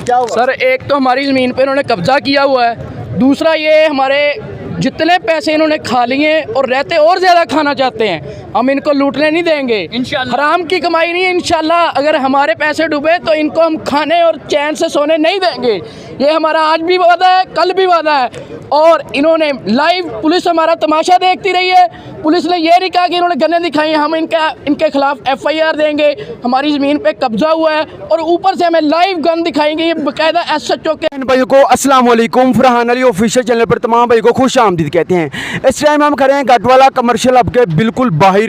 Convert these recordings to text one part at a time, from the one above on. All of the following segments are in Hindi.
क्या हुआ? सर एक तो हमारी ज़मीन पे इन्होंने कब्जा किया हुआ है, दूसरा ये हमारे जितने पैसे इन्होंने खा लिए और रहते और ज़्यादा खाना चाहते हैं। हम इनको लूटने नहीं देंगे इंशाल्लाह। हराम की कमाई नहीं है इंशाल्लाह। अगर हमारे पैसे डूबे तो इनको हम खाने और चैन से सोने नहीं देंगे। ये हमारा आज भी वादा है, कल भी वादा है। और इन्होंने लाइव पुलिस हमारा तमाशा देखती रही है। पुलिस ने ये नहीं कहा कि इन्होंने गन्ने दिखाई, हम इनके खिलाफ FIR देंगे। हमारी ज़मीन पे कब्जा हुआ है और ऊपर से हमें लाइव गन दिखाएंगे। ये बाकायदा SHO के भाइयों को अस्सलाम वालेकुम। फरहान अली ऑफिशियल चैनल पर तमाम भाई को खुश आमदीद कहते हैं। इस टाइम हम खड़े हैं गटवाला कमर्शियल हब के बिल्कुल बाहर।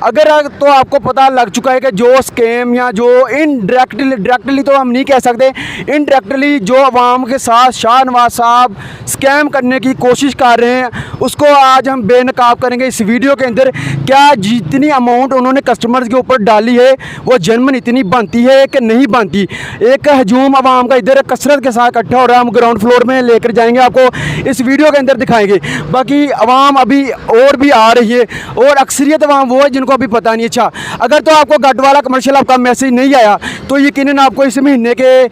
अगर तो आपको पता लग चुका है कि जो स्कैम या जो डायरेक्टली तो हम नहीं कह सकते, इनडायरेक्टली जो आवाम के साथ शाहनवाज साहब स्कैम करने की कोशिश कर रहे हैं, उसको आज हम बेनकाब करेंगे इस वीडियो के अंदर। क्या जितनी अमाउंट उन्होंने कस्टमर्स के ऊपर डाली है वो जनमन इतनी बनती है कि नहीं बनती। एक हजूम आवाम का इधर कसरत के साथ इकट्ठा हो रहा है। हम ग्राउंड फ्लोर में लेकर जाएंगे, आपको इस वीडियो के अंदर दिखाएंगे। बाकी आवाम अभी और भी आ रही है और अक्सरियत आवाम वो है जिनको अभी पता नहीं। अच्छा, अगर तो आपको गटवाला कमर्शियल हब का मैसेज नहीं आया तो यकीनन आपको इस महीने के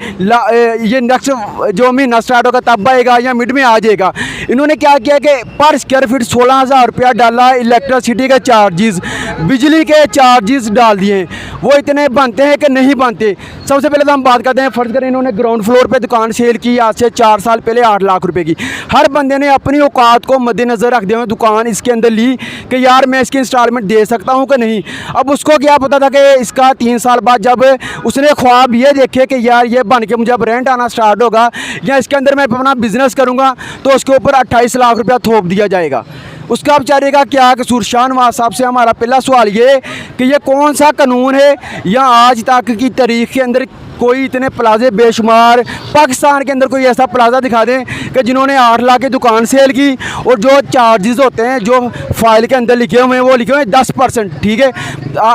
ये नेक्स्ट जो महीना स्टार्ट होगा तब आएगा या मिड में आ जाएगा। इन्होंने क्या किया कि पर स्क्वायर फीट 16,000 रुपया डाला। इलेक्ट्रिसिटी के चार्जेस, बिजली के चार्जेस डाल दिए। वो इतने बनते हैं कि नहीं बनते। सबसे पहले तो हम बात करते हैं, फ़र्ज़ करें इन्होंने ग्राउंड फ्लोर पे दुकान सेल की आज से 4 साल पहले 8 लाख रुपए की। हर बंदे ने अपनी औकात को मद्देनज़र रखते हुए दुकान इसके अंदर ली कि यार मैं इसकी इंस्टॉलमेंट दे सकता हूँ कि नहीं। अब उसको क्या पता था कि इसका 3 साल बाद जब उसने ख्वाब ये देखे कि यार ये बन के मुझे अब रेंट आना स्टार्ट होगा या इसके अंदर मैं अपना बिजनेस करूँगा तो उसके ऊपर 28 लाख रुपया थोप दिया जाएगा। उसका बेचारे का क्या कसूर। शाहनवाज साहब से हमारा पहला सवाल ये कि ये कौन सा कानून है या आज तक की तारीख के अंदर कोई इतने प्लाजे बेशुमार पाकिस्तान के अंदर कोई ऐसा प्लाजा दिखा दें कि जिन्होंने 8 लाख की दुकान सेल की और जो चार्जेस होते हैं जो फाइल के अंदर लिखे हुए हैं वो लिखे हुए हैं 10%। ठीक है,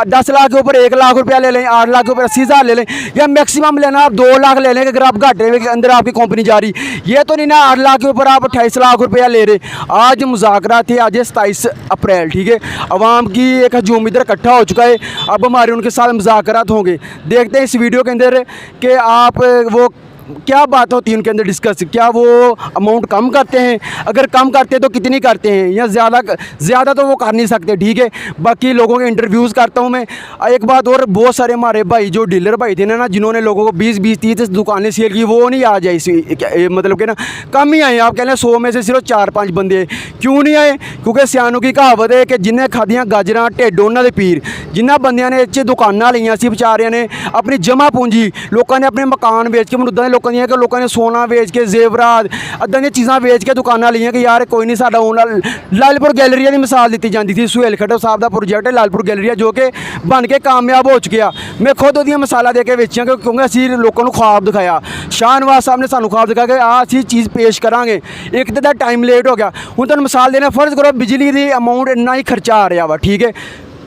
10 लाख के ऊपर 1 लाख रुपया ले लें, 8 लाख के ऊपर 80,000 ले लें या मैक्सिमम लेना आप 2 लाख ले लें अगर आप घाटे के अंदर आपकी कंपनी जा रही। ये तो नहीं ना 8 लाख के ऊपर आप 28 लाख रुपया ले रहे। आज मुज़ाकरा थे, आज 27 अप्रैल। ठीक है, अवाम की एक हजूम इधर इकट्ठा हो चुका है। अब हमारे उनके साथ मुज़ाकरात होंगे। देखते हैं इस वीडियो के अंदर कि आप वो क्या बात होती है उनके अंदर डिस्कस। क्या वो अमाउंट कम करते हैं, अगर कम करते हैं तो कितनी करते हैं या ज़्यादा तो वो कर नहीं सकते। ठीक है, बाकी लोगों के इंटरव्यूज़ करता हूँ मैं। एक बात और, बहुत सारे हमारे भाई जो डीलर भाई थे ना जिन्होंने लोगों को 20-30 दुकानें सेल की वो नहीं आ जाए मतलब कि ना कम ही आए। आप कह लें 100 में से सिर्फ 4-5 बंदे क्यों नहीं आए? क्योंकि सियानों की कहावत है कि जिन्हें खादियाँ गाजरां ढिड उन्हां दे पीर। जिन्होंने बंदियां ने इत्थे दुकानां लईआं सी बेचारियां ने अपनी जमा पूंजी, लोगों ने अपने मकान बेच के मरूदां दे लोगों ने सोना बेच के जेवरात अदा दी चीज़ां बेच के दुकानां लीआं कि यार कोई नहीं साडा होना। लालपुर गैलरिया की मिसाल दी जाती थी। सुहेल खट्टर साहब का प्रोजेक्ट है लालपुर गैलरिया जो कि बन के कामयाब हो चुका। मैं खुद वो मिसालां दे के बेचियां क्योंकि असीं लोगों को ख्वाब दिखाया। शाहनवाज साहब ने सानू ख्वाब दिखाया कि असीं चीज़ पेश करांगे। एक तो टाइम लेट हो गया। हुण तुहानूं मिसाल देना, फर्ज करो बिजली की अमाउंट इन्ना ही खर्चा आ रहा वा। ठीक है,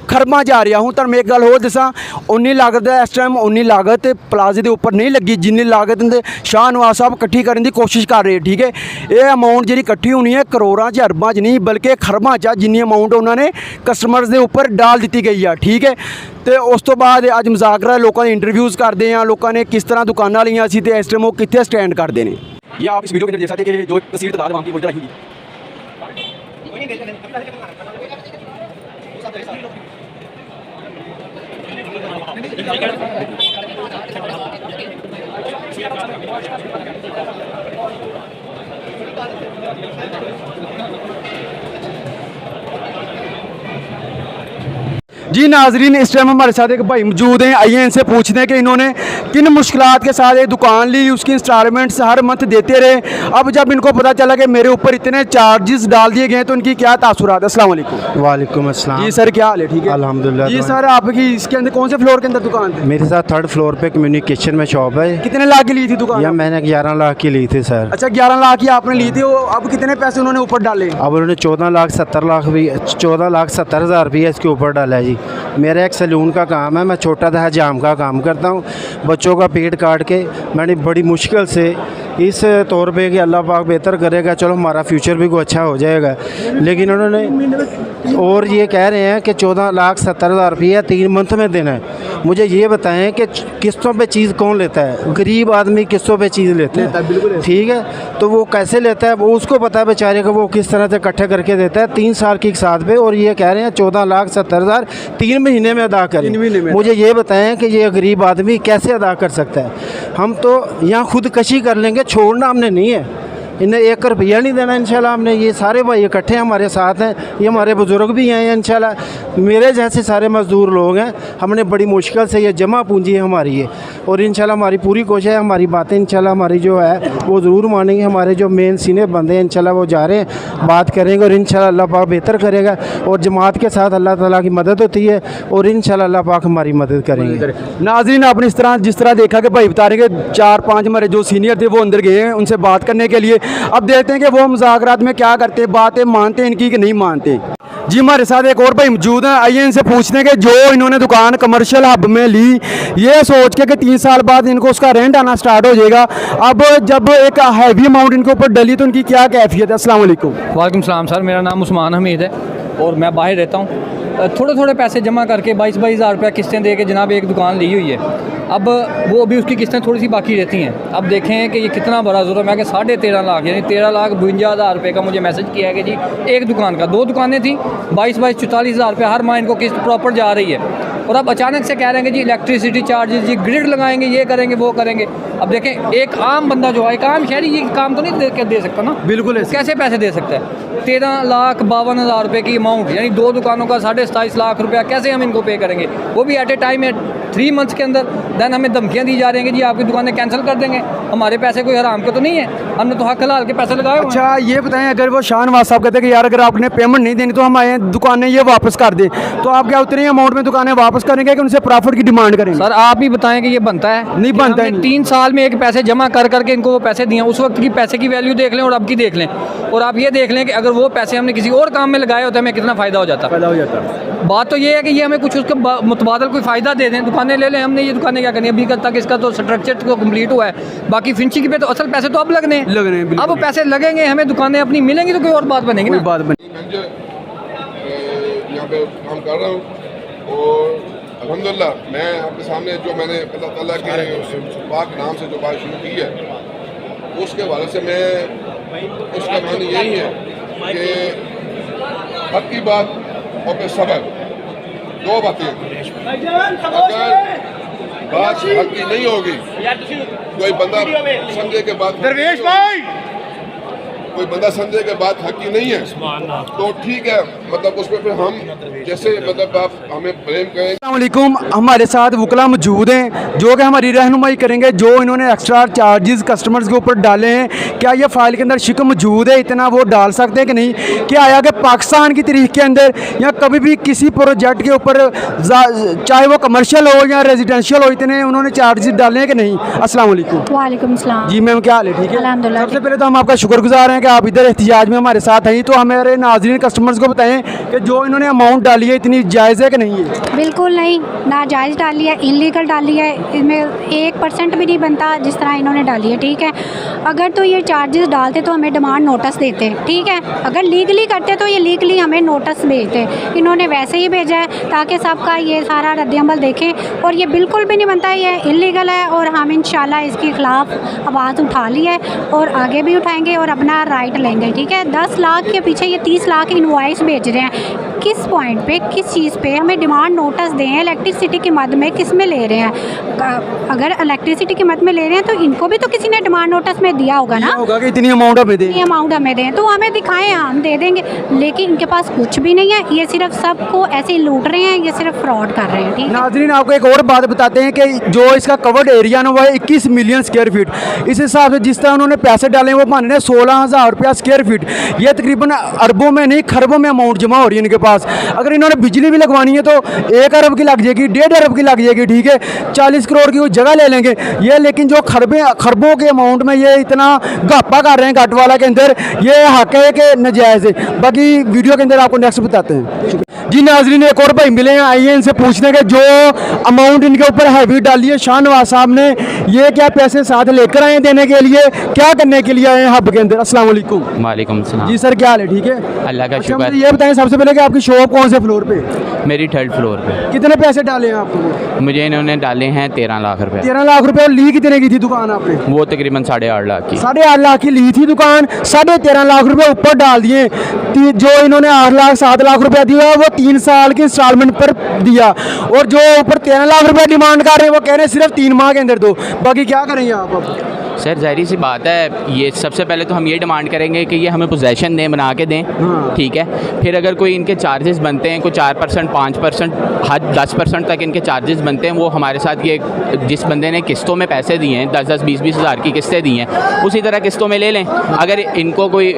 खरबा जा रहा हूँ। तो मैं एक गल होर दसा, उन्नी लागत इस टाइम उन्नी लागत प्लाजे के उपर नहीं लगी जिन्नी लागत शाहनवाज साहब इकट्ठी करने की कोशिश कर रहे हैं। ठीक है, ये अमाउंट जी इकट्ठी होनी है करोड़ों च अरबों च नहीं बल्कि खरबों च जिन्नी अमाउंट उन्होंने कस्टमर्स के उपर डाल दी गई है। ठीक है, तो उस तो बाद अज मुज़ाकरा लोगों ने इंटरव्यूज़ करते हैं, लोगों ने किस तरह दुकानां लीआं सी ते इस टाइम वो कित्थे स्टैंड करते हैं। या आप इस वीडियो के अंदर देख सकते हैं कि जो तस्वीर तादाद वहाँ की वो रही। जी नाजरीन, इस टाइम हमारे साथ एक भाई मौजूद हैं। आइए इनसे पूछते हैं कि इन्होंने किन मुश्किलात के साथ ये दुकान ली, उसकी इंस्टॉलमेंट्स हर मंथ देते रहे। अब जब इनको पता चला कि मेरे ऊपर इतने चार्जेस डाल दिए गए तो इनकी क्या तासुरात। अस्सलाम वालेकुम। वालेकुम अस्सलाम। जी सर, क्या हाल है? ठीक है अल्हम्दुलिल्लाह। जी सर, आपकी इसके अंदर कौन से फ्लोर के अंदर दुकान थी? मेरे साथ 3rd फ्लोर पे कम्युनिकेशन में शॉप है। कितने लाख की ली थी दुकान? या मैंने 11 लाख की ली थी सर। अच्छा, 11 लाख की आपने ली थी। अब कितने पैसे उन्होंने ऊपर डाले? अब उन्होंने 14,70,000 रुपये इसके ऊपर डाला है जी। मेरा एक सैलून का काम है, मैं छोटा सा हजाम का काम करता हूँ। बच्चों का पेट काट के मैंने बड़ी मुश्किल से इस तौर पे कि अल्लाह पाक बेहतर करेगा, चलो हमारा फ्यूचर भी कोई अच्छा हो जाएगा, लेकिन उन्होंने और ये कह रहे हैं कि 14,70,000 रुपया 3 मंथ में देना है। मुझे ये बताएं कि किस्तों पे चीज़ कौन लेता है? गरीब आदमी किस्तों पे चीज़ लेते हैं, ठीक है, तो वो कैसे लेता है वो उसको पता है बेचारे को, वो किस तरह से इकट्ठे करके देता है 3 साल की साथ पे। और ये कह रहे हैं 14,70,000 3 महीने में अदा करें। मुझे ये बताएं कि ये गरीब आदमी कैसे अदा कर सकता है? हम तो यहाँ खुदकशी कर लेंगे, छोड़ना हमने नहीं है। इन्हें 1 रुपया नहीं देना इंशाल्लाह हमने। ये सारे भाई इकट्ठे हमारे साथ हैं, ये हमारे बुज़ुर्ग भी हैं इंशाल्लाह, मेरे जैसे सारे मज़दूर लोग हैं। हमने बड़ी मुश्किल से ये जमा पूंजी है हमारी ये, और इंशाल्लाह हमारी पूरी कोशिश है, हमारी बातें इंशाल्लाह हमारी जो है वो ज़रूर मानेंगे। हमारे जो मेन सीनियर बंदे हैं इंशाल्लाह वो जा रहे हैं, बात करेंगे और इंशाल्लाह अल्लाह पाक बेहतर करेगा। और जमात के साथ अल्लाह ताला की मदद होती है और इंशाल्लाह अल्लाह पाक हमारी मदद करेंगे। नाज़रीन, आपने जिस तरह देखा कि भाई बता रहे कि 4-5 हमारे जो सीनियर थे वो अंदर गए हैं उनसे बात करने के लिए। अब देखते हैं कि वो मुज़ाकरात में क्या करते हैं, बातें मानते हैं इनकी कि नहीं मानते। जी, हमारे साथ एक और भाई मौजूद हैं, आइए इनसे पूछते हैं कि जो इन्होंने दुकान कमर्शियल हब में ली ये सोच के कि 3 साल बाद इनको उसका रेंट आना स्टार्ट हो जाएगा, अब जब एक हैवी अमाउंट इनके ऊपर डली तो इनकी क्या कैफियत है? अस्सलाम वालेकुम। वालेकुम सलाम सर, मेरा नाम उस्मान हमीद है और मैं बाहर रहता हूँ। थोड़े थोड़े पैसे जमा करके 22-22 हज़ार रुपया किस्तें दे के जनाब एक दुकान ली हुई है। अब वो अभी उसकी किस्तें थोड़ी सी बाकी रहती हैं। अब देखें कि ये कितना बड़ा जुर्म है कि 13.5 लाख यानी 13,52,000 रुपये का मुझे मैसेज किया है कि जी एक दुकान का, 2 दुकानें थी, 22-22 44 हज़ार रुपये हर माह इनको किस्त प्रॉपर जा रही है। और अब अचानक से कह रहे हैं कि जी इलेक्ट्रिसिटी चार्जेस, जी ग्रिड लगाएंगे, ये करेंगे वो करेंगे। अब देखें एक आम बंदा जो है, एक आम शहरी ये काम तो नहीं दे सकता ना, बिल्कुल कैसे पैसे दे सकता है? 13,52,000 रुपये की अमाउंट यानी 2 दुकानों का 27.5 लाख रुपया कैसे हम इनको पे करेंगे? वो भी एट ए टाइम है 3 मंथ्स के अंदर। दैन हमें धमकियाँ दी जा रही हैं कि जी आपकी दुकानें कैंसिल कर देंगे। हमारे पैसे कोई हराम के तो नहीं है, हमने तो हक हलाल के पैसे लगाए हुए हैं। अच्छा, ये बताएं, अगर वो शाहनवाज साहब कहते हैं कि यार अगर आपने पेमेंट नहीं देनी तो हमारे दुकानें ये वापस कर दें, तो आप क्या उतनी अमाउंट में दुकानें वापस करेंगे कि उनसे प्रॉफिट की डिमांड करेंगे? सर आप ही बताएं कि ये बनता है? नहीं बनता है। 3 साल में एक पैसे जमा कर करके इनको वो पैसे दिए, उस वक्त की पैसे की वैल्यू देख लें और अब की देख लें, और आप ये देख लें कि अगर वो पैसे हमने किसी और काम में लगाए होते हमें कितना फ़ायदा हो जाता। बात तो ये है कि ये हमें कुछ उसका मुतबादल कोई फ़ायदा दे दें, दुकानें ले लें। हमने ये दुकानें क्या करनी है? अभी तक इसका तो स्ट्रक्चर तो कंप्लीट हुआ है, बाकी फिनिशिंग पे तो असल पैसे तो अब लगने हैं। अब पैसे लगेंगे, हमें दुकानें अपनी मिलेंगी तो कोई और बात बनेगी ना। बात बने यहाँ पे काम कर रहा हूँ और अल्हम्दुलिल्लाह मैं आपके सामने जो मैंने अल्लाह ताला के पाक नाम से जो बात शुरू की है उसके हवाले से मैं उसका मानी यही है कि हक की बात और फिर सबर, 2 बातें। अगर बात हक की नहीं होगी, कोई बंदा समझे के बाद कोई बंदा समझे कि बात हक की नहीं है तो ठीक है, मतलब उसमें फिर हम जैसे मतलब आप हमें ब्लेम करें। अस्सलामुअलैकुम, हमारे साथ वकला मौजूद हैं जो कि हमारी रहनुमाई करेंगे जो इन्होंने एक्स्ट्रा चार्जेस कस्टमर्स के ऊपर डाले हैं। क्या ये फाइल के अंदर शिकम मौजूद है, इतना वो डाल सकते हैं कि नहीं? क्या आया कि पाकिस्तान की तारीख के अंदर या कभी भी किसी प्रोजेक्ट के ऊपर चाहे वो कमर्शियल हो या रेजिडेंशियल हो इतने उन्होंने चार्जेस डाले हैं कि नहीं? अस्सलाम वालेकुम। वालेकुम सलाम। जी मैम, क्या हाल है? ठीक है, अल्हम्दुलिल्लाह। सबसे पहले तो हम आपका शुक्रगुजार हैं कि आप इधर एहतिजाज में हमारे साथ हैं। तो हमारे नाज़रीन कस्टमर्स को बताएं कि जो इन्होंने अमाउंट डाली है इतनी जायज़ है कि नहीं है? बिल्कुल नहीं, नाजायज़ डाली है, इलीगल डाली है, इसमें 1% भी नहीं बनता जिस तरह इन्होंने डाली है। ठीक है, अगर तो ये चार्जेस डालते तो हमें डिमांड नोटिस देते, ठीक है, अगर लीगली करते तो ये लीगली हमें नोटिस भेजते। इन्होंने वैसे ही भेजा है ताकि सबका ये सारा रद्द-ए-अमल देखें, और ये बिल्कुल भी नहीं बनता, ये इलीगल है। और हम इंशाल्लाह इसके ख़िलाफ़ आवाज़ उठा ली है और आगे भी उठाएंगे और अपना राइट लेंगे। ठीक है, 10 लाख के पीछे ये 30 लाख इनवॉइस भेज रहे हैं, किस पॉइंट पे, किस चीज़ पे? हमें डिमांड नोटिस दें, इलेक्ट्रिसिटी की मद में किस में ले रहे हैं? अगर इलेक्ट्रिसिटी की मद में ले रहे हैं तो इनको भी तो किसी ने डिमांड नोटिस में दिया होगा ना, होगा कि इतनी अमाउंट हमें दें, इतनी अमाउंट हमें दें, तो हमें दिखाएं, हम दे देंगे। लेकिन इनके पास कुछ भी नहीं है, ये सिर्फ सबको ऐसे ही लूट रहे हैं, ये सिर्फ फ्रॉड कर रहे हैं। ठीक है, नाज़रीन आपको एक और बात बताते हैं कि जो इसका कवर्ड एरिया ना वो है 21 मिलियन स्क्वायर फीट। इस हिसाब से जिस तरह उन्होंने पैसे डाले हैं वो मान रहे हैं 16,000 रुपया स्क्वायर फीट। ये तकरीबन अरबों में नहीं खरबों में अमाउंट जमा हो रही है इनके पास। अगर इन्होंने बिजली भी लगवानी है तो 1 अरब की लग जाएगी, 1.5 अरब की लग जाएगी। ठीक है, 40 करोड़ की वो जगह ले लेंगे ये, लेकिन जो खरबों के अमाउंट में ये इतना घापा कर रहे हैं घाटवाला के अंदर, ये हक है कि नाजायज़ है। बाकी वीडियो के अंदर आपको नेक्स्ट बताते हैं। जी नाज़रीन, एक और भाई मिले हैं, आइए इनसे पूछने के जो अमाउंट इनके ऊपर हैवी डाली है शाहनवाज साहब ने, ये क्या पैसे साथ लेकर आए देने के लिए, क्या करने के लिए आए हैं हब के अंदर? अस्सलाम वालेकुम। वालेकुम सलाम। जी सर, क्या हाल है? ठीक है, अल्लाह का अच्छा शुक्र। मुझे ये बताएं सबसे पहले कि आप आपकी शॉप कौन से फ्लोर पे? मेरी 3rd फ्लोर पे। कितने पैसे डाले हैं आपको? मुझे इन्होंने डाले हैं 13 लाख रुपए। 13 लाख रुपए। और ली कितने की थी दुकान आपने? वो तकरीबन 8.5 लाख की। 8.5 लाख की ली थी दुकान, 13.5 लाख रुपए ऊपर डाल दिए। जो इन्होंने 8 लाख 7 लाख रुपया दिया वो 3 साल की इंस्टॉलमेंट पर दिया, और जो ऊपर 13 लाख रुपया डिमांड कर रहे हैं वो कह रहे हैं सिर्फ 3 माह के अंदर दो। बाकी क्या करेंगे आप अब? सर ज़ाहिर सी बात है, ये सबसे पहले तो हम ये डिमांड करेंगे कि ये हमें पोजेसन दें, बना के दें। हाँ। ठीक है, फिर अगर कोई इनके चार्जेस बनते हैं, कोई 4% 5% हद 10% तक इनके चार्जेस बनते हैं, वो हमारे साथ ये जिस बंदे ने किस्तों में पैसे दिए हैं 10-10 20-20 हज़ार की किस्तें दी हैं, उसी तरह किस्तों में ले लें। अगर इनको कोई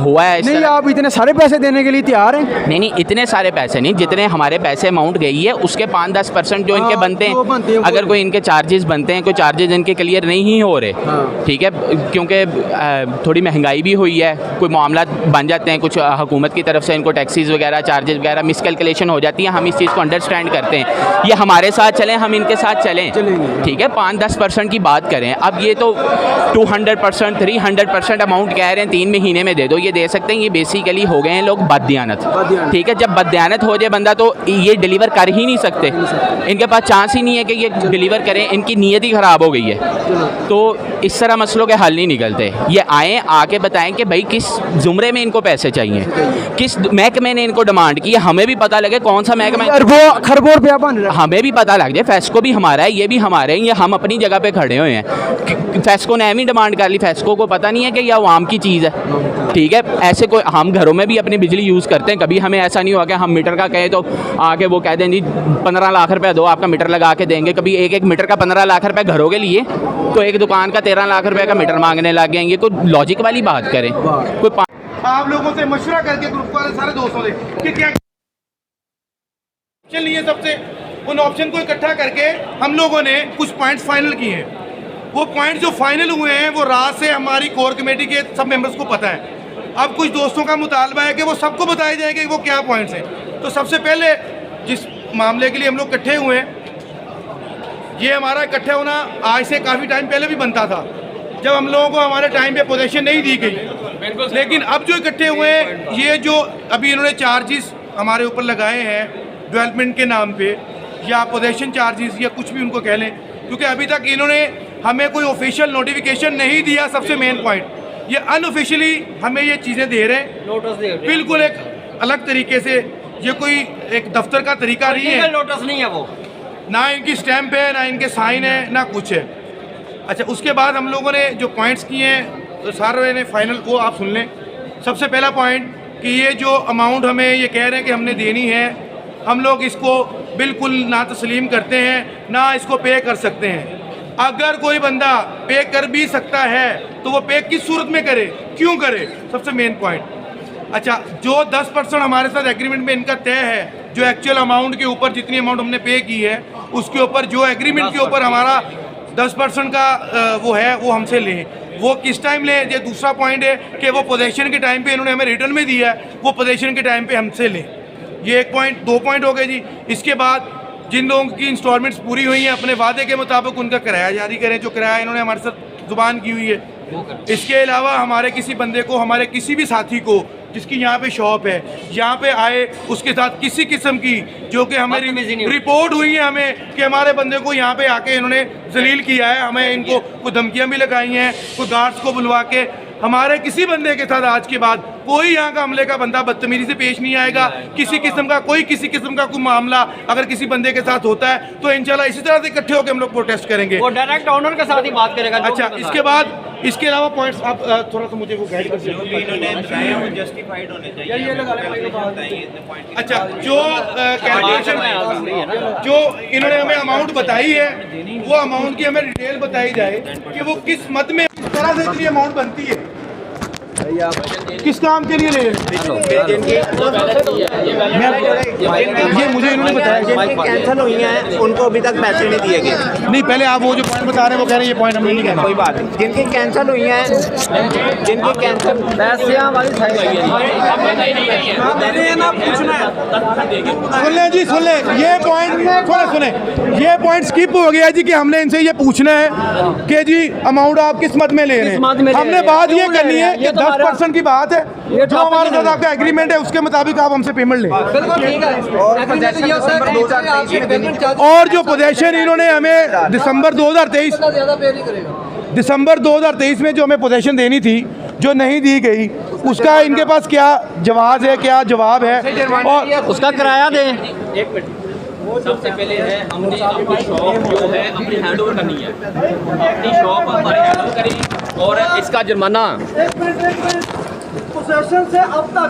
हुआ है नहीं, आप इतने सारे पैसे देने के लिए तैयार हैं? नहीं, इतने सारे पैसे नहीं, जितने हमारे पैसे अमाउंट गई है उसके 5-10% जो इनके बनते हैं। अगर कोई इनके चार्जेस बनते हैं, कोई चार्जेस इनके क्लियर नहीं हो रहे, ठीक है, क्योंकि थोड़ी महंगाई भी हुई है, कोई मामला बन जाते हैं, कुछ हुकूमत की तरफ से इनको टैक्सीज वगैरह चार्जेस वगैरह मिसकैलकुलेशन हो जाती है, हम इस चीज़ को अंडरस्टैंड करते हैं। ये हमारे साथ चलें, हम इनके साथ चलें, ठीक है। 5-10% की बात करें, अब ये तो 200% 300% अमाउंट कह रहे हैं 3 महीने में दे दो, ये दे सकते हैं। ये बेसिकली हो गए हैं लोग बददियानत, ठीक है। जब बददियानत हो जाए बंदा तो ये डिलीवर कर ही नहीं सकते, इनके पास चांस ही नहीं है कि ये डिलीवर करें, इनकी नीयत ही ख़राब हो गई है। तो इस तरह मसलों के हल नहीं निकलते। ये आएँ, आके बताएं कि भाई किस ज़ुमरे में इनको पैसे चाहिए, किस महकमे ने इनको डिमांड की है, हमें भी पता लगे कौन सा महकमा। खरबों रुपया बन रहा है, हमें भी पता लग जाए। फेस्को भी हमारा है, ये भी हमारे हैं, ये हम अपनी जगह पे खड़े हुए हैं। फेस्को ने एवं डिमांड कर ली, फेस्को को पता नहीं है कि यह आवाम की चीज़ है, ठीक है। ऐसे कोई, हम घरों में भी अपनी बिजली यूज़ करते हैं, कभी हमें ऐसा नहीं हुआ कि हम मीटर का कहें तो आके वो कह दें जी 15 लाख रुपये दो, आपका मीटर लगा के देंगे। कभी एक मीटर का 15 लाख रुपये घरों के लिए, तो एक दुकान का 13 लाख रुपये का मीटर मांगने लग गए। ये कोई लॉजिक वाली बात करें? कोई आप लोगों से मशवरा करके ग्रुप वाले सारे दोस्तों से कि क्या ऑप्शन लिए, सबसे उन ऑप्शन को इकट्ठा करके हम लोगों ने कुछ पॉइंट्स फाइनल किए हैं। वो पॉइंट्स जो फाइनल हुए हैं वो रात से हमारी कोर कमेटी के सब मेंबर्स को पता है। अब कुछ दोस्तों का मुतालबा है कि वो सबको बताए जाएंगे कि वो क्या पॉइंट्स हैं। तो सबसे पहले जिस मामले के लिए हम लोग इकट्ठे हुए हैं, ये हमारा इकट्ठे होना आज से काफ़ी टाइम पहले भी बनता था, जब हम लोगों को हमारे टाइम पे पोजीशन नहीं दी गई। लेकिन अब जो इकट्ठे हुए हैं, ये जो अभी इन्होंने चार्जेस हमारे ऊपर लगाए हैं डेवलपमेंट के नाम पे, या पोजीशन चार्जेस या कुछ भी उनको कह लें, क्योंकि अभी तक इन्होंने हमें कोई ऑफिशियल नोटिफिकेशन नहीं दिया। सबसे मेन पॉइंट, ये अनऑफिशियली हमें ये चीज़ें दे रहे हैं, नोटिस दे रहे हैं, बिल्कुल एक अलग तरीके से। ये कोई एक दफ्तर का तरीका नहीं है, नोटिस नहीं है वो, ना इनकी स्टैंप है, ना इनके साइन है, ना कुछ है। अच्छा, उसके बाद हम लोगों ने जो पॉइंट्स किए हैं तो सारे ने फाइनल को आप सुन लें। सबसे पहला पॉइंट कि ये जो अमाउंट हमें ये कह रहे हैं कि हमने देनी है, हम लोग इसको बिल्कुल ना तस्लीम करते हैं, ना इसको पे कर सकते हैं। अगर कोई बंदा पे कर भी सकता है तो वो पे किस सूरत में करे, क्यों करे, सबसे मेन पॉइंट। अच्छा, जो 10% हमारे साथ एग्रीमेंट में इनका तय है, जो एक्चुअल अमाउंट के ऊपर जितनी अमाउंट हमने पे की है उसके ऊपर जो एग्रीमेंट के ऊपर हमारा 10% का वो है वो हमसे लें। वो किस टाइम लें, ये दूसरा पॉइंट है कि वो पोजीशन के टाइम पे इन्होंने हमें रिटर्न में दिया है, वो पोजीशन के टाइम पे हमसे लें। ये एक पॉइंट, 2 पॉइंट हो गए जी। इसके बाद जिन लोगों की इंस्टॉलमेंट्स पूरी हुई हैं, अपने वादे के मुताबिक उनका किराया जारी करें, जो किराया इन्होंने हमारे साथ जुबान की हुई है। इसके अलावा हमारे किसी बंदे को, हमारे किसी भी साथी को जिसकी यहाँ पे शॉप है, यहाँ पे आए, उसके साथ किसी किस्म की जो कि हमें रिपोर्ट हुई है हमें कि हमारे बंदे को यहाँ पे आके इन्होंने जलील किया है, हमें इनको कुछ धमकियाँ भी लगाई हैं, कुछ गार्ड्स को बुलवा के, हमारे किसी बंदे के साथ आज के बाद कोई यहाँ का हमले का बंदा बदतमीजी से पेश नहीं आएगा। किसी किस्म का कोई मामला अगर किसी बंदे के साथ होता है तो इंशाल्लाह इसी तरह से इकट्ठे होकर हम लोग प्रोटेस्ट करेंगे। वो डायरेक्ट ऑनर के साथ ही बात करेगा। अच्छा, इसके बाद इसके अलावा पॉइंट्स आप थोड़ा सा मुझे वो गाइड कर सकते हैं, जस्टिफाइड होने चाहिए। अच्छा, जो कैलकुलेशन जो इन्होंने हमें अमाउंट बताई है, वो अमाउंट की हमें डिटेल बताई जाए कि वो किस मद में किस तरह से इतनी अमाउंट बनती है, किस काम के लिए ले रहे हैं। ये मुझे इन्होंने बताया, जिनकी कैंसिल हुई हैं उनको अभी तक पैसे नहीं दिए गए। नहीं, पहले आप वो जो पॉइंट बता रहे हैं वो कह रहे हैं ये पॉइंट हमने नहीं कहना। कोई बात नहीं, जिनकी कैंसिल हुई हैं, जिनकी कैंसिल पैसे सुन लें जी, सुन लें, ये पॉइंट सुने, ये पॉइंट स्किप हो गया जी कि हमने इनसे ये पूछना है कि जी अमाउंट आप किस मद में ले रहे हैं। हमने बात ये करनी है कि 10% की बात है, जो हमारे साथ आपका एग्रीमेंट है उसके मुताबिक आप हमसे पेमेंट लें। और जो पोजेशन इन्होंने हमें दिसंबर 2023 में जो हमें पोजेशन देनी थी, जो नहीं दी गई, उसका इनके पास क्या जवाब है, क्या जवाब है, और उसका किराया दें। एक मिनट, सबसे पहले है हमने अपनी शॉप जो है अपनी हैंड ओवर करनी है, अपनी शॉप हमारी हैंड ओवर करेगी और इसका जुर्माना पोजीशन से अब तक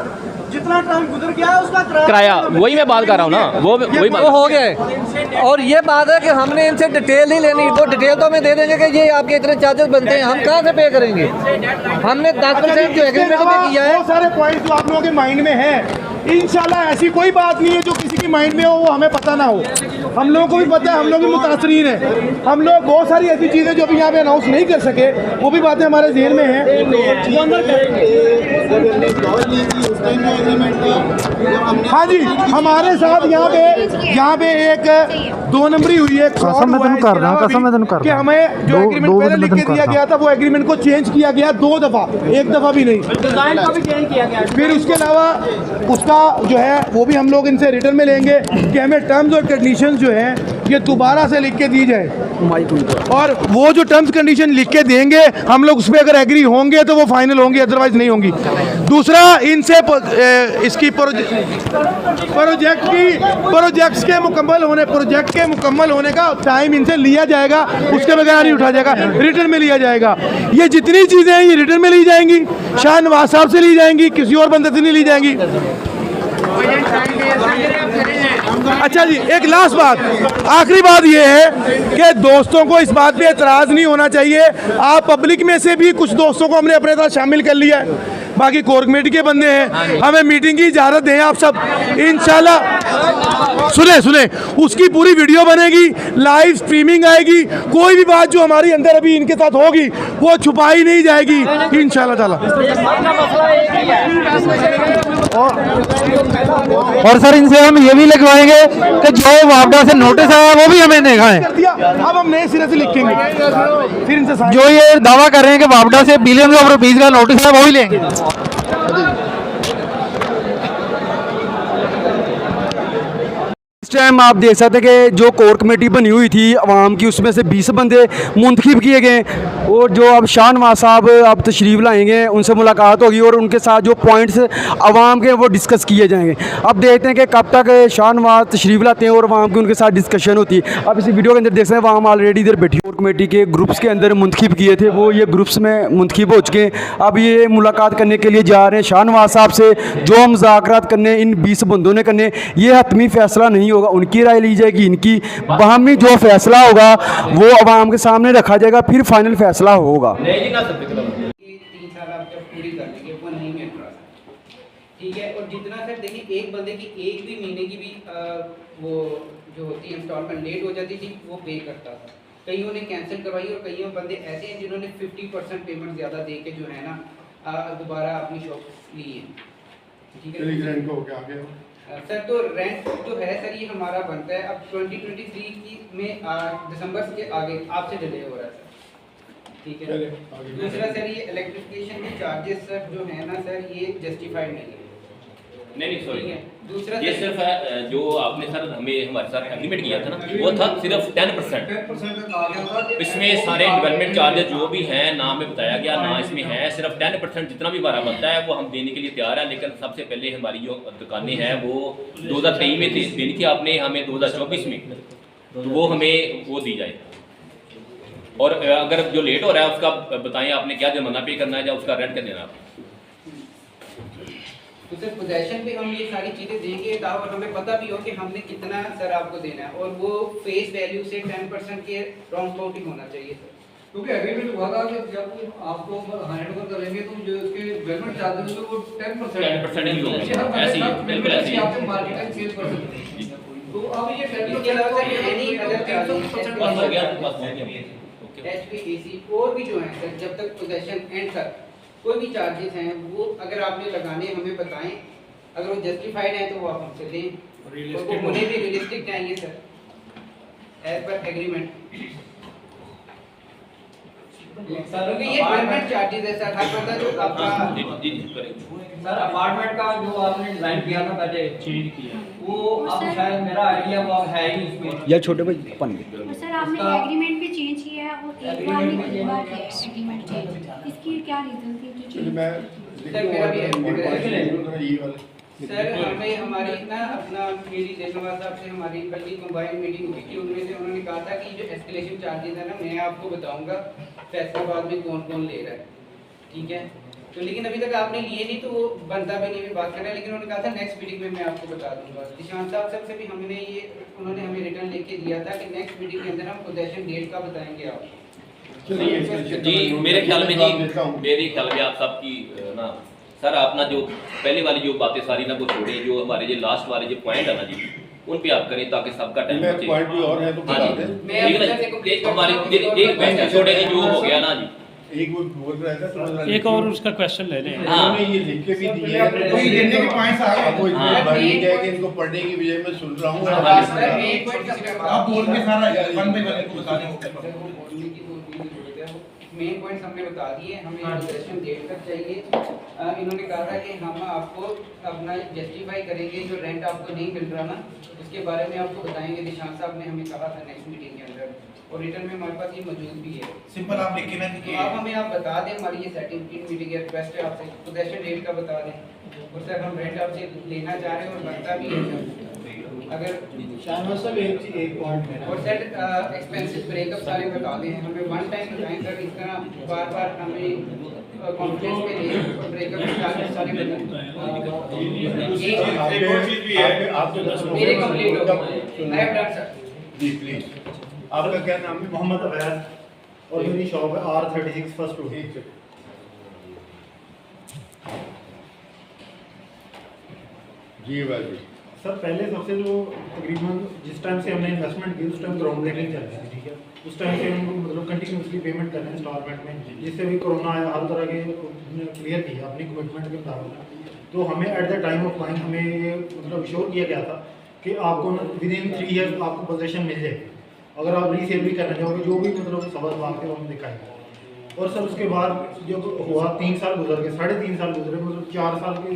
जितना टाइम गुजर गया है उसका किराया, वही मैं बात कर रहा हूँ ना, वही बात हो गया। और ये बात है कि हमने इनसे डिटेल नहीं लेनी, तो डिटेल तो हमें दे देंगे कि ये आपके इतने चार्जेस बनते हैं, हम कहाँ से पे करेंगे। हमने 10% जो एग्रीमेंट में किया है, बहुत सारे पॉइंट जो आप लोगों के माइंड में है, इंशाल्लाह ऐसी कोई बात नहीं है जो किसी की माइंड में हो वो हमें पता ना हो। हम लोगों को भी पता है, हम लोग भी मुतासरीन हैं। हम लोग बहुत सारी ऐसी चीज़ें जो अभी यहाँ पे अनाउंस नहीं कर सके, वो भी बातें हमारे जहन में हैं। हाँ जी, हमारे साथ यहाँ पे एक 2 नंबरी हुई है, कि हमें जो एग्रीमेंट पहले लिख के दिया गया था वो एग्रीमेंट को चेंज किया गया 2 दफ़ा, 1 दफ़ा भी नहीं, डिजाइन को भी चेंज किया गया। फिर उसके अलावा उसका जो है वो भी हम लोग इनसे रिटर्न में लेंगे कि हमें टर्म्स और कंडीशंस जो हैं ये दोबारा से लिख के दी जाए, और वो जो टर्म्स कंडीशन लिख के देंगे हम लोग उस पर अगर एग्री होंगे तो वो फाइनल होंगी, अदरवाइज नहीं होंगी। दूसरा, इनसे इसकी प्रोजेक्ट के मुकम्मल होने का टाइम इनसे लिया जाएगा, उसके बगैर नहीं उठा जाएगा, रिटर्न में लिया जाएगा। ये जितनी चीज़ें हैं ये रिटर्न में ली जाएंगी, शाह नवाज साहब से ली जाएंगी, किसी और बंदे से नहीं ली जाएंगी। अच्छा जी, एक लास्ट बात, आखिरी बात ये है कि दोस्तों को इस बात पे एतराज़ नहीं होना चाहिए। आप पब्लिक में से भी कुछ दोस्तों को हमने अपने साथ शामिल कर लिया है, बाकी कोर कमेटी के बंदे हैं, हमें मीटिंग की इजाज़त दें आप सब, इंशाल्लाह। सुने उसकी पूरी वीडियो बनेगी, लाइव स्ट्रीमिंग आएगी, कोई भी बात जो हमारी अंदर अभी इनके साथ होगी वो छुपाई नहीं जाएगी इंशाल्लाह ताला। और सर इनसे हम ये भी लिखवाएंगे कि जो वापडा से नोटिस आया वो भी हमें दिखाएं। अब हम नए सिरे से लिखेंगे, फिर इनसे जो ये दावा कर रहे हैं कि वापडा से बिलियन ऑफ रुपीज का नोटिस है वो ही लेंगे। इस टाइम आप देख सकते हैं कि जो कोर कमेटी बनी हुई थी अवाम की, उसमें से 20 बंदे मुंतखब किए गए, और जो अब शाह नवाज साहब अब तशरीफ़ लाएंगे, उनसे मुलाकात होगी और उनके साथ जो पॉइंट्स अवाम के वो डिस्कस किए जाएंगे। अब देखते हैं कि कब तक शाह नवाज तशरीफ़ लाते हैं और अवाम की उनके साथ डिस्कशन होती है। अब इस वीडियो के अंदर देख सकते हैं अवाम ऑलरेडी इधर बैठी, कोर कमेटी के ग्रुप्स के अंदर मुंतखब किए थे, वो ये ग्रुप्स में मुंतखब हो चुके हैं। अब ये मुलाकात करने के लिए जा रहे हैं शाह नवाज साहब से, जो मुज़ाकरात करने इन 20 बंदों ने करने, ये हतमी फ़ैसला नहीं होगा, उनकी राय ली जाएगी, इनकी बाहमी जो फैसला होगा वो अवाम के सामने रखा जाएगा, फिर फाइनल फैसला होगा। 3 साल आप जब पूरी कर लेंगे वो नहीं मिल रहा, ठीक है। और जितना सर देखिए, एक बंदे की एक भी महीने की भी वो जो होती है इंस्टॉलमेंट लेट हो जाती थी वो पे करता था। कईयों ने कैंसिल करवाई और कईयों बंदे ऐसे हैं जिन्होंने 50% पेमेंट ज़्यादा दे के जो है ना दोबारा अपनी शॉप ली है, ठीक है सर। तो रेंट जो है सर ये हमारा बनता है अब 2023 में दिसंबर के आगे आपसे डिले हो रहा है सर, ठीक है। दूसरा सर ये इलेक्ट्रिफिकेशन के चार्जेस सर जो है ना सर ये जस्टिफाइड नहीं है, नहीं सॉरी, दूसरा ये सिर्फ है जो आपने सर हमारे साथ एग्रीमेंट किया था ना, वो था सिर्फ 10%। इसमें सारे डेवलपमेंट चार्जेस जो भी हैं ना हमें बताया गया ना इसमें है, सिर्फ 10% जितना भी हमारा बनता है वो हम देने के लिए तैयार है। लेकिन सबसे पहले हमारी जो दुकानें हैं वो 2023 में देनी थी आपने हमें 2024 में, तो वो हमें वो दी जाए। और अगर जो लेट हो रहा है उसका बताएं आपने क्या जुर्माना पे करना है या उसका रेंट क्या देना है। तो सर पोजेशन पे हम ये सारी चीज़ें देंगे और हमें पता भी हो कि हमने कितना सर आपको देना है, और वो फेस वैल्यू से 10% के राउंड अबाउट ही होना चाहिए सर, क्योंकि एग्रीमेंट हुआ था कि जब आपको हैंड ओवर करेंगे तो जो इसके डेवलपमेंट चार्जेस है वो 10% ही होगा, ऐसे ही बिल्कुल ऐसे ही आपको मार्केटिंग सेल कर सकते हैं। तो अब ये 10% बस हो गया, बस हो गया। HVAC और भी जो है सर जब तक पोजेशन एंड तक कोई भी चार्जेस हैं वो अगर आपने लगाने हमें बताएं, अगर वो जस्टिफाइड है तो वो आप हमसे लें, और वो होने भी रियलिस्टिक चाहिए सर एज पर एग्रीमेंट। क्योंकि ये गवर्नमेंट चार्जेस है सर, हर बंदा जो आपका सर अपार्टमेंट का जो आपने डिज़ाइन किया था पहले चेंज किया वो अब शायद मेरा आइडिया वो अब है ही उसमें या छोटे भाई पन गए। तो सर आपने एग्रीमेंट भी चेंज किया है और एक बार नहीं दो बार किया है एग्रीमेंट चेंज, इसकी क्या रीज़न थी जो चेंज? सर मेरा भी है सर, हमें हमारी ना अपना मेरी देशनवाज साहब से हमारी कल की कंबाइंड मीटिंग हुई थी, उनमें से उन्होंने कहा था कि जो एस्केलेशन चार्जेस है ना मैं आपको बताऊंगा फैसलाबाद में कौन कौन ले रहा है, ठीक है। तो लेकिन अभी तक आपने लिए नहीं, तो वो बनता भी नहीं, भी बात कर रहे हैं, लेकिन उन्होंने कहा था नेक्स्ट मीटिंग में मैं आपको बता दूंगा। निशांत साहब से भी हमने ये उन्होंने हमें रिटर्न लेके दिया था कि नेक्स्ट मीटिंग के अंदर हम पोजेशन डेट का बताएंगे आपको। जी मेरे ख्याल में आप सबकी ना सर आप ना जो पहले वाली जो बातें सारी ना वो छोड़े, जो हमारे जो लास्ट वाले जो पॉइंट है ना जी उन पे आप करें ताकि सबका टाइम बचे। पॉइंट भी और है तो बता दें। मैं एक हमारे एक क्वेश्चन छोड़ेगी जो हो गया ना जी, एक वो बोल रहा था एक और उसका क्वेश्चन ले लें। उन्होंने ये लिख के भी दिए हैं, कोई गिनने के पॉइंट्स आ गए, आपको इतना भर नहीं गया कि इनको पढ़ने की बजाय मैं सुन रहा हूँ। आप बोल के सारा वन बाय वन को बता दें। मेन पॉइंट्स हमने बता दिए, हमें पोजेशन डेट तक चाहिए। इन्होंने कहा था कि हम आपको अपना जस्टिफाई करेंगे जो रेंट आपको नहीं मिल रहा ना उसके बारे में आपको बताएंगे। निशांत साहब ने हमें कहा था नेक्स्ट मीटिंग के अंदर, और रिटर्न में हमारे पास ये मौजूद भी है। सिंपल आप लिख के ना तो आप हमें आप बता दें, हमारी ये सेटिंग मीटिंग है, रिक्वेस्ट है आपसे पोजेशन डेट का बता दें, और सर हम रेंट आपसे लेना चाह रहे हैं और बनता भी है अगर एक पॉइंट है और सर एक्सपेंसेस ब्रेकअप सारे बता दें, हमें वन टाइम बताएं सर, इस तरह बार बार हमें कॉन्फ्रेंस में नहीं और ब्रेकअप सारे मेरे कंप्लीट हो गए। I have done sir. जी प्लीज। आपका क्या नाम है? मोहम्मद अवैध और मेरी शॉप है R36 फर्स्ट फ्लोर। जी भाई सर पहले सबसे जो तकरीबन जिस टाइम से हमने इन्वेस्टमेंट की उस टाइम ग्राउंड ब्रेकिंग चल रही थी, ठीक है। उस टाइम से हम मतलब कंटिन्यूसली पेमेंट कर रहे हैं इंस्टॉलमेंट में, जिससे भी कोरोना आया हर तरह के क्लियर किया अपनी कमिटमेंट के मुताबिक। तो हमें eight the time of buying हमें ये मतलब श्योर किया गया था कि आपको विद इन 3 ईयर आपको पोजेशन मिल जाएगी अगर आप रीसेल भी करना चाहोगे, जो भी मतलब सबक बात है वो हम दिखाएंगे। और सर उसके बाद जब हुआ 3 साल गुजर गए, 3.5 साल गुजरे, मतलब 4 साल के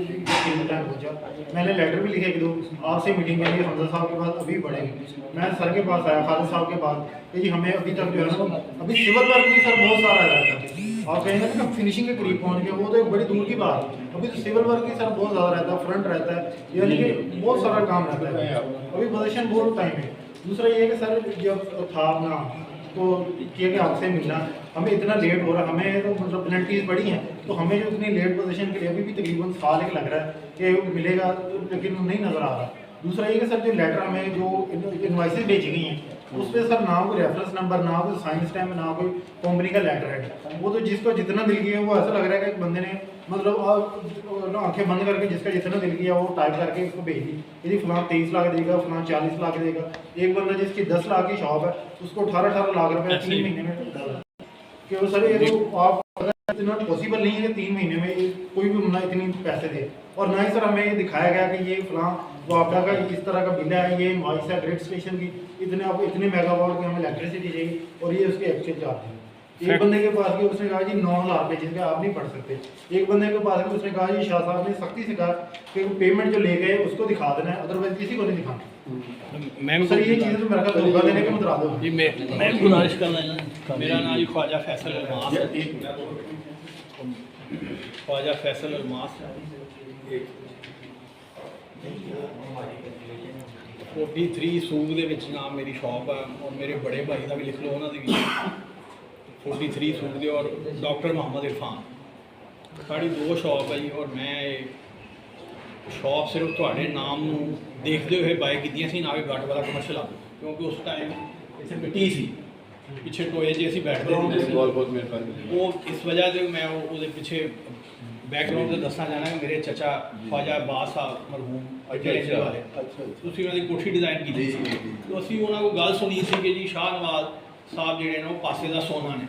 टाइम पहुँचा। मैंने लेटर भी लिखे कि दो आपसे मीटिंग के लिए हमजा साहब के पास अभी बढ़ेगी। मैं सर के पास आया खालिद साहब के पास कि जी हमें अभी तक जो है ना अभी सिविल वर्क भी सर बहुत सारा रहता है। आप कहेंगे ना फिनिशिंग के करीब पहुँच गए, वो तो एक बड़ी दूर की बात है। अभी तो सिविल वर्क ही सर बहुत ज़्यादा रहता है, फ्रंट रहता है, यानी कि बहुत सारा काम रहता है। अभी पोजीशन बहुत टाइम है। दूसरा ये कि सर जब था अपना तो किया कि आपसे मिलना हमें इतना लेट हो रहा है, हमें तो मतलब पेनल्टीज बड़ी हैं, तो हमें जो इतनी लेट पोजीशन के लिए अभी भी तकरीबन साल एक लग रहा है कि मिलेगा, लेकिन नहीं नज़र आ रहा। दूसरा ये कि सर जो लेटर हमें जो इनवाइसेस भेजी गई हैं उस पर सर ना कोई रेफरेंस नंबर, ना कोई साइन स्टैम्प, ना कोई कंपनी का लेटर है। वो तो जिसको जितना दिल किया वो ऐसा लग रहा है कि बंदे ने मतलब आंखें बंद करके जिसका जितना दिल किया वो टाइप करके इसको भेज दी, यदि फलां 23 लाख देगा, फलां 40 लाख देगा। एक बंदा जिसकी 10 लाख की शॉप है उसको 18 लाख रुपये 3 महीने में डाला कि वो सर ये तो आप इतना पॉसिबल नहीं है कि 3 महीने में कोई भी बंदा इतनी पैसे दे। और ना ही सर हमें ये दिखाया गया कि ये फलां वो आपका का इस तरह का बिल है, ये इनवॉइस है ग्रेड स्टेशन की, इतने आपको इतने मेगावाट की हमें इलेक्ट्रिसिटी चाहिए और ये उसके एक्सचेंज चार्ज है। एक बंदे के पास गया उसने कहा जी 9,000 रुपये जिनके आप नहीं पढ़ सकते। एक बंदे के पास गया उसने कहा जी शाह साहब ने सख्ती से कहा कि पेमेंट जो ले गए उसको दिखा देना है, अदरवाइज किसी को नहीं दिखाना। मैम सर ये चीज़ें तो मेरा ख्याल धोखा देने के मुतराद हो जी। मैं गुजारिश कर रहा हूँ, मेरा नाम जी ख्वाजा फैसल अलमास है। ख्वाजा फैसल अलमास 43 सूब ਦੇ ਵਿੱਚ ਨਾਮ ਮੇਰੀ ਸ਼ਾਪ ਹੈ ਔਰ ਮੇਰੇ ਬੜੇ ਭਾਈ ਦਾ ਵੀ ਲਿਖ ਲਓ ਉਹਨਾਂ ਦੀ ਵੀ 43 सूब ਦੇ ਔਰ ਡਾਕਟਰ ਮੁਹੰਮਦ ਇਰਫਾਨ ਸਾਡੀ 2 ਸ਼ਾਪ ਹੈ ਜੀ। ਔਰ ਮੈਂ ਸ਼ਾਪ ਸਿਰਫ ਤੁਹਾਡੇ ਨਾਮ ਨੂੰ ਦੇਖਦੇ ਹੋਏ ਬਾਏ ਕੀਤੀਆਂ ਸੀ, ਨਾ ਕਿ ਗੱਟ ਵਾਲਾ ਕਮਰਸ਼ੀਅਲ ਆ, ਕਿਉਂਕਿ ਉਸ ਟਾਈਮ ਇੱਥੇ ਮਿੱਟੀ ਸੀ, ਪਿੱਛੇ ਟੋਏ 'ਚ ਅਸੀਂ ਬੈਠਦੇ ਹੁੰਦੇ ਸੀ। ਉਹ ਇਸ ਵਜ੍ਹਾ ਤੇ ਮੈਂ ਉਹਦੇ ਪਿੱਛੇ बैकग्राउंड से दसना चाहना कि मेरे चचा ख्वाजा अब्बास साहब मरहूम अटेंशन वाले ਤੁਸੀਂ ਉਹਨਾਂ ਦੀ ਕੋਠੀ ਡਿਜ਼ਾਈਨ ਕੀਤੀ ਸੀ। तो ਅਸੀਂ ਉਹਨਾਂ ਕੋਲ ਗੱਲ ਸੁਣੀ ਸੀ ਕਿ ਜੀ ਸ਼ਾਹ ਨਵਾਜ਼ ਸਾਹਿਬ ਜਿਹੜੇ ਨੇ ਉਹ ਪਾਸੇ ਦਾ ਸੋਨਾ ਨੇ।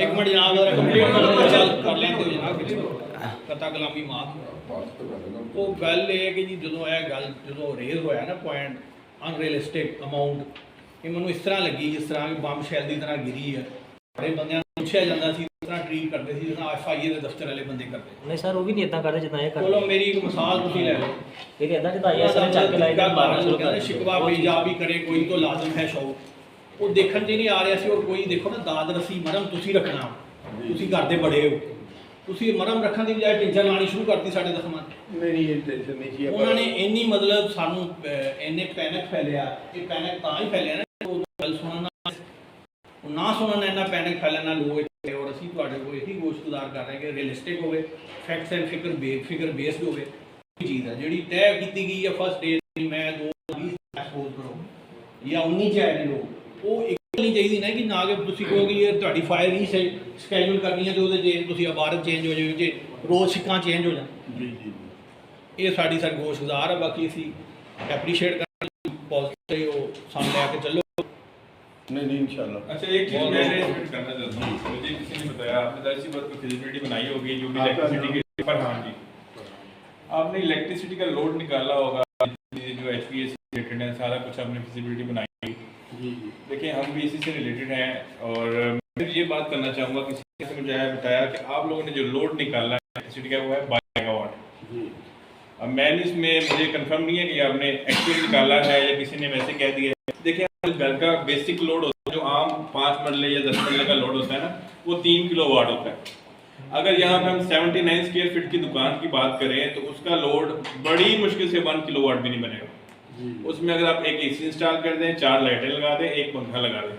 ਇੱਕ ਮਿੰਟ ਜਨਾਬ ਜਰਾ ਕੰਪਲੀਟ ਕਰ ਲੈਂਦੇ ਹੋ ਜਨਾਬ, ਕਤਾ ਗੁਲਾਮੀ ਮਾਫ। ਉਹ ਗੱਲ ਇਹ ਹੈ ਕਿ ਜੀ ਜਦੋਂ ਇਹ ਗੱਲ ਜਦੋਂ ਰੇਜ਼ ਹੋਇਆ ਨਾ ਪੁਆਇੰਟ ਅਨਰੀਅਲਿਸਟਿਕ ਅਮਾਊਂਟ ਇਹ ਮੈਨੂੰ ਇਸ ਤਰ੍ਹਾਂ ਲੱਗੀ ਜਿਸ ਤਰ੍ਹਾਂ ਕਿ ਬੰਬ ਸ਼ੈਲ ਦੀ ਤਰ੍ਹਾਂ ਗਿਰੀ ਹੈ। ਬੜੇ ਬੰਦਿਆਂ ਨੂੰ ਪੁੱਛਿਆ ਜਾਂਦਾ ਸੀ, ਇਸ ਤਰ੍ਹਾਂ ਟਰੀਟ ਕਰਦੇ ਸੀ ਜਿਸ ਤਰ੍ਹਾਂ FIA ਦੇ ਦਫ਼ਤਰ ਵਾਲੇ ਬੰਦੇ ਕਰਦੇ। ਨਹੀਂ ਸਰ, ਉਹ ਵੀ ਨਹੀਂ ਇਦਾਂ ਕਰਦੇ ਜਿੱਦਾਂ ਇਹ ਕਰਦੇ। ਚਲੋ ਮੇਰੀ ਇੱਕ ਮਿਸਾਲ ਤੁਸੀਂ ਲੈ ਲਓ। ਇਹ ਇਦਾਂ ਜਿੱਦਾਂ ਅਸਲ ਚੱਕ ਕੇ ਲਾਈ ਮਾਰਨਾ ਸ਼ੁਰੂ ਕਰ शिकवा पेजाब भी करे कोई तो लाजम है शौक। वो देखण 'ਚ नहीं आ रहा सी। और कोई देखो ना दाद रसी मरम तुसी रखना, तुसी घर दे बड़े हो, तुसी मरम रखण ਦੀ ਬਜਾਏ ਟੈਂਸ਼ਨ ਲਾਣੀ ਸ਼ੁਰੂ ਕਰਤੀ ਸਾਡੇ ਜ਼ਖਮਾਂ ਤੇ। मेरी ये टेंशन नहीं थी। ਉਹਨਾਂ ਨੇ ਇੰਨੀ ਮਤਲਬ ਸਾਨੂੰ ਇੰਨੇ ਪੈਨਿਕ ਫੈਲਿਆ। ਇਹ ਪੈਨਿਕ ਤਾਂ ਹੀ ਫੈਲਿਆ ਨਾ ਉਹ ਗੱਲ ਸੁਣਨ ਨਾ ਸੁਣਨ ਇੰਨਾ ਪੈਨਿਕ ਫੈਲਣਾ ਲੋਕ ਇੱਥੇ। ਔਰ ਅਸੀਂ ਤੁਹਾਡੇ ਕੋਲ ਇਹੀ ਗੋਸ਼ਤਦਾਰ ਕਰ ਰਹੇ ਕਿ ਰੀਅਲਿਸਟਿਕ ਹੋਵੇ, ਫੈਕਟਸ ਐਂਡ ਫਿਗਰ ਬੇਸਡ ਹੋਵੇ। ਚੀਜ਼ ਹੈ ਜਿਹੜੀ ਤੈਅ ਕੀਤੀ ਗਈ ਹੈ ਫਸਟ ਡੇ ਮੈਂ 220 ਐਕਸਪੋਜ਼ ਕਰੋ ਜਾਂ 19 ਚ ਆਏ ਨੇ ਲੋਕ, ਉਹ ਇੱਕ ਨਹੀਂ ਚਾਹੀਦੀ ਨਾ ਕਿ ਨਾ ਕਿ ਤੁਸੀਂ ਕਹੋਗੇ ਇਹ ਤੁਹਾਡੀ ਫਾਇਰ ਹੀ ਸਕੈਜੂਲ ਕਰਨੀ ਹੈ ਤੇ ਉਹਦੇ ਜੇ ਤੁਸੀਂ ਇਬਾਰਤ ਚੇਂਜ ਹੋ ਜਾਵੇ, ਜੇ ਰੋਜ਼ ਸਿੱਕਾਂ ਚੇਂਜ ਹੋ ਜਾਣ। ਜੀ ਜੀ ਇਹ ਸਾਡੀ ਸਰ ਗੋਸ਼ਤਦਾਰ ਹੈ। ਬਾਕੀ ਅਸੀਂ ਐਪਰੀਸ਼ੀਏਟ ਕਰਦੇ ਪੋਜ਼ਿਟਿਵ ਉਹ सामने आके चलो। नहीं इंशाल्लाह। अच्छा, एक चीज़ मैं करना चाहता हूँ, मुझे किसी ने बताया आपने जाहिर सी बात को फिजिबिलिटी बनाई होगी जो भी इलेक्ट्रिसिटी के पर। हाँ जी, आपने इलेक्ट्रिसिटी का लोड निकाला होगा, जो HPS से रिलेटेड है, सारा कुछ आपने फिजिबिलिटी बनाई। जी जी देखिए, हम भी इसी से रिलेटेड हैं और मैं ये बात करना चाहूँगा, किसी ने मुझे बताया कि आप लोगों ने जो लोड निकाला है इलेक्ट्रिसिटी का वो है 12 मेगावाट। अब मैंने इसमें मुझे कंफर्म नहीं है कि आपने एक्चुअली निकाला है या किसी ने वैसे कह दिया है। देखिए, घर का बेसिक लोड होता है जो आम 5 मरले या 10 मरले का लोड होता है ना, वो 3 किलोवाट होता है। अगर यहाँ पे हम 79 स्क्वायर फीट की दुकान की बात करें तो उसका लोड बड़ी मुश्किल से 1 किलोवाट भी नहीं बनेगा। उसमें अगर आप एक AC इंस्टॉल कर दें, 4 लाइटें लगा दें, एक पंखा लगा दें,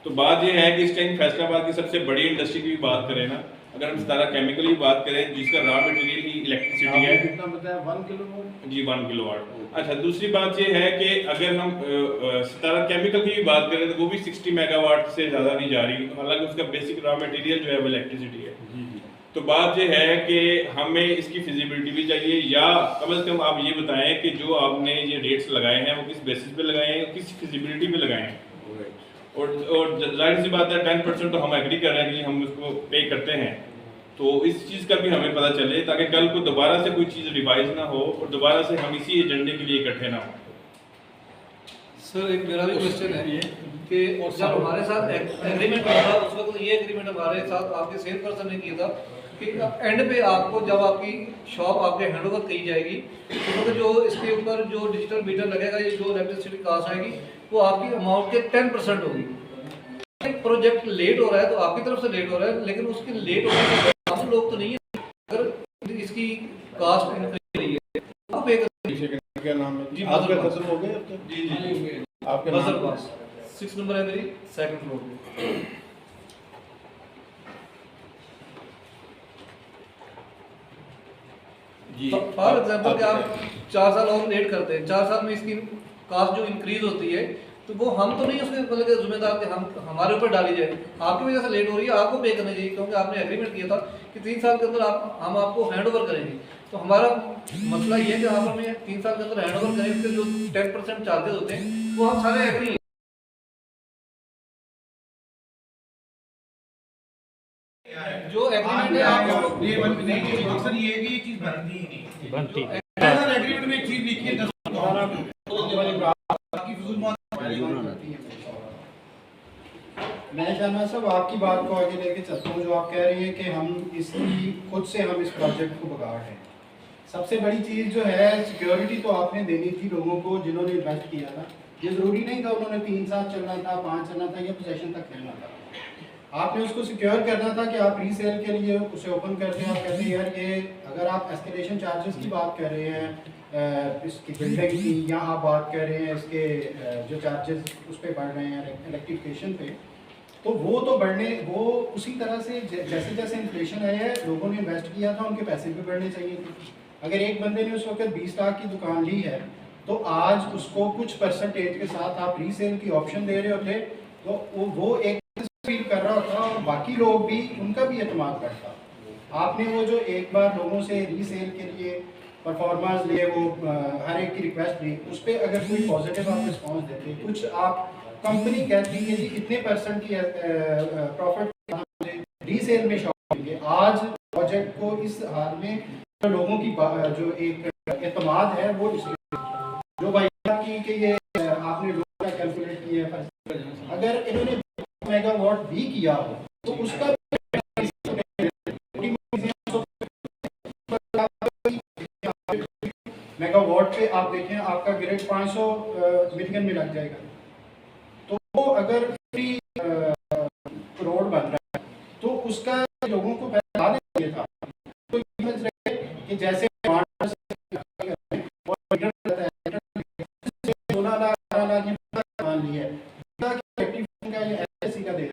तो बात यह है कि इस टाइम फैसलाबाद की सबसे बड़ी इंडस्ट्री की भी बात करें ना, अगर हम सितारा केमिकल की बात करें जिसका रॉ मटेरियल ही इलेक्ट्रिसिटी है, कितना बताया 1 किलोवाट? जी 1 किलोवाट। अच्छा, दूसरी बात ये है कि अगर हम सितारा केमिकल की भी बात करें तो वो भी 60 मेगावाट से ज़्यादा नहीं जा रही, हालांकि उसका बेसिक रॉ मटेरियल जो है वो इलेक्ट्रिसिटी है। तो बात ये है कि हमें इसकी फिजिबिलिटी भी चाहिए, या कम से कम आप ये बताएं कि जो आपने ये रेट्स लगाए हैं वो किस बेसिस पे लगाए हैं, किस फिजिबिलिटी पे लगाए हैं। और जाहिर सी बात है 10% तो हम एग्री कर रहे हैं कि हम उसको पे करते हैं, तो इस चीज़ का भी हमें पता चले ताकि कल को दोबारा से कोई चीज़ रिवाइज ना हो और दोबारा से हम इसी एजेंडे के लिए इकट्ठे ना हो। सर, एक मेरा भी क्वेश्चन है कि जब हमारे साथ एग्रीमेंट हुआ था उस वक्त ये एग्रीमेंट हमारे साथ आपके सेल पर्सन ने किया था कि एंड पे आपको जब आपकी शॉप आपके हैंडओवर की जाएगी तो जो इसके ऊपर जो डिजिटल मीटर लगेगा, ये जो इलेक्ट्रिसिटी कास्ट आएगी वो आपकी अमाउंट के 10% होगी। एक प्रोजेक्ट लेट हो रहा है तो आपकी तरफ से लेट हो रहा है, लेकिन उसके लेट होने के हम लोग तो नहीं है। अगर इसकी कास्ट इंक्रीज रही है आप पे क्या नाम है जी? आपके खत्म हो गए अब तक? जी जी आपके बजर नाम पास 6 नंबर है मेरी, 2nd फ्लोर पे। फॉर एग्जाम्पल कि आप 4 साल और लेट करते हैं, 4 साल में इसकी कास्ट जो इंक्रीज होती है तो वो हम तो नहीं उसके मतलब के जिम्मेदार कि हम हमारे ऊपर डाली जाए। आपकी वजह से लेट हो रही है, आपको पे करना चाहिए, क्योंकि आपने एग्रीमेंट किया था कि 3 साल के अंदर हम आपको हैंड ओवर करेंगे। तो हमारा मसला ये है कि आप हमें 3 साल के अंदर हैंड ओवर करें, उसके जो 10% चार्जेस होते हैं वो हम सारे एग्री। जो एग्रीमेंट है आप ये अक्सर ये है कि ये चीज बनती ही नहीं बनती एग्रीमेंट में एक चीज लिखी है 10 मैं शहनाज साहब आपकी बात को आगे लेके चलता हूँ। जो आप कह रही हैं कि हम इसकी खुद से हम इस प्रोजेक्ट को बगा रहे हैं, सबसे बड़ी चीज़ जो है सिक्योरिटी तो आपने देनी थी लोगों को जिन्होंने इन्वेस्ट किया था। ये ज़रूरी नहीं था उन्होंने 3 साल चलना था, 5 चलना था या पोजेशन तक रहना था। आपने उसको सिक्योर करना था कि आप रीसेल के लिए उसे ओपन करते हैं। आप कहते हैं यार ये अगर आप एस्केलेशन चार्जेस की बात कर रहे हैं इसकी बिल्डिंग की, या आप बात कर रहे हैं इसके जो चार्जेस उस पर बढ़ रहे हैं इलेक्ट्रिफिकेशन पे, तो वो तो बढ़ने वो उसी तरह से जैसे जैसे इन्फ्लेशन आया है लोगों ने इन्वेस्ट किया था उनके पैसे भी बढ़ने चाहिए थे। अगर एक बंदे ने उस वक्त 20 लाख की दुकान ली है तो आज उसको कुछ परसेंटेज के साथ आप रीसेल की ऑप्शन दे रहे होते तो वो एक फील कर रहा होता और बाकी लोग भी उनका भी एतमाद बढ़ता। आपने वो जो एक बार लोगों से रीसेल के लिए परफॉर्मेंस लिए वो हर एक की रिक्वेस्ट ली, उस पर अगर कोई पॉजिटिव आप रिस्पॉन्स देते, कुछ आप कंपनी कहती है जी इतने % की प्रॉफिट रीसेल में शॉप देंगे। आज प्रोजेक्ट को इस हाल में लोगों की जो एक एतमाद है वो जो भाई की कि ये आपने लोगों का कैलकुलेट किया है मेगावाट भी किया हो तो उसका मेगावाट पे आप देखें आपका ग्रेड 500 मिलियन में लग जाएगा। तो वो अगर फ्री रोड बन रहा है तो उसका लोगों को पहले बता देना था। तो कि जैसे 16 लाख 18 लाख मान लिया है का दे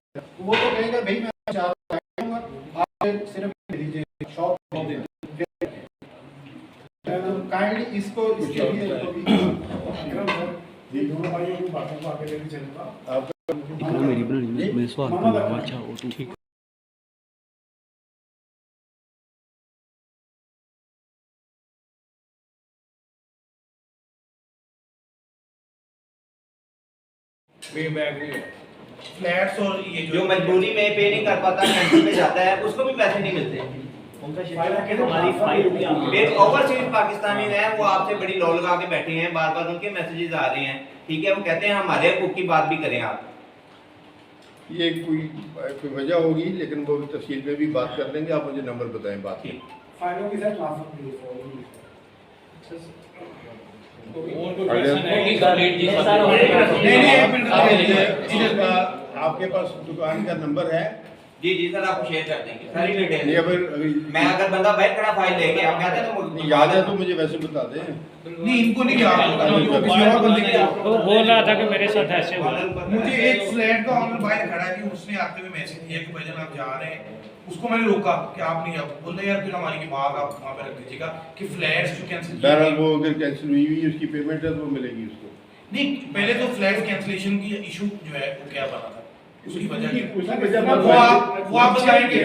वो तो कहेगा भाई मैं 4 लाख आप सिर्फ दे दीजिए शॉप काइंडली इसको इसके लिए ये दोनों भाइयों की बातों को आगे लेके चलूंगा। आप मेरी बनानी मैं सवाल करूंगा। अच्छा वो तो ठीक फ्लैट्स और ये जो मजबूरी में पे नहीं कर पाता कैंसिल पे जाता है उसको भी पैसे नहीं मिलते। एक ओवरसीज पाकिस्तानी है वो आपसे बड़ी लॉ लगा के बैठे हैं, बार बार उनके मैसेजेस आ रहे हैं, ठीक है, वो कहते हैं हमारे हकूक की बात भी करें आप। ये कोई वजह होगी लेकिन वो तफसील में भी बात कर लेंगे। आप मुझे नंबर बताएं बात की। फाइलों के साथ आपके पास दुकान का नंबर है? जी जी सर आपको शेयर कर देंगे सारी डिटेल। मैं अगर बंदा बैठ खड़ा फाइल लेके आप कहते हैं तो याद है तो मुझे वैसे बता दें। नहीं इनको नहीं याद। वो बोल रहा था कि मेरे साथ ऐसे हुआ। मुझे एक फ्लैट का ऑनर बाहर खड़ा है कि उसने आते हुए मैसेज दिया कि भाईजान आप जा रहे हैं, उसको मैंने रोका कि आप नहीं आप बोलते यार फिर हमारी की बात आप वहाँ पे रख दीजिएगा कि फ्लैट्स जो कैंसिल बहरहाल वो अगर कैंसिल हुई उसकी पेमेंट है तो वो मिलेगी उसको। नहीं पहले तो फ्लैट कैंसिलेशन की इशू जो है वो क्या बना था उसकी वजह वो आप बताएंगे।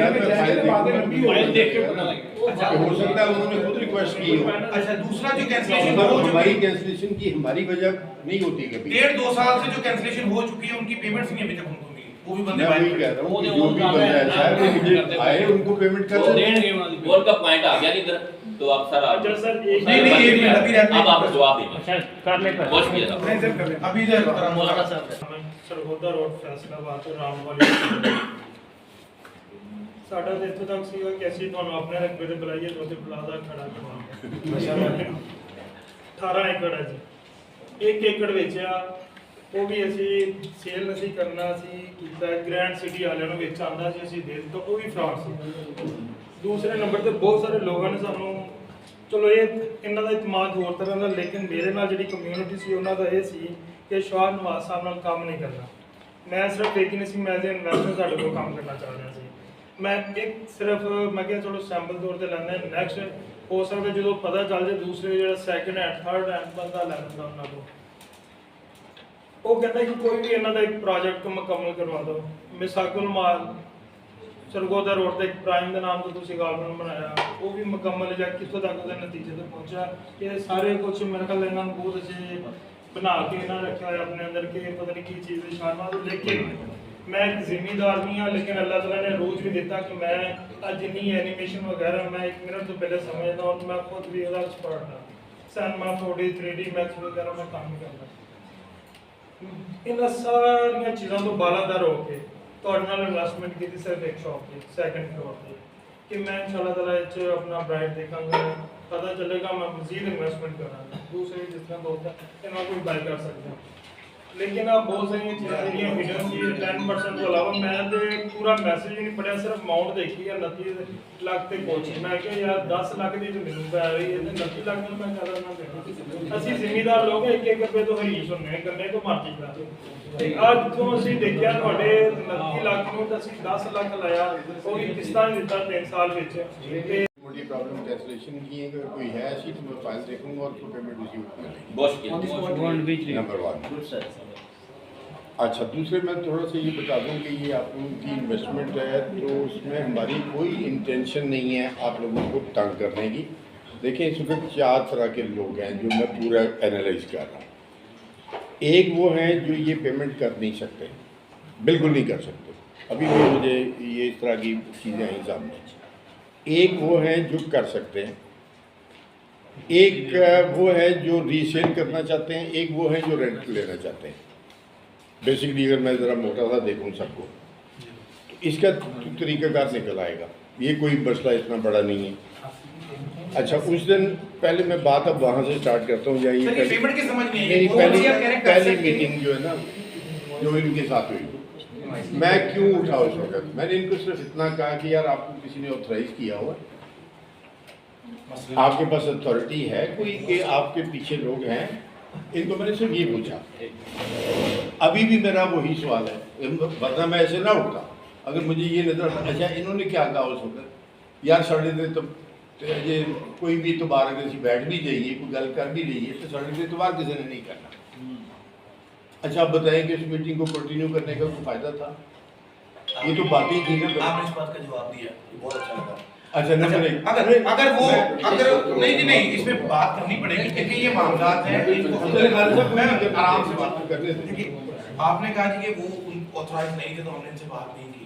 अच्छा हो सकता है उन्होंने खुद रिक्वेस्ट की हो। अच्छा दूसरा जो कैंसिलेशन हो हमारी कैंसिलेशन की हमारी वजह नहीं होती कभी। 1.5-2 साल से जो कैंसिलेशन हो चुकी है उनकी पेमेंट्स नहीं अभी तक उनको मिली। वो भी बंदे वही कह रहा हूँ जो भी बंदा ऐसा है वो मुझे आए उनको पेमेंट कर देंगे। बोल का पॉइंट आ गया इधर तो आप सर नहीं अब आप जवाब देंगे कर ले अभी मौलाना साहब सरगोदा रोड फैसलाबाद रामवाली साਡਾ ਤੇ ਇੱਥੋਂ ਤੱਕ ਸੀਗਾ ਕਿ ਅਸੀਂ ਤੁਹਾਨੂੰ ਆਪਣੇ ਰਕਬੇ ਤੇ ਬੁਲਾਈਏ ਜੋ ਤੇ ਪਲਾਜ਼ਾ ਖੜਾ ਕਰਵਾਉਣਾ 18 ਏਕੜ ਹੈ ਜੀ 1 ਏਕੜ ਵੇਚਿਆ ਉਹ ਵੀ ਅਸੀਂ ਸੇਲ ਨਹੀਂ ਕਰਨਾ ਸੀ ਕੀਤਾ ਗ੍ਰੈਂਡ ਸਿਟੀ ਵਾਲਿਆਂ ਨੂੰ ਵਿੱਚ ਆਂਦਾ ਸੀ ਅਸੀਂ ਦੇ ਦਿੱਤਾ ਉਹ ਵੀ ਫਰਾਡ ਸੀ। ਦੂਸਰੇ ਨੰਬਰ ਤੇ ਬਹੁਤ ਸਾਰੇ ਲੋਕਾਂ ਨੇ ਸਾਨੂੰ ਚਲੋ ਇਹ ਇਹਨਾਂ ਦਾ ਇਤਮਾਦ ਹੋਰ ਤਰ੍ਹਾਂ ਦਾ ਲੇਕਿਨ ਮੇਰੇ ਨਾਲ ਜਿਹੜੀ ਕਮਿਊਨਿਟੀ ਸੀ ਉਹਨਾਂ ਦਾ ਇਹ ਸੀ ਕਿ ਸ਼ਾਹ ਨਵਾਜ਼ ਸਾਹਿਬ ਨਾਲ ਕੰਮ ਨਹੀਂ ਕਰਨਾ। ਮੈਂ ਸਿਰਫ ਇੱਕ ਨਹੀਂ ਸੀ ਮੈਂ ਐਜ਼ ਇਨਵੈਸਟਰ ਸਾਡੇ ਕੋਲ ਕੰਮ ਕਰਨਾ ਚਾਹ ਰਿਹਾ ਸੀ। ਮੈਂ ਇੱਕ ਸਿਰਫ ਮੈਂ ਕਿਹਾ ਚਲੋ ਸੈਂਪਲ ਤੌਰ ਤੇ ਲੈਂਦੇ ਨੈਕਸਟ ਹੋ ਸਕਦਾ ਜਦੋਂ ਪਤਾ ਚੱਲ ਜਾਏ ਦੂਸਰੇ ਜਿਹੜਾ ਸੈਕਿੰਡ ਐਂਡ ਥਰਡ ਐਂਡ ਬੰਦਾ ਲੈ ਲੈਂਦਾ ਉਹਨਾਂ ਕੋਲ। ਉਹ ਕਹਿੰਦਾ ਕਿ ਕੋਈ ਵੀ ਇਹਨਾਂ ਦਾ ਇੱਕ ਪ੍ਰੋਜੈਕਟ ਮੁਕੰਮਲ ਕਰਵਾ ਦਿਓ। ਮਿਸਾਕੁਲ ਮਾਲ ਸਰਗੋਦਾ ਰੋਡ ਤੇ ਇੱਕ ਪ੍ਰਾਈਮ ਦੇ ਨਾਮ ਤੋਂ ਤੁਸੀਂ ਗਾਰਡਨ ਬਣਾਇਆ ਉਹ ਵੀ ਮੁਕੰਮਲ ਜਾਂ ਕਿੱਥੋਂ ਤੱਕ ਉਹਦੇ ਨਤੀਜੇ ਤੇ ਪਹੁੰਚਿਆ। ਇਹ ਸਾਰੇ ਕੁਝ ਮੇਰੇ ਖਿਆਲ ਇਹਨਾਂ ਨੂੰ ਬਹੁਤ ਅੱਛੇ ਬਣਾ ਕੇ ਇਹਨਾਂ ਰੱਖਿਆ ਹੋਇਆ ਆਪਣੇ ਅੰਦਰ ਕਿ ਪਤਾ ਨਹੀਂ ਕੀ ਚੀਜ਼ ਦੀ ਸ਼ਾਨਵਾਰ। ਲੇਕਿਨ मैं एक जिम्मेदार नहीं हाँ लेकिन अल्लाह ताला ने रोज भी देता कि मैं आज जिन्नी एनिमेशन वगैरह मैं 1 मिनट तो पहले समझता और मैं खुद भी ਉਹਦਾ एक्सपर्ट हाँ सैनमा 4D 3D मैक्स वगैरह मैं काम करना। ਇਹਨਾਂ ਸਾਰੀਆਂ ਚੀਜ਼ਾਂ ਤੋਂ ਬਾਲਾਦਰ ਹੋ ਕੇ ਤੁਹਾਡੇ ਨਾਲ ਇਨਵੈਸਟਮੈਂਟ ਕੀਤੀ ਸਿਰਫ ਇੱਕ ਸ਼ੌਪ ਤੇ ਸੈਕੰਡ ਫਲੋਰ ਤੇ ਕਿ ਮੈਂ ਇਨਸ਼ਾਅੱਲਾ ਤਾਲਾ ਇਹ 'ਚ ਆਪਣਾ ਬ੍ਰਾਈਟ ਦੇਖਾਂਗਾ ਪਤਾ ਚੱਲੇਗਾ ਮੈਂ ਮਜ਼ੀਦ ਇਨਵੈਸਟਮੈਂਟ ਕਰਾਂਗਾ। ਦੂਸਰੇ ਜਿਸ ਤਰ੍ਹਾਂ ਦੋਸਤ ਹੈ ਇਹਨਾਂ ਕੋਈ ਬਾਈ ਕਰ ਸਕਦਾ लेकिन आप बहुत सारी चीज़ें ਜਿਹੜੀਆਂ ਹਿਡਨ ਸੀ 10% ਤੋਂ ਇਲਾਵਾ ਮੈਂ ਤੇ ਪੂਰਾ ਮੈਸੇਜ ਨਹੀਂ ਪੜਿਆ ਸਿਰਫ ਅਮਾਉਂਟ ਦੇਖੀ ਹੈ 29 ਲੱਖ ਤੇ ਪਹੁੰਚੀ। ਮੈਂ ਕਿਹਾ ਯਾਰ 10 ਲੱਖ ਦੀ ਤੇ ਮੈਨੂੰ ਪੈ ਰਹੀ ਹੈ ਤੇ 29 ਲੱਖ ਨੂੰ ਮੈਂ ਜ਼ਿਆਦਾ ਨਾ ਦੇਣਾ। ਅਸੀਂ ਜ਼ਿਮੀਦਾਰ ਲੋਕ 1-1 ਰੁਪਏ ਤੋਂ ਹਰੀਸ਼ ਹੁੰਦੇ ਗੰਨੇ ਤੋਂ ਮਰਜ਼ੀ ਦਾ ਤੇ ਅੱਜ ਤੋਂ ਅਸੀਂ ਦੇਖਿਆ ਤੁਹਾਡੇ 29 ਲੱਖ ਨੂੰ ਤਾਂ ਅਸੀਂ 10 ਲੱਖ ਲਾਇਆ ਉਹ ਵੀ ਕਿਸ਼ਤਾਂ ਦਿੱਤਾ 3 ਸਾਲ ਵਿੱਚ ਤੇ मोटी प्रॉब्लम कैंसिलेशन की है अगर कोई है ऐसी तो मैं फाइल देखूंगा और उसको पेमेंट रिसीव करूंगा। बहुत नंबर 1। अच्छा दूसरे मैं थोड़ा सा ये बता दूं कि ये आप लोगों की इन्वेस्टमेंट है तो उसमें हमारी कोई इंटेंशन नहीं है आप लोगों को तंग करने की। देखें इस वक्त 4 तरह के लोग हैं जो मैं पूरा एनालाइज कर रहा हूँ। एक वो हैं जो ये पेमेंट कर नहीं सकते, बिल्कुल नहीं कर सकते, अभी भी मुझे ये इस तरह की चीज़ें आई सामने। एक वो हैं जो कर सकते हैं, एक वो है जो रीसेल करना चाहते हैं, एक वो है जो रेंट लेना चाहते हैं। बेसिकली अगर मैं ज़रा मोटा सा देखूँ सबको इसका तरीक़ाकार निकल आएगा, ये कोई मसला इतना बड़ा नहीं है। अच्छा, उस दिन पहले मैं बात अब वहाँ से स्टार्ट करता हूँ। या ये पेमेंट की समझ नहीं मेरी है, पहली मीटिंग जो है ना, जो इनके साथ हुई, मैं क्यों उठा उस वक्त, मैंने इनको सिर्फ इतना कहा कि यार आपको किसी ने ऑथराइज किया हुआ, आपके पास अथॉरिटी है कोई कि आपके पीछे लोग हैं, इनको मैंने सिर्फ ये पूछा। अभी भी मेरा वही सवाल है, वरना मैं ऐसे ना उठता अगर मुझे ये नजर। अच्छा, इन्होंने क्या कहा उस वक्त, यार साढ़े दे तो ये कोई भी इतबार अगर ਅਸੀਂ बैठ भी जाइए, कोई गल कर भी लीजिए तो साढ़े दे इतबार किसी ने नहीं करना। अच्छा, आप बताएं कि इस मीटिंग को कंटिन्यू करने का कोई फायदा था? ये तो बातें थी ना। आपने इस बात का जवाब दिया, बहुत अच्छा लगा। अच्छा, नंबर एक, अगर नहीं इसमें बात करनी पड़ेगी क्योंकि ये मामला है, आराम से बात करने देखिए। आपने कहा कि वो ऑथराइज नहीं थे तो हमने इनसे बात नहीं की।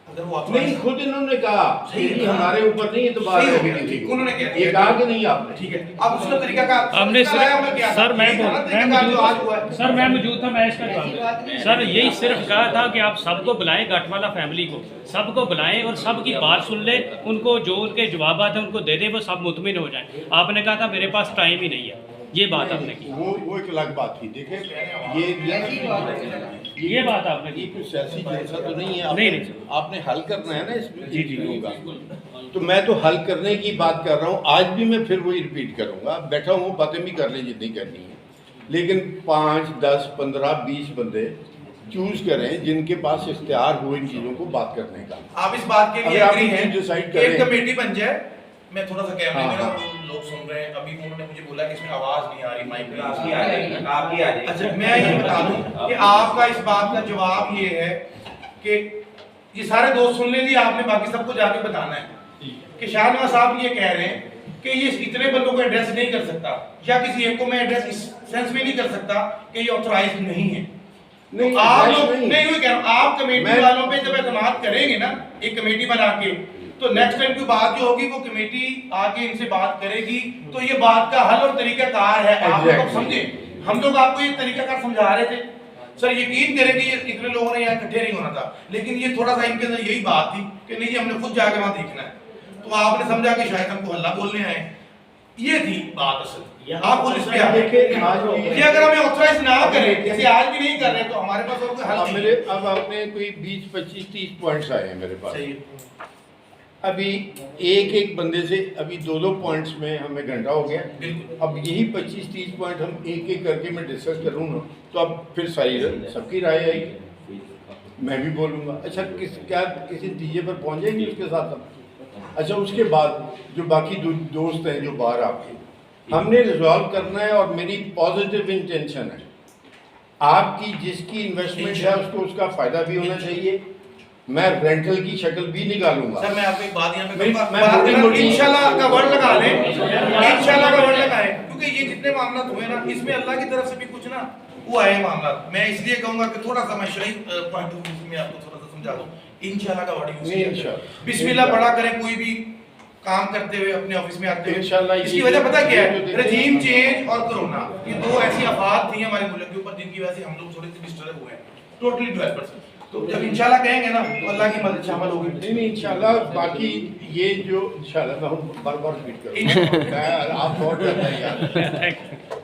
अगर वो नहीं, खुद इन्होंने कहा कि हमारे ऊपर नहीं, तो बात उन्होंने ये कहा कि नहीं आपने, ठीक है। अब उसका तरीका का हमने सर मैं मौजूद था, मैं इसका जवाब सर यही सिर्फ कहा था कि आप सबको बुलाएं, गटवाला फैमिली को सबको बुलाएं और सबकी बात सुन ले, उनको जो उनके जवाब है उनको दे दे, वो सब मुतमिन हो जाए। आपने कहा था मेरे पास टाइम ही नहीं है, ये बात आपने की। वो एक अलग बात थी। देखिए, ये बात आपने की, कोई सियासी जलसा तो नहीं है। नहीं, आपने हल करना है ना इसमें चीज़ों का, तो मैं तो हल करने की बात कर रहा हूँ। आज भी मैं फिर वही रिपीट करूँगा, बैठा हूँ, बातें भी कर लें जितनी करनी है, लेकिन 5, 10, 15, 20 बंदे चूज करें जिनके पास इख्तियार हो इन चीज़ों को बात करने का। आप इस बात के लिए एग्री हैं, डिसाइड करें, एक कमेटी बन जाए। मैं थोड़ा सा कैमरे में लोग सुन रहे हैं, अभी उन्होंने मुझे बोला कि इसमें आवाज नहीं आ रही, माइक में आपकी आ जाएगी। अच्छा, मैं ये बता दूं कि आपका इस बात का जवाब ये है कि ये सारे दोस्त सुन लेंगे, आपने बाकी सबको जाके बताना है कि शाहनवाज साहब ये कह रहे हैं कि ये इतने बंदों को एड्रेस नहीं कर सकता, या किसी एक को मैं एड्रेस इस सेंस में नहीं कर सकता कि ये ऑथराइज नहीं है। नहीं, आप लोग नहीं, हुई कह रहा हूं, आप कमेटी वालों पे जब एतमाद करेंगे ना, एक कमेटी बना के, तो नेक्स्ट टाइम की बात जो होगी वो कमेटी आके इनसे बात करेगी, तो ये बात का हल और तरीकाकार है। आप लोग समझे, हम लोग आपको ये तरीकाकार समझा रहे थे। सर यकीन करें कि ये इतने लोगों ने यहाँ इकट्ठे नहीं होना था, लेकिन ये थोड़ा सा इनके अंदर यही बात थी कि नहीं, हमने खुद जाके वहां देखना है, तो आपने समझा कि शायद हमको हल्ला बोलने आए। ये थी बात असल। आप पुलिस पे ये अगर हमें ऑथराइज ना करें, जैसे आज भी नहीं कर रहे, तो हमारे पास और कोई हल नहीं है। अब आपने कोई 20, 25, 30 पॉइंट्स आए हैं मेरे पास। अभी एक बंदे से अभी 2 पॉइंट्स में हमें घंटा हो गया। अब यही 25-30 पॉइंट हम एक करके मैं डिस्कस करूँ ना, तो अब फिर सारी सबकी राय आएगी, मैं भी बोलूँगा। अच्छा, क्या किसी नतीजे पर पहुँच जाएंगे उसके साथ हम? अच्छा, उसके बाद जो बाकी दोस्त हैं जो बाहर आपके, हमने रिजॉल्व करना है, और मेरी पॉजिटिव इंटेंशन है आपकी जिसकी इन्वेस्टमेंट है उसको उसका फ़ायदा भी होना चाहिए। मैं रेंटल की शक्ल भी निकालूंगा। सर मैं आपको एक बात यहाँ पे इंशाल्लाह का वर्ड लगा लें, इंशाल्लाह का वर्ड लगाएं, क्योंकि ये जितने मामला हुए ना, इसमें अल्लाह की तरफ से भी कुछ ना वो आए मामला। मैं इसलिए कहूँगा कि थोड़ा सा मैं शरई पॉइंट ऑफ व्यू में आपको थोड़ा सा समझा दूँ। इंशाल्लाह का वर्ड यूज़, बिस्मिल्लाह पढ़ा करें कोई भी काम करते हुए, अपने ऑफिस में आते हुए। इंशाल्लाह इसकी वजह पता क्या है? रजीम चेंज और कोरोना, ये 2 ऐसी आफात थी हमारे मुल्क के ऊपर जिनकी वजह से हम लोग थोड़े से डिस्टर्ब हुए हैं, टोटली 12%। तो जब इंशाल्लाह कहेंगे ना, तो अल्लाह की मदद शामिल होगी। नहीं इंशाल्लाह, बाकी ये जो इंशाल्लाह मैं बार-बार रिपीट करूँगा, आप बहुत ज़्यादा यार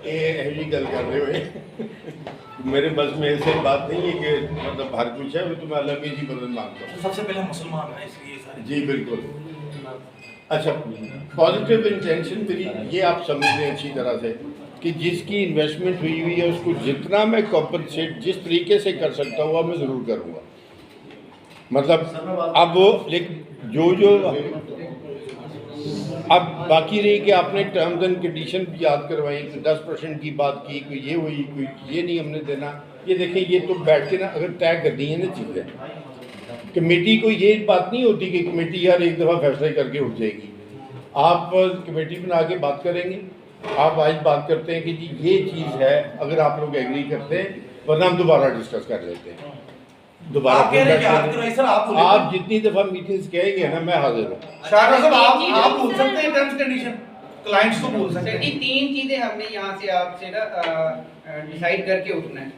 ये गल कर रहे हो, मेरे बस में ऐसे बात नहीं है कि मतलब हर कुछ है, तो मैं अल्लाह की जी मदद मांगता हूँ। सबसे पहले मुसलमान है, इसलिए सारे जी बिल्कुल। अच्छा, पॉजिटिव इंटेंशन मेरी ये आप समझ लें अच्छी तरह से कि जिसकी इन्वेस्टमेंट हुई है उसको जितना मैं कॉम्पनसेट जिस तरीके से कर सकता हुआ मैं ज़रूर करूँगा। मतलब अब वो लेकिन जो अब बाकी रही कि आपने टर्म्स एंड कंडीशन भी याद करवाई, 10% की बात की, कोई ये हुई, कोई ये नहीं हमने देना। ये देखें, ये तो बैठ के ना अगर तय कर दी है ना चीज़ें, कमेटी को ये बात नहीं होती कि कमेटी यार एक दफ़ा फैसला करके उठ जाएगी। आप कमेटी बना के बात करेंगे, आप आज बात करते हैं कि जी ये चीज़ है, अगर आप लोग एग्री करते हैं, वरना हम दोबारा डिस्कस कर लेते हैं। दोबारा आप जितनी दफ़ा मीटिंग्स कहेंगे ना, मैं हाजिर हूँ। आप बोल सकते हैं टर्म्स कंडीशन, क्लाइंट्स को बोल सकते हैं। 3 चीज़ें हमने यहाँ से आपसे ना डिसाइड करके उठना है।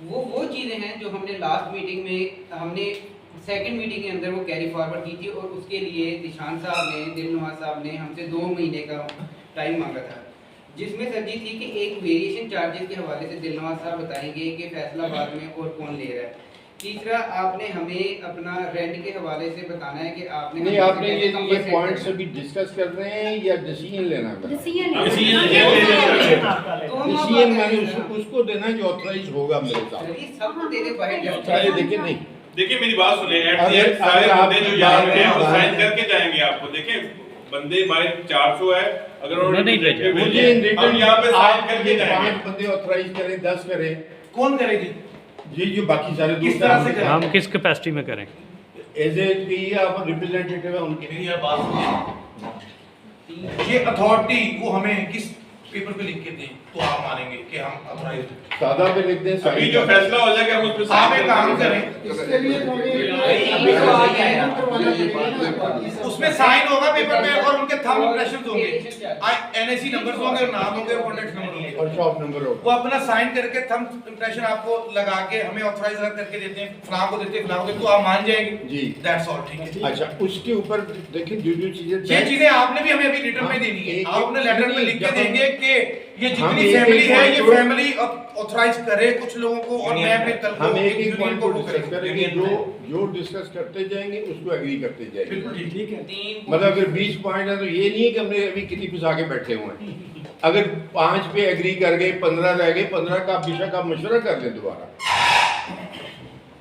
वो चीज़ें हैं जो हमने लास्ट मीटिंग में हमने सेकंड मीटिंग के अंदर वो कैरी फॉरवर्ड की थी और उसके लिए निशान साहब ने, दिलनवाज साहब ने हमसे 2 महीने का टाइम मांगा था, जिसमें सर जी थी कि एक वेरिएशन चार्जेस के हवाले से दिलनवाज साहब बताएंगे कि फैसलाबाद में और कौन ले रहा है। तीसरा, आपने हमें अपना रेंट के हवाले से बताना है कि आपने नहीं, आपने ये पॉइंट्स अभी डिस्कस कर रहे हैं या डिसीजन लेना है? डिसीजन मैंने उसको देना है जो ऑथराइज होगा मेरे साथ। सबको दे दे बाहर देखिए नहीं, देखिए मेरी बात सुने, सारे बंदे जो यहाँ पे हैं वो साइन करके जाएंगे आपको। देखिए बंदे हमारे 400 है, अगर मुझे हम यहाँ पे साइन करके जाएंगे। 5 बंदे ऑथराइज करें, 10 करें, कौन करेगी ये जो बाकी सारे किस तरह से करें? हम किस कैपेसिटी में करें? एज ए आप रिप्रेजेंटेटिव है उनके। मेरी यार बात सुनिए, ये अथॉरिटी वो हमें किस पेपर पे लिख के दें तो आप मानेंगे कि हम अथॉराइज्ड हैं? सादा पे लिख दें, अभी जो फैसला हो जाएगा हम उस पे आप एक काम करें, इसके लिए उसमें साइन होगा पेपर पे और उनके थंब इंप्रेशंस होंगे, एनआईसी नंबर्स होंगे, नाम होंगे, कॉन्टैक्ट नंबर होंगे और शॉप नंबर होगा। वो अपना साइन करके थंब इंप्रेशन आपको लगा के हमें ऑथराइज करके देते हैं, फलां को देते हैं, फलां को देते हैं, तो आप मान जाएंगे जी, दैट्स ऑल। ठीक है, अच्छा उसके ऊपर देखिए जो चीजें ये चीजें आपने भी हमें अभी रिटर्न में देनी है। आप अपने लेटर में लिख के देंगे कि ये जितनी फैमिली है ये फैमिली ऑथराइज करे कुछ लोगों को, और मैं फिर कल हम एक पॉइंट को डिस्कस करेंगे, जो डिस्कस करते जाएंगे उसको एग्री करते जाएंगे। बिल्कुल ठीक है। मतलब अगर 20 पॉइंट है तो ये नहीं है कि हमने अभी कितनी पिसा के बैठे हुए हैं। अगर 5 पे एग्री कर गए, 15 रह गए, 15 का बेशक आप मशवरा कर लें दोबारा,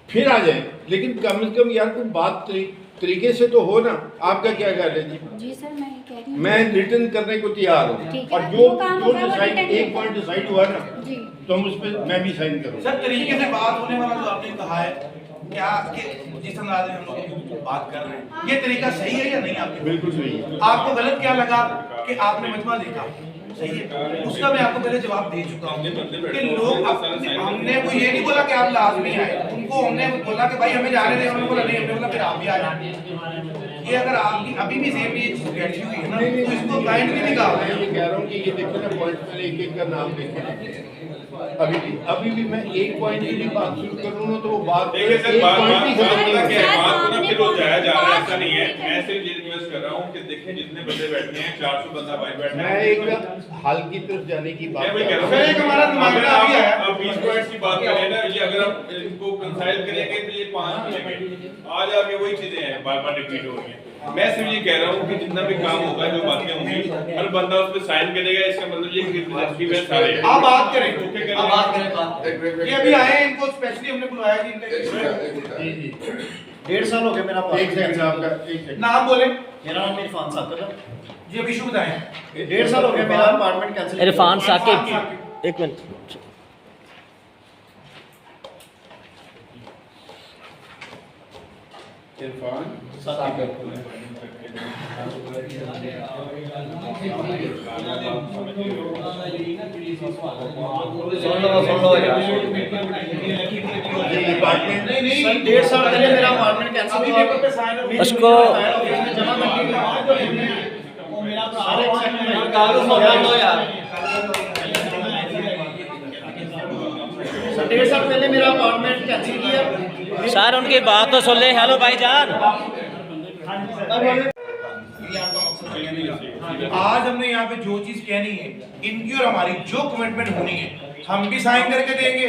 फिर आ जाए, लेकिन कम से कम यार कोई बात तरीके से तो हो ना। आपका क्या ख्याल है जी? जी सर, मैं कह रही हूँ मैं रिटर्न करने को तैयार हूँ, और जो डिसाइड एक पॉइंट डिसाइड हुआ ना तो हम उस पर मैं भी साइन करूँ। सर तरीके से बात होने वाला जो आपने कहा है, क्या कि जिस अंदाज में हम लोग बात कर रहे हैं ये तरीका सही है या नहीं? आपके बिल्कुल सही है। आपको गलत क्या लगा कि आपने मजमा देखा सही है, उसका मैं आपको पहले जवाब दे चुका हूँ कि लोग हमने कोई ये नहीं बोला कि आप लाजमी आए, उनको हमने बोला कि भाई हमें जाने दें, उन्होंने बोला नहीं, हमने बोला फिर आप भी आ जाए। ये अगर आपकी अभी भी सेम ये चीज बैठी हुई है ना तो इसको काइंड नहीं निकाल। मैं ये कह रहा हूँ कि ये देखो ना पॉइंट में एक का नाम देखें। अभी भी मैं एक पॉइंट के लिए बात शुरू करूँ ना तो वो बात देखिए सर, बात ना फिर हो जाया जा रहा है, ऐसा नहीं है। मैं सिर्फ ये रिक्वेस्ट कर रहा हूँ कि देखें जितने बंदे बैठे हैं 400 बंदा भाई बैठे हैं, मैं एक हल की तरफ जाने की बात मैं कह रहा हूँ। एक हमारा नुमाइंदा अभी आया, अब 20 पॉइंट्स की बात करें ना, ये अगर आप इनको कंसाइल करेंगे तो ये 5 मिलेंगे, आज आगे वही चीजें हैं बार बार रिपीट हो रही हैं। मैं सिर्फ ये कह रहा हूँ कि जितना भी काम होगा, जो बातें होंगी, हर बंदा उस पर साइन करेगा, इसका मतलब ये कि सारे आप बात करें, आप बात करें। ये अभी आए हैं, इनको स्पेशली हमने बुलाया जी, इनका 1.5 साल हो गया मेरा। एक सेकंड आपका, एक सेकंड नाम बोले। मेरा नाम इरफान साकिब है जी, अभी शुभ बताएं। 1.5 साल हो गया मेरा अपार्टमेंट कैंसिल। इरफान साकिब, एक मिनट। इरफान नहीं 1.5 साल पहले मेरा अपार्टमेंट कैंसिल हुआ, उसको डेढ़ साल पहले मेरा अपार्टमेंट कैंसिल किया। सर उनकी बात तो सुन ले। हेलो भाईजान, आज हमने यहाँ पे जो चीज कहनी है, इनकी और हमारी जो कमिटमेंट होनी है, हम भी साइन करके देंगे,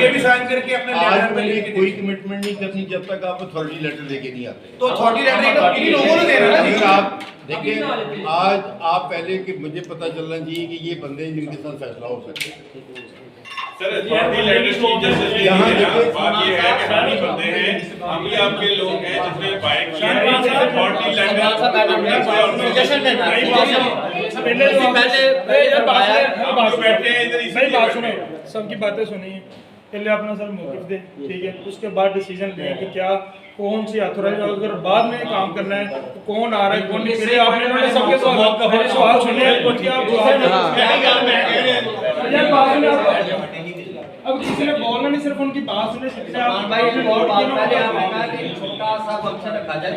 ये भी साइन करके अपने आज मैंने कोई कमिटमेंट नहीं करनी जब तक आप अथॉरिटी लेटर लेके नहीं आते। तो अथॉरिटी लेटर इन लोगों ने देना है ना। आप देखिए, आज आप पहले कि मुझे पता चलना चाहिए कि ये बंदे जिनके साथ फैसला हो सकता है। सर अथॉरिटी लेटर की जैसे यहाँ बात ये है कि हम ही बंदे हैं, हम ही आपके लोग हैं जिसने बाइक किया है। अथॉरिटी लेटर बैठे हैं इधर, इसी बात सुनो, सबकी बातें सुनिए, पहले अपना सर मौक़िफ़ दे, ठीक है, उसके बाद डिसीजन लें कि क्या कौन सी अथॉरिटी, अगर बाद में काम करना है तो कौन आ रहा है कौन नहीं। पहले आपने सबके सवाल सुने, अब किसी ने बोलना नहीं, सिर्फ उनकी बात सुने। छोटा सा फंक्शन रखा जाए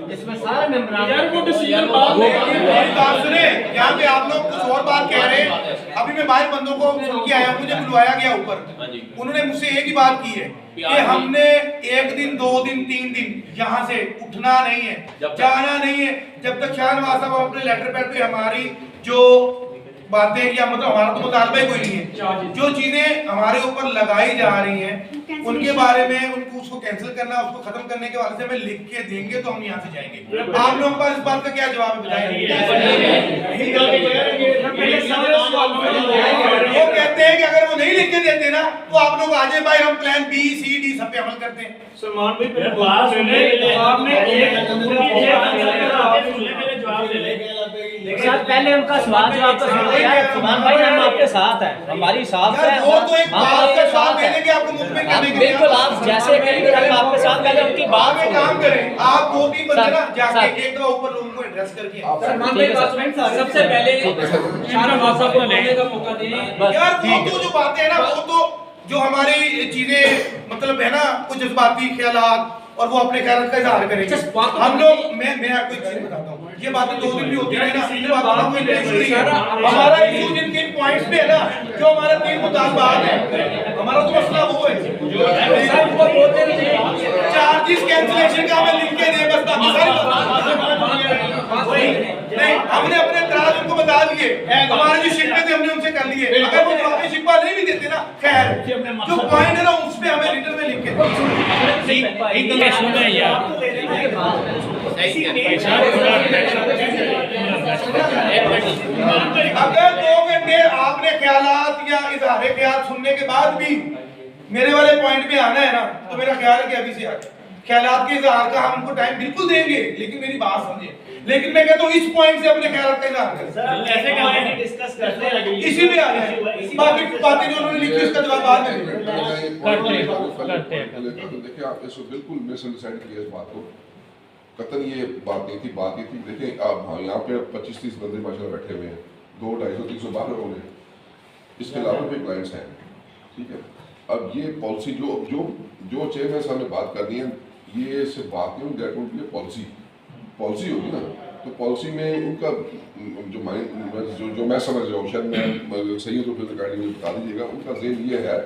जिसमें सारे मेंबर यार वो डिसीजन बात सुने, यहाँ पे आप लोग कुछ और बात कह रहे हैं, अभी मैं बाहर बंदों को सुन के आया, मुझे बुलवाया गया ऊपर, उन्होंने मुझसे एक ही बात की है कि हमने 1 दिन 2 दिन 3 दिन यहाँ से उठना नहीं है, जाना नहीं है, जब तक शाहनवाज साहब अपने लेटर पैड पे हमारी जो बातें या मतलब हमारा तो मुतालबा ही कोई नहीं है, जो चीजें हमारे ऊपर लगाई जा रही हैं उनके बारे में उनको उसको कैंसिल करना, उसको खत्म करने के बारे में हमें लिख के देंगे तो हम यहाँ से जाएंगे। आप लोगों के पास इस बात का क्या जवाब है बताइए। वो कहते हैं कि अगर वो नहीं लिख के देते ना तो आप लोग आ जाए भाई, हम प्लान बी सी डी सब पे अमल करते हैं। सलमान भाई आपने सर पहले उनका सवाल जवाब तो सुन लिया। सलमान भाई हम आपके साथ हैं, हमारी साथ है, वो तो एक बात का साथ देने के आपको मुतमिन करने के लिए बिल्कुल आप जैसे कहेंगे हम आपके साथ, पहले उनकी बात एक काम करें, आप 2-3 बंदे ना जाके एक दफा ऊपर लोगों को एड्रेस करके सलमान भाई सबसे पहले शाहनवाज साहब को लेने का मौका दें। यार वो तो जो बातें हैं ना, वो तो जो हमारी चीजें मतलब है ना, कुछ जज्बाती ख्यालात और वो अपने ख्याल का इजहार करेंगे। हम लोग मैं आपको एक चीज बताता हूँ, ये बातें 2 दिन भी होती है ना, इन बातों का कोई इशू नहीं है। हमारा इशू जिनके पॉइंट्स पे है ना, जो हमारे 3 मुतालबात हैं, हमारा तो मसला वो है चार्जेस कैंसिलेशन का हमें लिख के दे, बस बाकी सारी नहीं, हमने अपने इतराज उनको बता दिए, हमारे जो शिकवे थे हमने उनसे कर लिए, अगर वो जवाबी शिकवा नहीं भी देते ना, खैर जो पॉइंट है ना उस पे हमें रिटर्न में लिख के अगर 2 घंटे आपने ख्यालात या इजहार ख्याल सुनने के बाद भी मेरे वाले पॉइंट पे आना है ना, तो मेरा ख्याल है कि अभी से आगे ख्यालात के इजहार का हम उनको टाइम बिल्कुल देंगे, लेकिन मेरी बात समझे। लेकिन मैं कहता हूँ इस पॉइंट से अपने ख्यालात का इजहार करें, इसी पे आ जाए, बाकी बातें जो उन्होंने लिखी उसका जवाब बाद में देखिए आप इसको बिल्कुल मिसअंडरस्टैंड किया इस बात को, कतन ये बात नहीं थी, बात ये थी देखिए आप यहाँ पे 25-30 बंदे माशाल्लाह बैठे हुए हैं, 200-250-300 बाहर होंगे, इसके अलावा भी क्लाइंट्स हैं, ठीक है। अब ये पॉलिसी जो चेयरमैन साहब ने बात करनी है, ये सिर्फ बात नहीं, दैट वुड बी पॉलिसी होगी ना, तो पॉलिसी में उनका जो मैं समझ रहा हूँ, शायद मैं सही तो फिर रिकॉर्डिंग में बता दीजिएगा, उनका ज़ेन ये है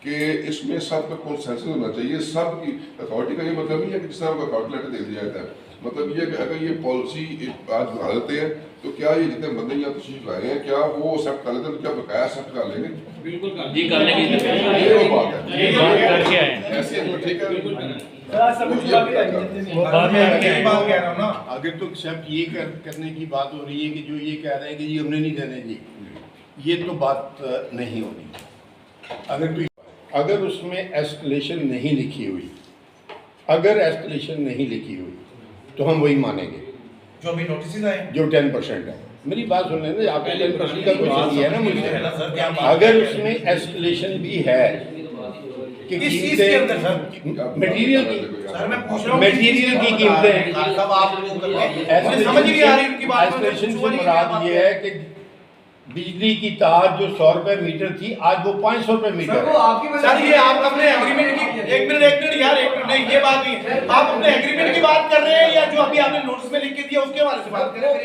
कि इसमें सब का कंसेंसस होना चाहिए, सब की अथॉरिटी का ये मतलब नहीं है कि जिस तरह का अथॉरिटी लेटर दे दिया जाता है, मतलब ये कि अगर ये पॉलिसी आज बना देते हैं तो क्या ये जितने बंदे यहाँ तशरीफ लाए हैं क्या वो एक्सेप्ट कर लेते हैं, क्या बकाया एक्सेप्ट कर लेंगे? बिल्कुल जी करने की ये वो बात है, ऐसे ठीक है। अगर तो एक्सेप्ट ये करने की बात हो रही है कि जो ये कह रहे हैं कि जी हमने नहीं देने जी, ये तो बात नहीं होनी। अगर उसमें एस्केलेशन नहीं लिखी हुई, अगर एस्केलेशन नहीं लिखी हुई तो हम वही मानेंगे जो अभी नोटिस आए, जो 10% है। मेरी बात सुन लेना, आपने 10% का क्वेश्चन किया है ना मुझसे, अगर उसमें एस्केलेशन भी है कि मटेरियल की कीमतें, समझ नहीं आ रही उनकी बात। एस्केलेशन से मुराद ये है कि बिजली की तार जो 100 रुपए मीटर थी आज वो 500 रुपए मीटर है। सर ये आप अपने एग्रीमेंट की एक मिनट यार, एक मिनट नहीं, ये बात नहीं है, आप अपने एग्रीमेंट की बात कर रहे हैं या जो अभी आपने नोटिस में लिख के दिया उसके बारे में बात कर रहे हैं?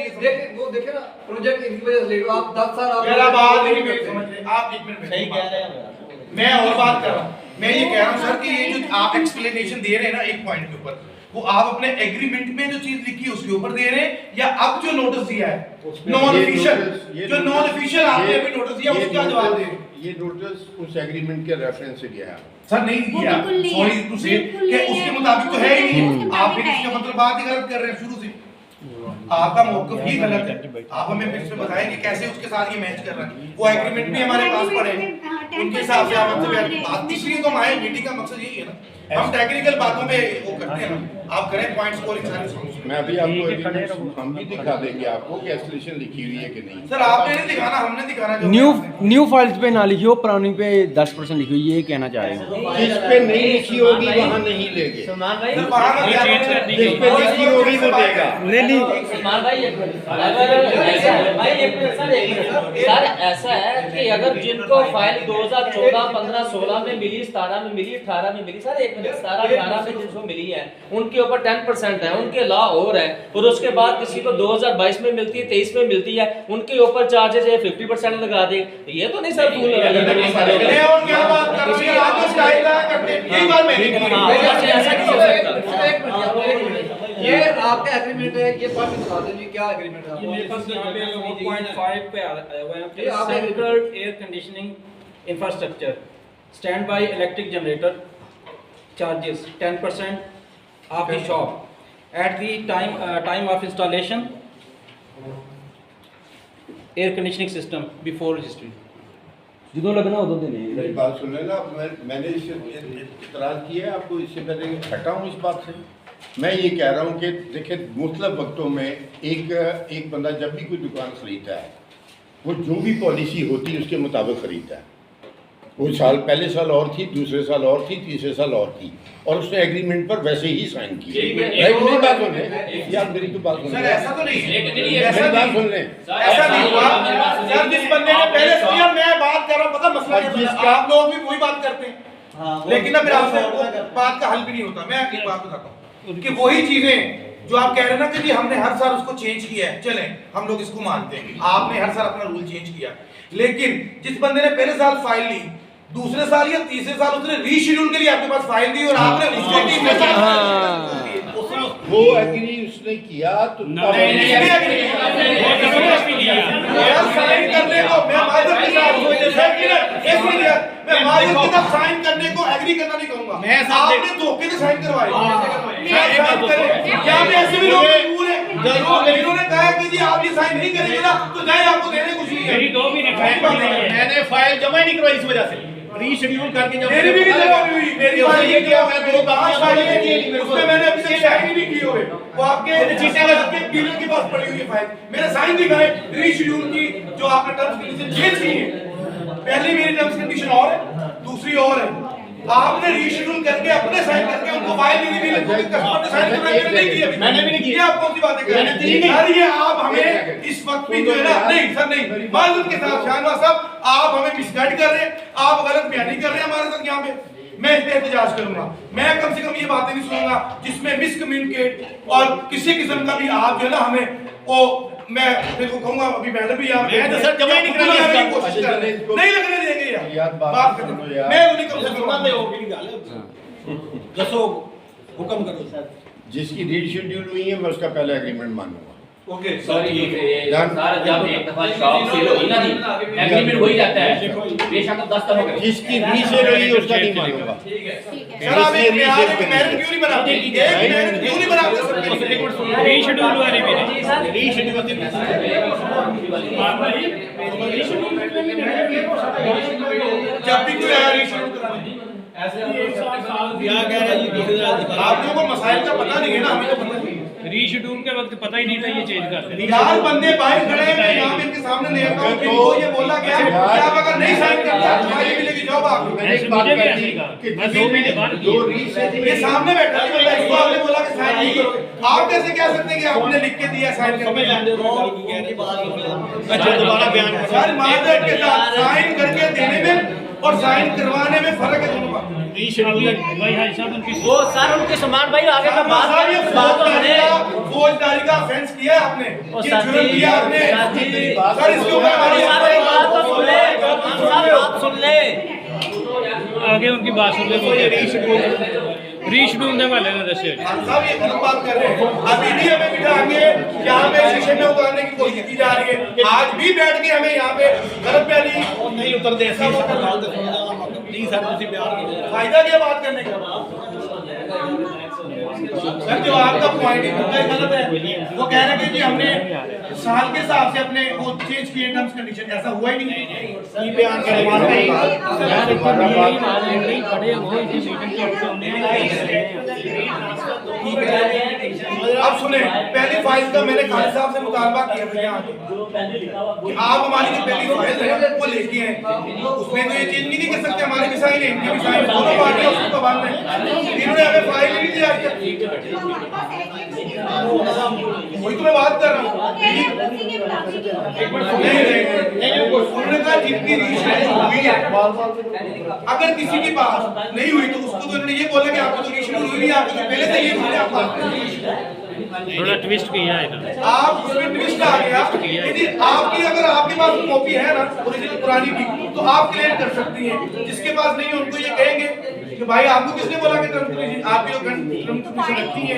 वो देखे ना प्रोजेक्ट इनकी वजह से लेट, आप 10 साल मेरा बात नहीं समझ रहे आप, एक मिनट सही कह रहे हैं, मैं और बात कर रहा हूँ, मैं ये कह रहा हूँ सर कि ये जो आप एक्सप्लेनेशन दे रहे हैं ना एक पॉइंट के ऊपर, वो आप अपने एग्रीमेंट में जो चीज लिखी है उसके ऊपर दे रहे हैं या अब जो नोटिस दिया है नॉन ऑफिशियल, जो नॉन ऑफिशियल आपने अभी नोटिस दिया उसका जवाब दे रहे हैं? ये नोटिस उस एग्रीमेंट के रेफरेंस से गया है सर, नहीं दिया, सॉरी टू से कि उसके मुताबिक तो है ही नहीं, आप भी इसका मतलब बात ही गलत कर रहे हैं शुरू से, आपका मौक़िफ़ ही गलत है। आप हमें फिर से बताएं कि कैसे उसके साथ ये मैच कर रहा है, वो एग्रीमेंट भी हमारे पास पड़े हैं, उनके हिसाब से आप हमसे बात, इसलिए तो हमारे मीटिंग का मकसद यही है ना, हम टेक्निकल बातों पे वो करते हैं ना, आप करें पॉइंट स्कोरिंग सारी। मैं अभी आपको हम भी दिखा देंगे आपको कि एस्केलेशन लिखी हुई है कि नहीं। सर आपने नहीं दिखाना, हमने दिखाना। न्यू फाइल्स पे ना लिखी हो, पुरानी पे 10% लिखी हुई, ये कहना चाह रहे हैं। जिस पे नहीं लिखी होगी वहाँ नहीं लेंगे, जिस पे लिखी होगी वो देगा। नहीं सलमान भाई सर ऐसा है कि अगर जिनको फाइल 2014, 15, 16 में मिली, 17 में मिली, 18 में मिली, सर 17, 18 में जिनको मिली है उनके ऊपर 10% है, उनके लॉ और है और उसके बाद किसी को 2022 में मिलती है, 23 में मिलती है, उनके ऊपर चार्जेस है 50% लगा दे, ये तो नहीं सर फूल ये आपका एग्रीमेंट है, ये बात बता दीजिए क्या एग्रीमेंट है? मेरे पास यहाँ पे 1.5 पे आया हुआ है central air conditioning infrastructure, stand by electric generator charges 10% of the shop at the time of installation air conditioning system before registry. जिਦੋਂ लगना उधर देने मेरी बात सुन लेना। मैंने इससे इतराज़ किया है, आपको इससे पहले हटा हूँ इस बात से। मैं ये कह रहा हूँ कि देखिए मुख्तलिफ वक्तों में एक बंदा जब भी कोई दुकान ख़रीदता है वो जो भी पॉलिसी होती है उसके मुताबिक ख़रीदता है। वो साल पहले साल और थी, दूसरे साल और थी, तीसरे साल और थी, और उसने एग्रीमेंट पर वैसे ही साइन किया। मेरी बात सुन लें यार, मेरी तो बात सुन लें। ऐसा तो नहीं है, मेरी बात सुन लें। ऐसा नहीं हुआ सर, जिस बंदे ने पहले सुनिए, मैं बात कर रहा हूँ, पता मसला क्या है? आप लोग भी वही बात करते हैं, लेकिन ना मेरा आपसे बात का हल भी नहीं होता। मैं एक बात बताता हूँ कि वही चीजें जो आप कह रहे हैं ना कि जी हमने हर साल उसको चेंज किया है, चलें हम लोग इसको मानते हैं, आपने हर साल अपना रूल चेंज किया, लेकिन जिस बंदे ने पहले साल फाइल ली, दूसरे साल या तीसरे साल उसने रीशेड्यूल के लिए आपके पास फाइल दी और आपने उसको तीसरे साल वो एग्री उसने किया तो साइन करने को मैं माजूर के साथ साइन करने को एग्री करना नहीं कहूंगा। आपने धोखे से साइन करवाए, क्या मैं ऐसे भी लोग मजबूर हैं इन्होंने कहा कि जी आप ये साइन नहीं करेंगे ना तो जाए आपको देने कुछ नहीं है। मैंने फाइल जमा ही नहीं करवाई इस वजह से, रीशेड्यूल करके जब मेरी भी नहीं जमा हुई, मेरी फाइल ये किया, मैं 2 फाइलें की उसमें मैंने अभी तक साइन ही नहीं की हुए, वो आपके डीलर के पास पड़ी हुई है फाइल, मैंने साइन नहीं करे रीशेड्यूल की जो आपने टर्म्स कंडीशन चेंज की है। पहली मेरी टर्म्स कंडीशन और है, दूसरी और है, आपने रीशेड्यूल करके अपने साइन करके उनको फाइल नहीं दी, कस्टमर ने साइन करके नहीं किया, मैंने भी नहीं किया। आप कौन सी बातें कर रहे हैं? ये आप हमें इस वक्त भी जो है ना, नहीं सर नहीं, मालूम के साथ शाहनवाज साहब आप हमें मिसगाइड कर रहे हैं, आप गलत बयानी कर रहे हैं हमारे साथ यहाँ पे। मैं इस पे एहतजाज करूंगा, मैं कम से कम ये बातें नहीं सुनूंगा जिसमें मिसकम्युनिकेट और किसी किस्म का भी आप जो है ना हमें वो मैं फिर को कहूंगा अभी मैडम भी यहाँ पे तो सर जमा ही नहीं कराने की कोशिश कर रहे हैं, नहीं लगने देंगे यार बात कर मैं उन्हीं कम से कम दसो हुक्म करो सर, जिसकी रीशेड्यूल हुई है मैं उसका पहले एग्रीमेंट मानूंगा। ओके सर ये सर जब एक दफा शॉप सेल होगी ना जी एग्रीमेंट हो ही जाता है, बेशक 10 तरह के जिसकी रीसेल हुई उसका नहीं मानूंगा। सर आप एक मैरिज क्यों नहीं बनाते, एक मैरिज क्यों नहीं बनाते रीशेड्यूल वाली भी रीशेड्यूल जब भी कोई आया रीशेड्यूल कराने ऐसे क्या कह रहे हैं जी, आप लोगों को मसाइल का पता नहीं है ना, हमें तो पता नहीं है। रीशेड्यूल के वक्त पता ही नहीं था ये चेंज करते। यार बंदे बाहर खड़े हैं, मैं यहाँ इनके सामने ले आता हूँ कि वो ये बोला गया कि आप अगर नहीं साइन करते तो फाइल मिलेगी जॉब आपको। मैं 2 महीने बाद ये सामने बैठा है बंदा, इसको आपने बोला कि साइन नहीं करोगे, आप कैसे कह सकते हैं कि आपने लिख के दिया साइन करके? अच्छा दोबारा बयान सर मादर के साथ साइन करके देने में और साइन करवाने में फर्क है दोनों का। वो सर उनके समान भाई आगे का बात फौजदारी का ऑफेंस किया है आपने, ये जुर्म किया आपने सर, इसके ऊपर हमारी बात सुन ले आगे उनकी बात सुन ले। रीशेड्यूल ने वाले ने दसे साहब ये गलत बात कर रहे हैं, अभी भी हमें बिठा के यहाँ पे शीशे में उतारने की कोशिश की जा रही है, आज भी बैठ के हमें यहाँ पे गलत बयानी नहीं उतर दे प्लीज सर तुसी प्यार फायदा क्या बात करने का? सर जो आपका पॉइंट गलत है, वो कह रहे हैं कि हमने साल के हिसाब से अपने वो चेंज किए टर्म्स कंडीशन, ऐसा हुआ ही नहीं। ये बयान अब सुने, पहली फाइल का मैंने खालिद साहब से मुतालबा किया था यहाँ कि आप हमारी जो पहली फाइल है वो लेके हैं, उसमें तो ये चेंज नहीं कर सकते, हमारे भी साइन है, इनके भी साइन, दोनों पार्टियां उसको दबान में, इन्होंने हमें फाइल नहीं दी आज तक। वही तो मैं बात कर रहा हूँ, उन्होंने कहा जितनी रीशेड्यूल हुई है अगर किसी के पास नहीं हुई तो उसको तो उन्होंने ये बोला कि आपको तो रीशेड्यूल हुई नहीं, आपको तो पहले से ये थोड़ा ट्विस्ट किया है इन्होंने। आप उसमें ट्विस्ट आ गया। यदि आपकी अगर आपके पास कॉपी है ना ओरिजिनल पुरानी की, तो आप क्लेम कर सकती हैं। जिसके पास नहीं है उनको ये कहेंगे कि भाई आपको किसने बोला कि टर्म कंडीशन आपकी जो टर्म कंडीशन रखी है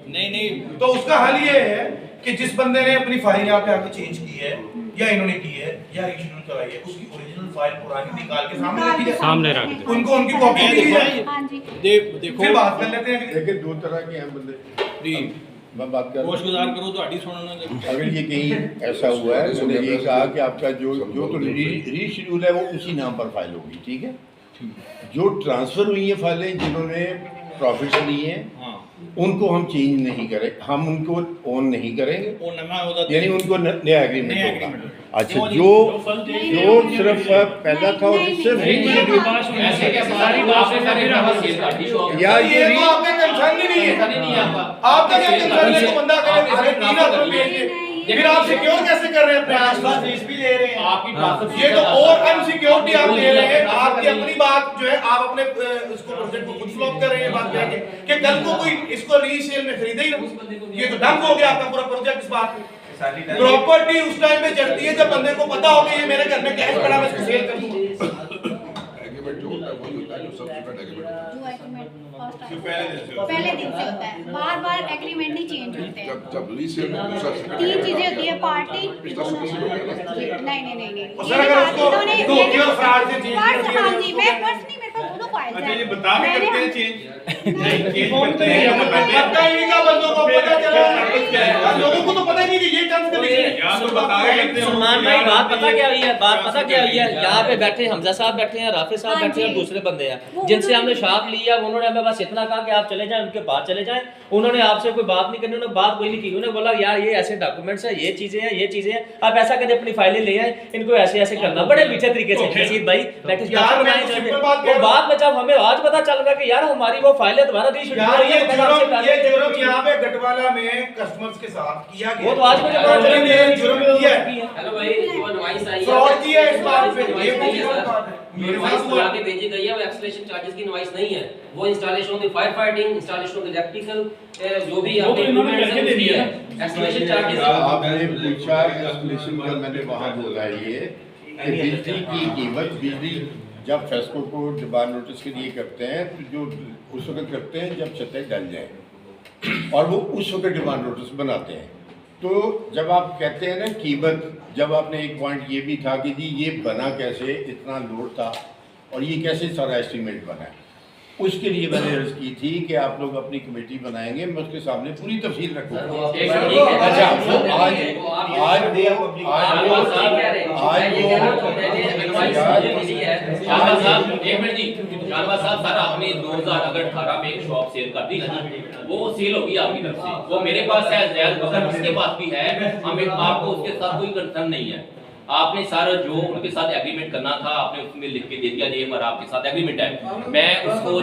नहीं तो उसका हल ये है कि जिस बंदे ने अपनी फाइल यहाँ पे आके चेंज की है या इन्होंने की है या रीशेड्यूल कराई है, उसकी ओरिजिनल फाइल पुरानी निकाल के सामने रखी जाए, सामने रख दे, उनको उनकी कॉपी दी जाए। देखो फिर बात कर लेते हैं। लेकिन दो तरह के हैं बंदे जी, मैं बात कर कोशगुजार करो तो हड्डी सुनना। अगर ये कहीं ऐसा हुआ है तो ये कहा कि आपका जो तो रीशेड्यूल है वो उसी नाम पर फाइल होगी, ठीक है। जो ट्रांसफ़र हुई है फाइलें जिन्होंने प्रॉफिट ली हैं उनको हम चेंज नहीं करें, हम उनको ओन नहीं करेंगे, यानी उनको नया एग्रीमेंट होगा। अच्छा, जो सिर्फ पैदा था और सिर्फ यार ये तो आपका कंसर्न ही नहीं है। आपका क्या कंसर्न है? तो बंदा करे 3,000 रुपए फिर आप सिक्योर कैसे कर रहे हैं? अपने आसपास फीस भी ले रहे हैं आपकी, ये तो और अनसिक्योरिटी आप ले रहे हैं। आपकी अपनी बात जो है आप अपने इसको प्रोजेक्ट को खुद फ्लॉप कर रहे हैं बात करके कि कल को कोई इसको रीसेल में खरीदे ही ना। ये तो डंप हो गया आपका पूरा प्रोजेक्ट इस बात पे। प्रॉपर्टी उस टाइम पे चढ़ती है जब बंदे को पता हो कि ये मेरे घर में कैश पड़ा, मैं इसको सेल कर दूंगा। एग्रीमेंट जो होता है वही होता है जो सब्सिक्वेंट एग्रीमेंट पहले दिन से होता है, बार बार एग्रीमेंट नहीं चेंज होते हैं। जब लीज में दूसरा तीन चीजें होती है, पार्टी नहीं सर अगर उसको धोखे और फ्रॉड से चेंज कर दिया, हाँ जी, मैं पर्स नहीं, मेरे पास दोनों फाइल्स हैं। ये बता के करते हैं चेंज पता ही नहीं था बंदों को, पता चला लोगों को तो पता ही नहीं कि ये टर्म्स कंडीशन है। यहाँ तो बता के करते हैं। सलमान भाई बात पता क्या हुई है, बात पता क्या हुई है, यहाँ पे बैठे हमजा साहब बैठे हैं, राफे साहब बैठे हैं, दूसरे बंदे हैं जिनसे हमने शाप ली है। उन्होंने हमें बस इतना कहा कि आप चले जाएं, उनके पास चले जाएं। उन्होंने आपसे कोई बात नहीं करनी, उन्होंने बात कोई नहीं की। उन्होंने बोला यार ये ऐसे डॉक्यूमेंट्स है, ये चीजें हैं, ये चीजें हैं, आप ऐसा करें अपनी फाइलें ले आए, इनको ऐसे ऐसे करना। बड़े मीठे तरीके से रशीद भाई बैठे वो बात में जब हमें आज पता चल गया कि यार हमारी वो फाइलें तुम्हारा ये जुर्म यहाँ पे गटवाला में कस्टमर्स के साथ किया गया, वो तो आज मुझे पता चला ये जुर्म किया है। हेलो भाई, जो इनवॉइस आई है फ्रॉड किया है इस बात पे, ये इनवॉइस जो आगे भेजी गई है वो एक्सलेशन चार्जेस की इनवॉइस नहीं है, वो installation of the fire fighting, installation of the electrical जो भी आपने इम्प्लीमेंट करके दिया है एक्सलेशन चार्जेस। आपने पूछा एक्सप्लेनेशन का, मैंने वहाँ बोला ये कि बिजली की कीमत, बिजली जब फेस्को को डिमांड नोटिस के लिए करते हैं तो जो उस वक्त करते हैं जब छतें डल जाए और वो उस वक्त डिमांड नोटिस बनाते हैं। तो जब आप कहते हैं ना कीमत, जब आपने एक पॉइंट ये भी था कि जी ये बना कैसे, इतना लोड था और ये कैसे सारा एस्टीमेट बना है, उसके लिए मैंने अर्ज की थी कि आप लोग अपनी कमेटी बनाएंगे, मैं उसके सामने पूरी तफसील रखूँगा। अच्छा, आपने 2018 में एक शॉप सेल कर दी, वो सेल होगी आपकी तरफ से, वो मेरे पास है, जैद बकर उसके पास भी है, हमें आपको उसके साथ कोई कंसर्न नहीं है। आपने सारा जो उनके साथ एग्रीमेंट करना था आपने उसमें लिख के दे दिया, ये हमारा आपके साथ एग्रीमेंट है, मैं उसको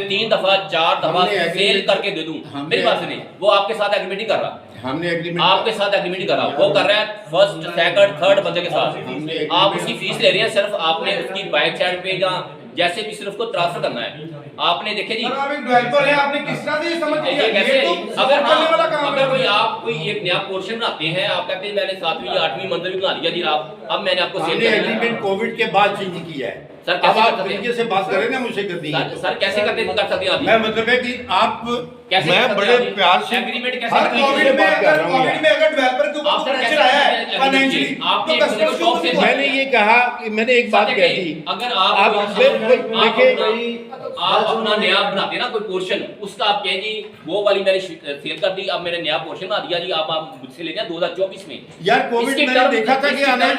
3 दफा 4 दफा सेल करके दे दूं, मेरी बात नहीं, वो आपके साथ एग्रीमेंट नहीं कर रहा, हमने एग्रीमेंट आपके साथ एग्रीमेंट नहीं कर रहा, वो कर रहा है फर्स्ट सेकंड थर्ड बंदे के साथ। आप उसकी फीस ले रहे हैं, सिर्फ आपने उसकी बैंक चैट पे या जैसे भी सिर्फ को ट्रांसफर करना है। आपने देखे जी, आप एक डेवलपर हैं, आपने किस तरह से ये समझ लिया? कैसे तो अगर कोई आप कोई एक नया पोर्शन बनाते हैं, आप कहते हैं मैंने 7वीं या 8वीं मंजिल भी बना लिया जी, आप अब मैंने आपको सेल एग्रीमेंट कोविड के बाद चेंज किया है। सर अब आप तरीके से बात करें ना, मुझे कर दी सर कैसे कर सकते हैं आप? मैं मतलब है कि आप कैसे मैं बड़े प्यार से एग्रीमेंट कैसे हर कोविड में अगर डेवलपर के ऊपर प्रेशर आया है फाइनेंशियली, तो कस्टमर्स को मैंने ये कहा कि मैंने एक बात कही थी, अगर आप देखिए आप अपना नया बनाते ना कोई पोर्शन, उसका आप कहें जी वो वाली मैंने सेल कर दी, अब मैंने नया पोर्शन बना दिया जी, आप मुझसे ले जाए 2024 में। यार कोविड मैंने देखा था कि आना ये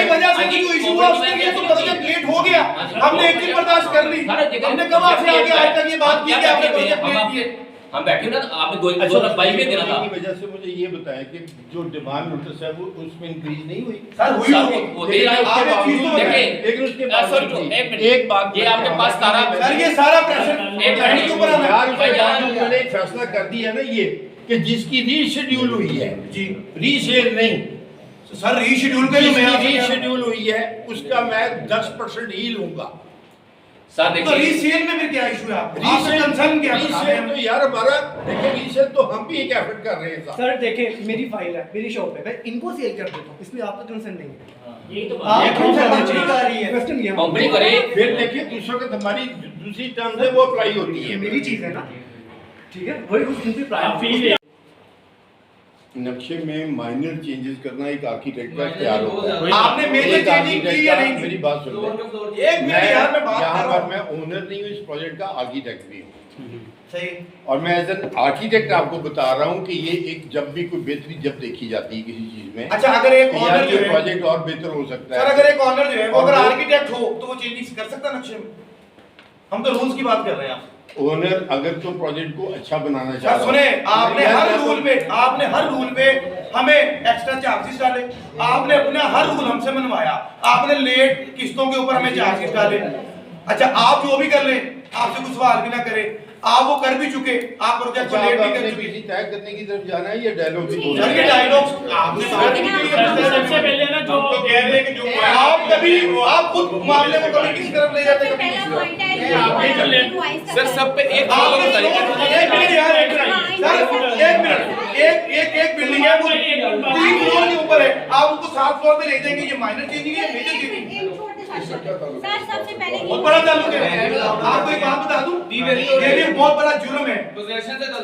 वजह से जो इशू हुआ उसके लिए तो प्रोजेक्ट लेट हो गया, हमने एक दिन बर्दाश्त कर ली, हमने कब आपसे आगे आज तक ये बात की कि आपने प्रोजेक्ट लेट किया। हम बैठे ना, आपने 2022 में देना था। की वजह से मुझे ये बताएं कि जो डिमांड नोटिस है वो उसमें इंक्रीज नहीं हुई। सर हुई होगी, लेकिन उसके बाद एक बात, ये आपके पास सारा सर ये सारा प्रेशर एक मिनट के ऊपर यार उसके बाद मैंने एक फैसला कर दिया ना ये कि जिसकी रीशेड्यूल हुई है जी, रीसेल नहीं सर रीशेड्यूल का जो मैं रीशेड्यूल हुई है उसका मैं 10% ही लूंगा। सर तो देखिए रीसेल में फिर क्या इशू है आपका कंसर्न क्या रीसेल तो यार हमारा देखिए, रीसेल तो हम भी एक एफर्ट कर रहे हैं साहब। सर देखिए मेरी फाइल है, मेरी शॉप है, मैं इनको सेल कर देता हूँ, इसलिए आपका कंसर्न नहीं है। यही तो आप कंसर्न आ रही है क्वेश्चन ये कंपनी करे फिर देखिए दूसरे वक्त हमारी दूसरी टर्म है वो अप्लाई होती है। मेरी चीज है ना, ठीक है, वही उस उनकी प्राइस नक्शे में माइनर चेंजेस करना एक आर्किटेक्ट का इख्तियार होता है। आपने मेजर चेंजिंग की या नहीं? मेरी बात सुन लो, एक मिनट यार, मैं बात कर रहा हूं। मैं ओनर नहीं हूँ इस प्रोजेक्ट का, आर्किटेक्ट भी हूँ। सही। और मैं एज एन आर्किटेक्ट आपको बता रहा हूँ कि ये एक जब भी कोई बेहतरी जब देखी जाती है किसी चीज में, अच्छा अगर एक ऑनर जो है प्रोजेक्ट और बेहतर हो सकता है। सर अगर एक ऑनर जो है वो अगर आर्किटेक्ट हो तो वो चेंजिंग कर सकता है नक्शे में? हम तो रूल्स की बात कर रहे हैं। ओनर अगर तो प्रोजेक्ट को अच्छा बनाना चाह रहा सुने, आपने हर रूल में हमें एक्स्ट्रा चार्जेस डाले, आपने अपना हर रूल हमसे मनवाया, आपने लेट किस्तों के ऊपर हमें चार्जेस डाले। अच्छा आप जो भी कर लें, आपसे कुछ सवाल भी ना करें, आप वो कर भी चुके, आप प्रोजेक्ट को लेट भी कर चुके। तय करने की तरफ जाना है, ये डायलॉग भी बोल सर ये डायलॉग आपने सबसे पहले ना जो तो कह रहे हैं कि जो आप कभी आप खुद मामले को कभी किसी तरफ ले जाते कभी सर सब पे एक एक मिनट यार, एक मिनट, एक बिल्डिंग है वो 3 फ्लोर के ऊपर है, आप उसको 7 फ्लोर पे ले जाएंगे, ये माइनर चेंजिंग है मेजर चेंजिंग? सर सबसे पहले बहुत बड़ा ताल्लुक है। आपको एक बात बता दूं, ये भी बहुत बड़ा जुर्म है।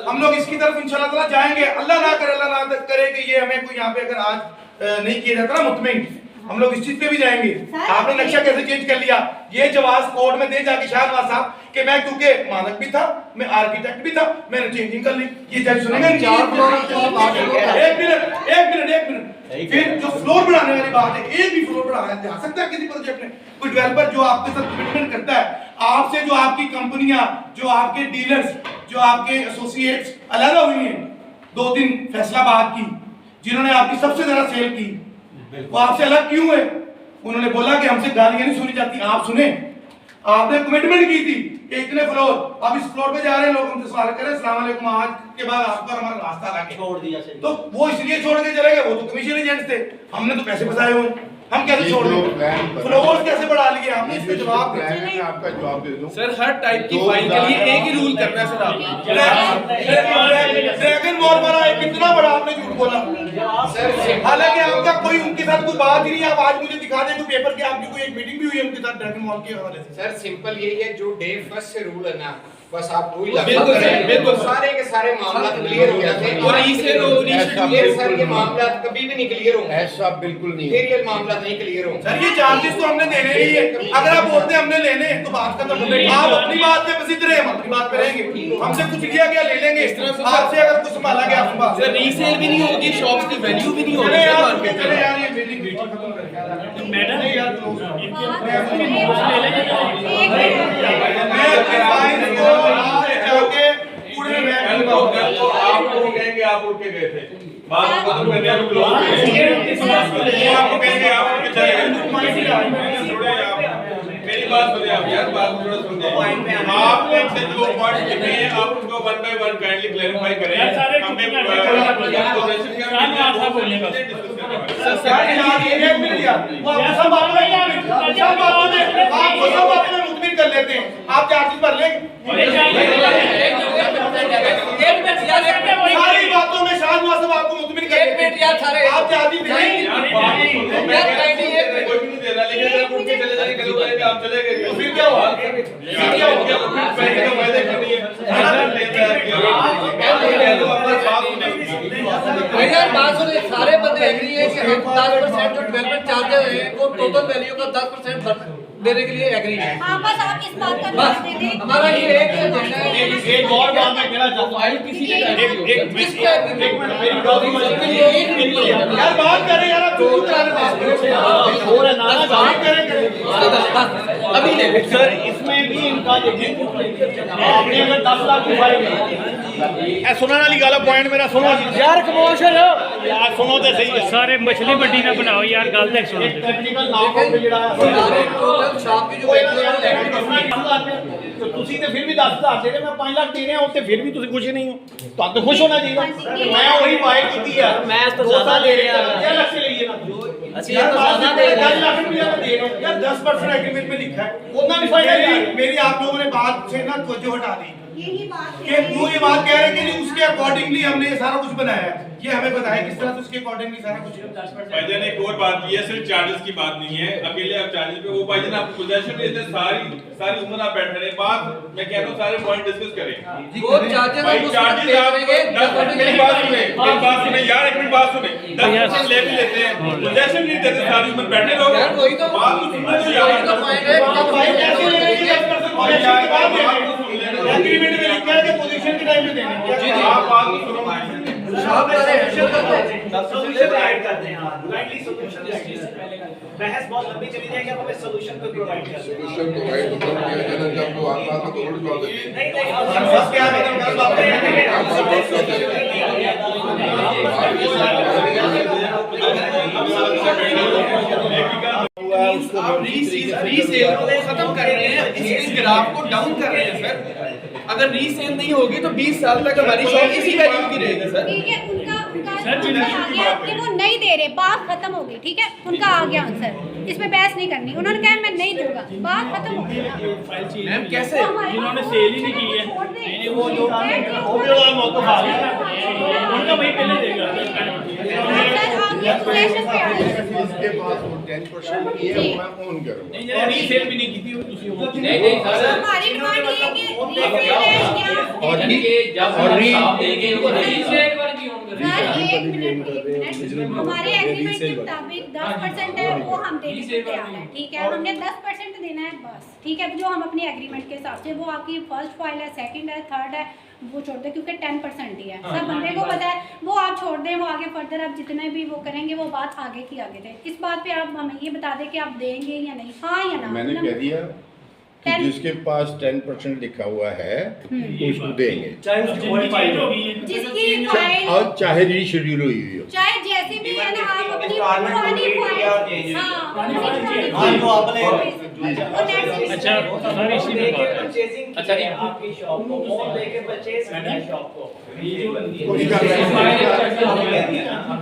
हम लोग इसकी तरफ इंशाल्लाह ताला जाएंगे, अल्लाह ना करे कि ये हमें कोई यहाँ पे अगर आज नहीं किया जाता ना मुतमिन, हम लोग इस चीज पे भी जाएंगे। आपने नक्शा कैसे चेंज कर लिया, ये जवाब कोर्ट में दे जाके शाहनवाज साहब कि मैं क्योंकि मानक भी था, मैं आर्किटेक्ट भी था, मैंने चेंजिंग कर ली। ये जज सुनेंगे? एक मिनट, फिर जो फ्लोर बढ़ाने वाली बात है, एक भी फ्लोर बढ़ाया जा सकता है किसी प्रोजेक्ट में? कोई डेवलपर जो आपके साथ कमिटमेंट करता है, आपसे जो आपकी कंपनियां, जो आपके डीलर्स, जो आपके एसोसिएट्स अलग हुई हैं 2-3 फैसलाबाद की, जिन्होंने आपकी सबसे ज्यादा सेल की, वो आपसे अलग क्यों है? उन्होंने बोला कि हमसे गालियां नहीं सुनी जाती। आप सुने, आपने कमिटमेंट की थी कि इतने फ्लोर, अब इस फ्लोर पे जा रहे हैं लोग, हमसे सवाल करें अस्सलाम वालेकुम, आज के बाद आपका हमारा रास्ता लगे छोड़ दिया, तो वो इसलिए छोड़ के चले गए, वो तो कमीशन एजेंट्स थे, हमने तो पैसे फंसाए हुए, हम कैसे छोड़ दें? फ्लोर कैसे बढ़ा लिए आपने? इसका जवाब मैं आपका जवाब दे दूं सर हर टाइप की फाइल के लिए एक ही रूल करना है सर। आपने ड्रैगन मॉल बना है, कितना बड़ा आपने झूठ बोला, हालांकि आपका कोई उनके साथ कोई बात ही नहीं। आप आज मुझे दिखा दें कोई पेपर के, आपकी कोई एक मीटिंग भी हुई है उनके साथ ड्रैगन मॉल के हवाले से? सर सिंपल यही है, जो डे फर्स्ट से रूल है ना, बस आप वही बिल्कुल बिल्कुल सारे के सारे मामला क्लियर हो जाते हैं। और इससे सर ये मामला कभी भी नहीं क्लियर होंगे, ऐसा बिल्कुल नहीं, फिर ये मामला नहीं क्लियर होंगे। सर ये चार्जेस तो हमने देने ही है, अगर आप बोलते हैं हमने लेने तो बात खत्म हो गई। आप अपनी बात पे बसित रहे, हम अपनी बात पे रहेंगे, हमसे कुछ लिया गया ले लेंगे, आपसे अगर कुछ संभाला गया सर रीसेल भी नहीं होगी, शॉप्स की वैल्यू भी नहीं होगी चले यार ये बिल्डिंग खत्म कर मैडम यार आपको कहेंगे आप उठ के गए थे, बात खत्म करने आपको कहेंगे आप उठ के चले गए। मेरी बात सुनिए आप यार, बात थोड़ा सुनिए। आपने जो पॉइंट्स लिखे हैं आप उनको 1 बाय 1 काइंडली क्लैरिफाई करें। हमने कर लेते हैं, आप चार्जेस भर लेंगे सारी बातों में। शाहनवाज साहब आपको मुतमिन कर लेते हैं, आप चार्जेस देंगे कोई भी नहीं दे रहा, लेकिन अगर आप उठ के चले जाएंगे कल को आप चले गए तो फिर क्या हुआ? पैसे का वायदे कर दिए बात सुनिए, सारे बंदे एग्री है कि हम 10% जो डेवलपमेंट चार्जेस है वो टोटल वैल्यू का 10% देने के लिए एग्री है। बस आप इस बात का बस जवाब दे दें। हमारा ये है कि एजेंडा है। एक और बात मैं कहना चाहता हूं, फाइल किसी के यार बात करें यार, आप क्यों करा रहे अभी ले सर इसमें भी इनका देखिए, आपने अगर 10 लाख की फाइल ए सुनने वाली गल पॉइंट मेरा सुनो यार, कमोशन यार सुनो तो सही, सारे मछली मंडी ना बनाओ यार, गल तो सुनो। टेक्निकल नाम हो जेड़ा टोटल शॉप की जो तो ਤੁਸੀਂ ਤੇ ਫਿਰ ਵੀ 10,000 ਦੇ ਰਹੇ, ਮੈਂ 5 ਲੱਖ ਦੇ ਰਿਹਾ ਉੱਤੇ ਫਿਰ ਵੀ ਤੁਸੀਂ ਖੁਸ਼ ਨਹੀਂ ਹੋ, ਤੁਹਾਨੂੰ ਖੁਸ਼ ਹੋਣਾ ਚਾਹੀਦਾ। ਮੈਂ ਉਹੀ ਬਾਈ ਕੀਤੀ ਆ, मैं तो ज्यादा ले रहा क्या लक्ष्य लइए ना अच्छा ये तो ज्यादा दे रहे 10 लाख रुपया मैं दे रहा हूँ यार, 10% एग्रीमेंट में लिखा है। उतना भी फायदा नहीं। मेरी आप लोगों ने बात से ना तवज्जो हटा दी यही बात कि वो ये बात कह रहे हैं कि उसके अकॉर्डिंगली हमने ये सारा कुछ बनाया है। ये हमें बताया किस तरह से उसके अकॉर्डिंगली सारा कुछ। भाईजान एक और बात ये है, सिर्फ चार्जेस की बात नहीं है, अकेले आप चार्जेस पे वो भाईजान आप पोजीशन में देते सारी उम्र आप बैठ रहे बात मैं कह रहा हूँ सारे पॉइंट डिस्कस करें। वो चार्जेस भाई चार्जेस आप मेरी बात सुने यार, एक मिनट बात सुने, 10% ले भी लेते हैं, पोजीशन नहीं देते सारी उम्र बैठे लोग यार वही तो बात तो सुनना तो यार एग्रीमेंट में लिखा है कि पोजीशन के टाइम में देना। जी जी आप बात तो सुनो। साहब सोल्यूशन गाइड करते हैं आप काइंडली सोल्यूशन बहस बहुत लंबी चली जाएगी, आप हमें सोल्यूशन को भी गाइड करें। सोल्यूशन को गाइड तो कर दिया जाना, जब वो आगे आता तो थोड़ी बात है। नहीं हम बस क्या करें, बात करेंगे आप रीसेल को खत्म कर रहे हैं, इस ग्राफ को डाउन कर रहे हैं सर। अगर रीसेल नहीं होगी तो 20 साल तक हमारी शॉप इसी वैल्यू की रहेगी सर। ठीक है, उनका आ गया कि वो नहीं दे रहे, बात खत्म हो गई। ठीक है, उनका आ गया आंसर, इसमें बहस नहीं करनी। उन्होंने कहा मैं नहीं दूंगा, बात खत्म हो गई। मैम कैसे जिन्होंने सेल ही नहीं की है वो जो मौका आ गया उनका वही पहले देगा। इसके पास वो 10% की है, मैं फोन करूंगा। नहीं रीसेल भी नहीं की थी नहीं सर, हमारी डिमांड ये है कि रीसेल है या और ये जब हम शॉप देंगे वो रीसेल सर, एक मिनट हमारे एग्रीमेंट के मुताबिक 10% है वो हम देने को तैयार हैं। ठीक है, हमने 10% देना है बस। ठीक है, जो हम अपने एग्रीमेंट के हिसाब से, वो आपकी फर्स्ट फाइल है, सेकंड है, थर्ड है, वो छोड़ दे क्योंकि 10% ही है। सब बंदे को पता है, वो आप छोड़ दें, वो आगे फर्दर आप जितने भी वो करेंगे वो बात आगे की आगे थे। इस बात पे आप हमें ये बता दें कि आप देंगे या नहीं, हाँ या ना। मैंने कह दिया कि जिसके पास 10% लिखा हुआ है उसको देंगे, चाहे उसकी मॉडिफाइड होगी, जिसकी फाइल और चाहे रीशेड्यूल हुई हो, चाहे जैसी भी है ना, आप अपनी पुरानी फाइल अच्छा सर इसी में अच्छा आपकी शॉप को और देके परचेज करना शॉप को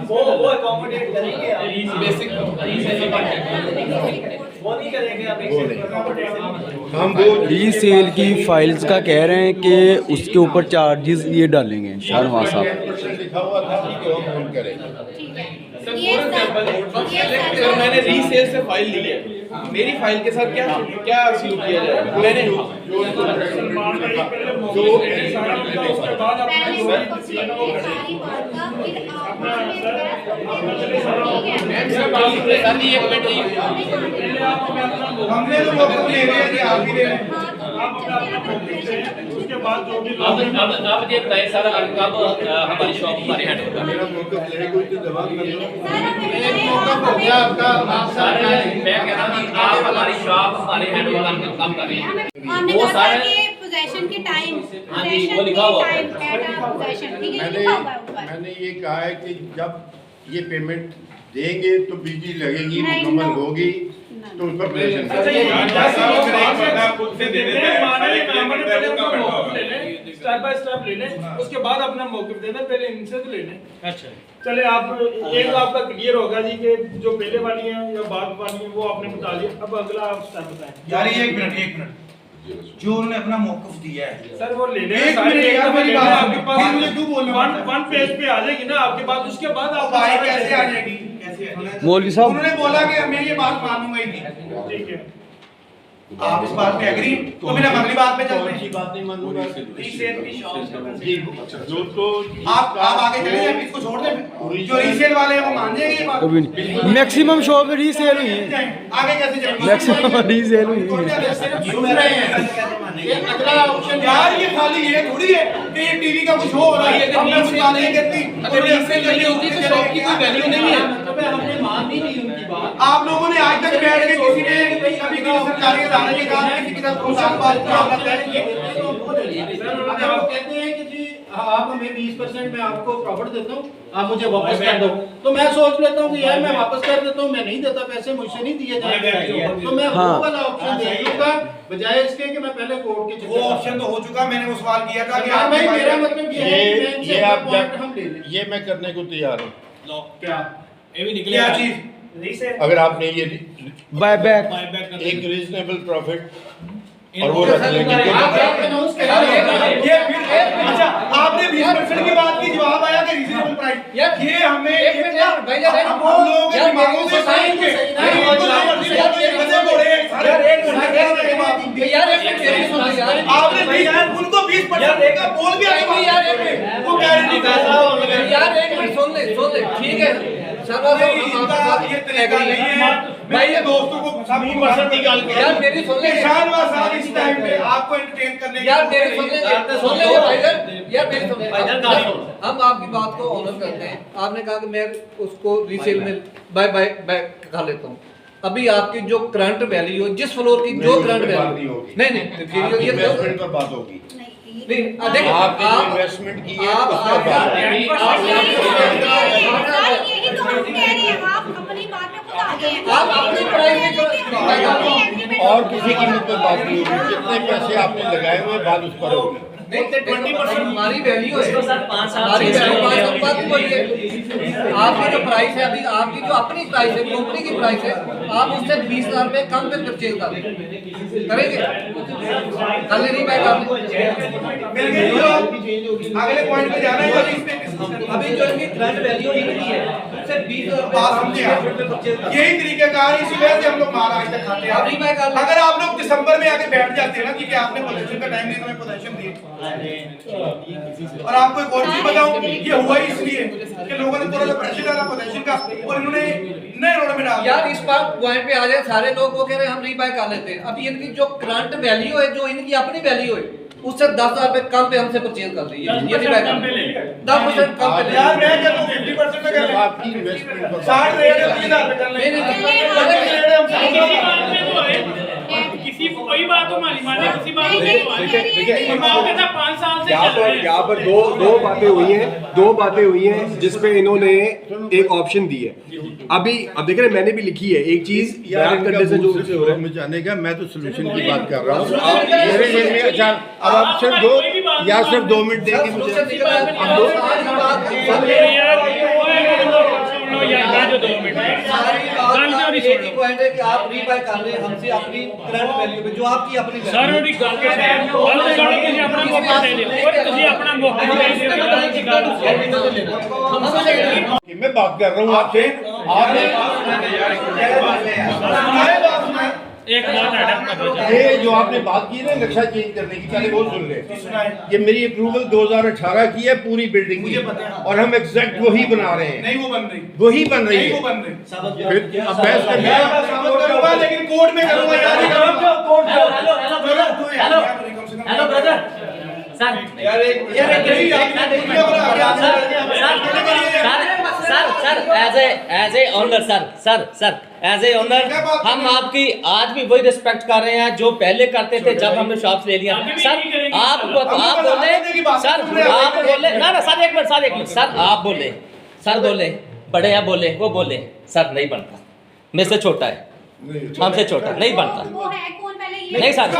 वो अकोमोडेट करेंगे बेसिक वो नहीं करेंगे आप हम वो रीसेल की फाइल्स का कह रहे हैं कि उसके ऊपर चार्जेस ये डालेंगे शाहनवाज साहब। 10% लिखा हुआ था कि हम फोन करेंगे। अगर मैंने रीसेल से फाइल ली है, मेरी फाइल के साथ क्या सलूक किया जाएगा? मैंने हमने तो मौका ले रहे हैं कि आप भी ले रहे हैं। उसके बाद जो भी अब ये तय सर कब हमारी शॉप हमारे हैंड होगा। मेरा मौका ले कोई तो जवाब कर दो। सर मैं कह रहा हूँ कि आप हमारी शॉप हमारे हैंड ओवर काम कर रहे हैं। वो सारे पोजीशन के टाइम, हाँ जी वो लिखा हुआ है। मैंने ये कहा है कि जब ये पेमेंट देंगे तो बिजली लगेगी, मुकम्मल होगी तो उसका प्रेजेंट स्टेप बाय स्टेप ले लें, उसके बाद अपना मौक़िफ़ देना, पहले इनसे तो ले लें। अच्छा चले आप एक तो आपका क्लियर होगा जी कि जो पहले वाली हैं या बाद वाली हैं वो आपने बता दिया। अब अगला आप स्टेप बताएं। यार एक मिनट जो उन्होंने अपना मौक़िफ़ दिया है सर वो ले लें। एक मिनट यार, मेरी बात आपके पास मुझे क्यों बोल रहे हो? वन पेज पे आ जाएगी ना आपके पास, उसके बाद आप भाई कैसे आ जाएगी, कैसे मौलवी साहब उन्होंने बोला कि मैं ये बात मानूंगा ही नहीं। ठीक है, आप इस बात पे एग्री तो फिर हम अगली बात पे चलते हैं। बात नहीं मानूंगा। रीसेल की शॉप जो तो आप आगे चले जाए, इसको छोड़ दें। जो रीसेल वाले हैं वो मान जाएंगे ये बात। कभी नहीं, मैक्सिमम शॉप में रीसेल हुई है, आगे कैसे जाएंगे? मैक्सिमम रीसेल हुई है। सुन रहे हैं अगला ऑप्शन यार, ये खाली ये थोड़ी है कि ये टीवी का कुछ हो रहा है, हमने कुछ बात नहीं करती। अगर रीसेल नहीं होगी तो शॉप की कोई वैल्यू नहीं है। हमने मान ही नहीं उनकी बात। आप लोगों ने आज तक बैठ के किसी ने कभी किसी सरकारी अदालत के काम किसी के साथ कोई बात कहते हैं कि जी आप हमें 20% मैं आपको प्रॉफिट देता हूँ, आप मुझे वापस कर दो, तो मैं सोच लेता हूँ कि यार मैं वापस कर देता हूँ, मैं नहीं देता, पैसे मुझसे नहीं दिए जाएंगे, तो मैं वो वाला ऑप्शन दे दूंगा बजाय इसके कि मैं पहले कोर्ट के। वो ऑप्शन तो हो चुका, मैंने वो सवाल किया था कि आप भाई मेरा मतलब ये है कि ये आप हम ले लें, ये मैं करने को तैयार हूँ। क्या ये भी निकले क्या चीज अगर आपने ये बायबैक एक रीजनेबल प्रॉफिट और वो रख लेंगे ये फिर अच्छा आपने 20% की बात की, जवाब आया कि रीजनेबल प्राइस। ये हमें हम लोगों के दिमागों से साइन के आपने उनको 20% देगा बोल भी वो कह रहे नहीं यार एक मिनट सुन ले ठीक है ये तरीका नहीं है। मैं ये दोस्तों को सब निकाल के यार मेरी सुन ले शाहनवाज साहब इस टाइम पे आपको एंटरटेन करने यार मेरी सुन ले भाईजान यार मेरी सुन ले हम आपकी बात को ऑनर करते हैं। आपने कहा कि मैं उसको रीसेल में बाय कर लेता हूँ। अभी आपकी जो करंट वैल्यू जिस फ्लोर की जो करंट वैल्यू नहीं ये इन्वेस्टमेंट पर बात होगी। देखो आपने जो इन्वेस्टमेंट की है उस पर बात आप अपनी प्राइस और किसी कीमत पर बात नहीं होगी। जितने पैसे आपने लगाए हुए बात उस पर होगी। 20% हमारी वैल्यू है हमारी वैल्यू आपकी जो प्राइस है अभी आपकी जो अपनी प्राइस है कंपनी की प्राइस है आप उससे 20,000 रुपये कम पे परचेज करेंगे कल नहीं मैं अगले पॉइंट पे जाना है। अभी जो इनकी करंट वैल्यू निकली है उससे 20,000 यही तरीके कार इसी वजह से हम लोग महाराष्ट्र तक खाते हैं। अगर आप लोग दिसंबर में आके बैठ जाते हैं ना कि आपने पोजीशन का टाइम नहीं, पोजीशन दी और आपको एक और चीज बताऊं, ये हुआ ही इसलिए कि लोगों ने थोड़ा सा प्रेशर डाला पोजीशन का और इन्होंने नए रोड में डाला। यार इस बार पॉइंट पे आ जाए सारे लोग वो कह रहे हैं हम रीबाय कर लेते हैं। अभी इनकी जो करंट वैल्यू है जो इनकी अपनी वैल्यू है उससे 10,000 रुपए कम पे हमसे परचेज कर रही है। ये रीबाय कर 10% कम पे यार मैं कहता हूं 50% में कर ले आपकी इन्वेस्टमेंट पर 60 रेट है 30,000 पे कर ले किसी कोई बात तो माली माने किसी बात देखिए 5 साल से यहाँ पर दो बातें हुई हैं जिसपे इन्होंने एक ऑप्शन दी है। अभी अब देख रहे हैं मैंने भी लिखी है एक चीज बयान करने से जो में जाने का मैं तो सोल्यूशन की बात कर रहा हूँ। मेरे मन में अच्छा अब आप सिर्फ 2 मिनट देंगे मुझे। पॉइंट है कि आप रीबाय कर ले हमसे अपनी करंट वैल्यू पे जो आपकी अपनी सर ਉਹਦੀ ਗੱਲ ਕੇ ਤੁਸੀਂ ਆਪਣਾ ਮੌਕਾ ਦੇ ਦਿਓ ਤੁਸੀਂ ਆਪਣਾ ਮੌਕਾ ਦੇ ਦਿਓ मैं बात कर रहा हूँ आपसे एक बात ऐड कर दो ये जो आपने बात की ना नक्शा चेंज करने की पहले वो सुन ले। ये मेरी अप्रूवल 2018 की है पूरी बिल्डिंग की और हम एग्जैक्ट वही बना रहे हैं। नहीं वो बन रही वही बन रही है। फिर अब बहस करना करूंगा लेकिन कोर्ट में करूंगा यार। Hello brother sir as a honour sir as a honour हम आपकी आज भी वही रिस्पेक्ट कर रहे हैं जो पहले करते थे जब हमने शॉप्स ले लिया। सर आप बोले सर आप बोले ना सर एक मिनट सर आप बोले बड़े हैं बोले वो बोले सर नहीं बनता मेरे से छोटा है हमसे छोटा नहीं बनता नहीं सर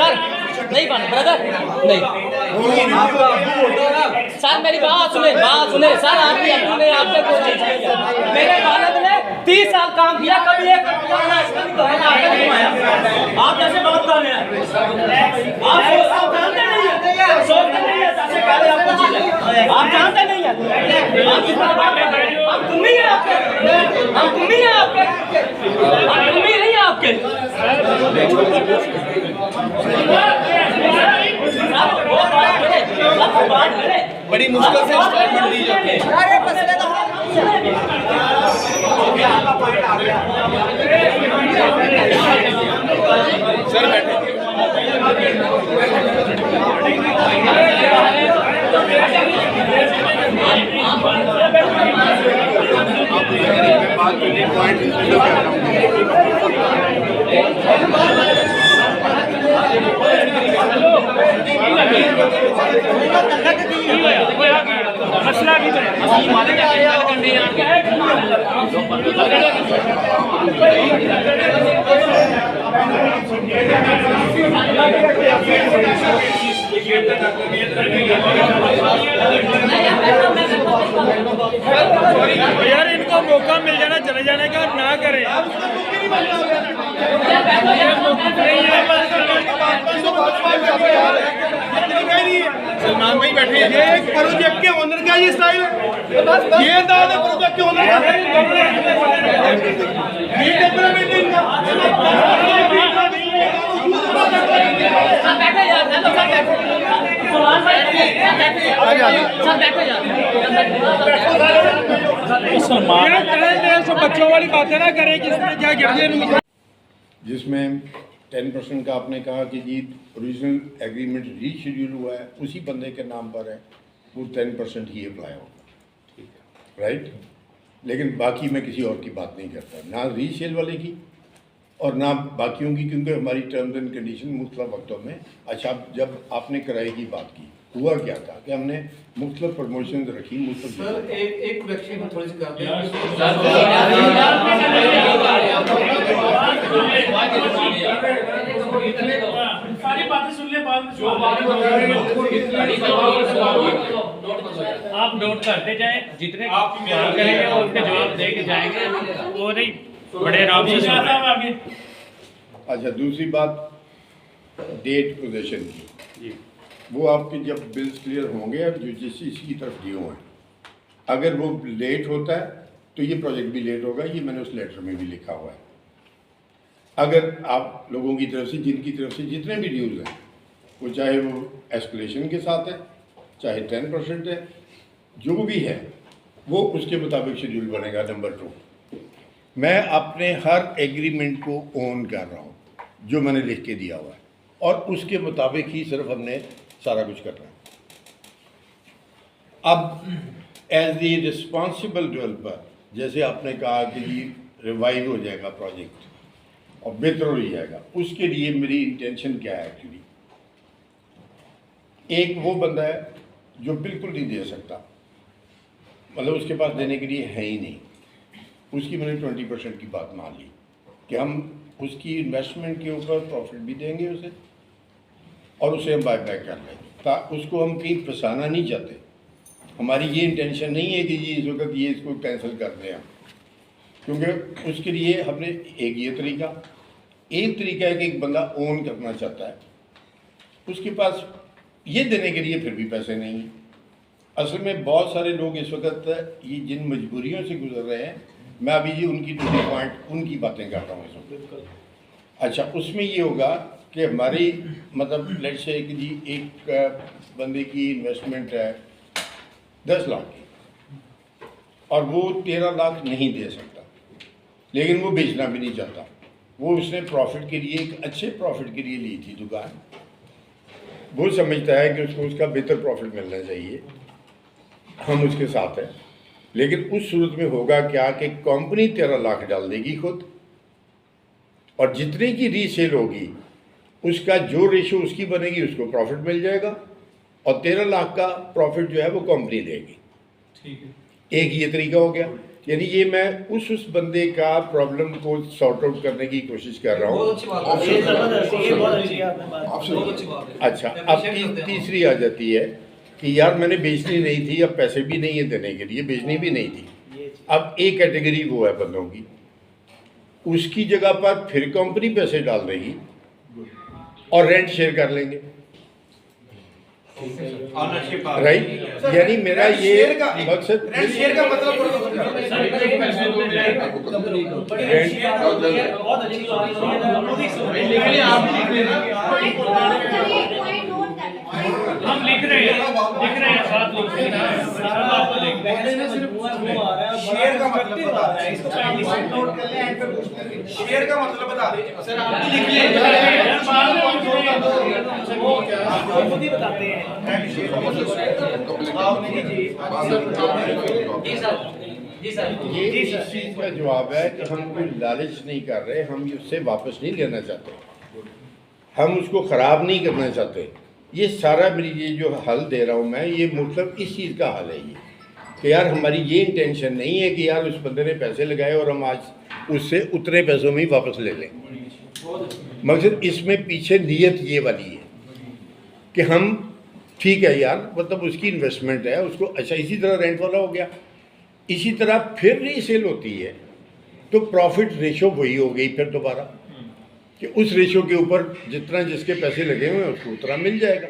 सर नहीं बन ब्रदर नहीं सर मेरी बात सुने सर आपकी अपने आपसे कोई चीज नहीं है। मेरे वालिद ने 30 साल काम किया कभी एक आप जैसे बात कर रहे हैं आप जानते नहीं है सोचते नहीं है सबसे पहले आपको चीज है आप जानते नहीं है हम तुम ही है आपके हम तुम ही है आपके बड़ी मुश्किल से स्टेटमेंट दी जाती है। सर बैठे मसला भी तो यार इनको आपको मौका मिल जाना चले जाने का, ना करें। सलमान भाई बैठे हैं, ये एक प्रोजेक्ट के ओनर का ये स्टाइल है, ये अंदाज है प्रोजेक्ट के ओनर का। ये टेम्परामेंट है इनका। बच्चों वाली बातें ना करें, किसने क्या गिर जिसमें 10% का आपने कहा कि जी ओरिजिनल एग्रीमेंट रीशेड्यूल हुआ है, उसी बंदे के नाम पर है, वो 10% ही अप्लाई होगा, राइट। लेकिन बाकी मैं किसी और की बात नहीं करता, ना रीसेल वाले की और ना बाकियों की, क्योंकि हमारी टर्म्स एंड कंडीशन मुख्तलिफ वक्तों में। अच्छा, जब आपने किराए की बात की, हुआ क्या था कि हमने मुख्तलिफ प्रमोशन रखी मुख्तलिफ। सर एक व्यक्ति थोड़ी सी करते हैं। सारी बातें सुन ले, आप नोट करते जाएं, जितने आप करेंगे और उनके जवाब दे के जाएंगे, वो नहीं बड़े आराम से आगे। अच्छा, दूसरी बात डेट पोजीशन की, वो आपके जब बिल्स क्लियर होंगे अब जो जिस इसकी तरफ दिए हुए हैं, अगर वो लेट होता है तो ये प्रोजेक्ट भी लेट होगा, ये मैंने उस लेटर में भी लिखा हुआ है। अगर आप लोगों की तरफ से, जिनकी तरफ से जितने भी ड्यूज़ हैं, वो चाहे वो एस्केलेशन के साथ है, चाहे 10% है, जो भी है वो उसके मुताबिक शेड्यूल बनेगा। नंबर 2, मैं अपने हर एग्रीमेंट को ओन कर रहा हूँ जो मैंने लिख के दिया हुआ है, और उसके मुताबिक ही सिर्फ हमने सारा कुछ करना है। अब एज द रिस्पॉन्सिबल डेवलपर, जैसे आपने कहा कि ये रिवाइव हो जाएगा प्रोजेक्ट और बेहतर हो जाएगा, उसके लिए मेरी इंटेंशन क्या है एक्चुअली। एक वो बंदा है जो बिल्कुल नहीं दे सकता, मतलब उसके पास देने के लिए है ही नहीं, उसकी मैंने 20% की बात मान ली कि हम उसकी इन्वेस्टमेंट के ऊपर प्रॉफिट भी देंगे उसे, और उसे हम बाय बैक कर लेंगे। उसको हम कहीं फंसाना नहीं चाहते। हमारी ये इंटेंशन नहीं है कि ये इस वक्त ये इसको कैंसिल कर दें हम, क्योंकि उसके लिए हमने एक तरीका है कि एक बंदा ओन करना चाहता है, उसके पास ये देने के लिए फिर भी पैसे नहीं हैं। असल में बहुत सारे लोग इस वक्त ये जिन मजबूरियों से गुजर रहे हैं, मैं अभी ये उनकी उनकी बातें कर रहा हूँ इस वक्त। अच्छा, उसमें ये होगा कि हमारी मतलब लेट्स से कि जी एक बंदे की इन्वेस्टमेंट है 10 लाख की और वो 13 लाख नहीं दे सकता, लेकिन वो बेचना भी नहीं चाहता। वो उसने प्रॉफिट के लिए, एक अच्छे प्रॉफिट के लिए ली थी दुकान, वो समझता है कि उसको उसका बेहतर प्रॉफिट मिलना चाहिए, हम उसके साथ हैं। लेकिन उस सूरत में होगा क्या कि कंपनी 13 लाख डाल देगी खुद, और जितने की रीसेल होगी उसका जो रेशो उसकी बनेगी उसको प्रॉफिट मिल जाएगा, और 13 लाख का प्रॉफिट जो है वो कंपनी देगी। ठीक है, एक ये तरीका हो गया। यानी ये मैं उस बंदे का प्रॉब्लम को सॉर्ट आउट करने की कोशिश कर रहा हूँ। अच्छा, अब तीसरी आ जाती है कि यार मैंने बेचनी नहीं थी, अब पैसे भी नहीं है देने के लिए, बेचनी भी नहीं थी। अब एक कैटेगरी वो है बंदों की, उसकी जगह पर फिर कंपनी पैसे डाल देगी और रेंट शेयर कर लेंगे, राइट। यानी मेरा ये मकसद, शेयर का मतलब हम लिख रहे हैं साथ लिख रहे हैं, सब आपको लिख रहे हैं। शेयर का मतलब बता दें, शेयर का मतलब बता दें सर, आप भी लिख लीजिए, आप खुद ही बताते हैं। ये इस चीज़ का जवाब है कि हम कोई लालच नहीं कर रहे, हम उससे वापस नहीं लेना चाहते, हम उसको ख़राब नहीं करना चाहते। ये सारा मेरी ये जो हल दे रहा हूँ मैं, ये मतलब इस चीज़ का हल है ये कि यार हमारी ये इंटेंशन नहीं है कि यार उस बंदे ने पैसे लगाए और हम आज उससे उतने पैसों में ही वापस ले लें। मकसद इसमें पीछे नीयत ये वाली है कि हम ठीक है यार, मतलब उसकी इन्वेस्टमेंट है, उसको अच्छा इसी तरह रेंट वाला हो गया, इसी तरह फिर रीसेल होती है तो प्रॉफिट रेशो वही हो गई फिर दोबारा कि उस रेशो के ऊपर जितना जिसके पैसे लगे हुए हैं उसको उतना मिल जाएगा।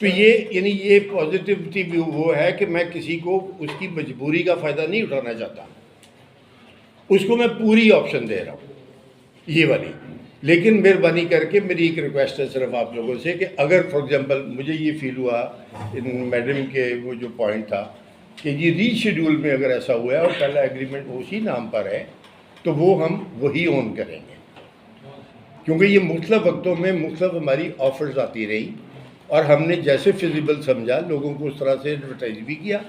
तो ये यानी ये पॉजिटिविटी भी वो है कि मैं किसी को उसकी मजबूरी का फ़ायदा नहीं उठाना चाहता, उसको मैं पूरी ऑप्शन दे रहा हूँ ये वाली। लेकिन मेहरबानी करके मेरी एक रिक्वेस्ट है सिर्फ आप लोगों से कि अगर फॉर एग्जांपल मुझे ये फील हुआ इन मैडम के वो जो पॉइंट था कि ये रीशेड्यूल में अगर ऐसा हुआ है और पहला एग्रीमेंट उसी नाम पर है तो वो हम वही ऑन करेंगे, क्योंकि ये मुख्तलिफ वक्तों में मुख्तलिफ हमारी ऑफर्स आती रही और हमने जैसे फिजिबल समझा लोगों को उस तरह से एडवर्टाइज भी किया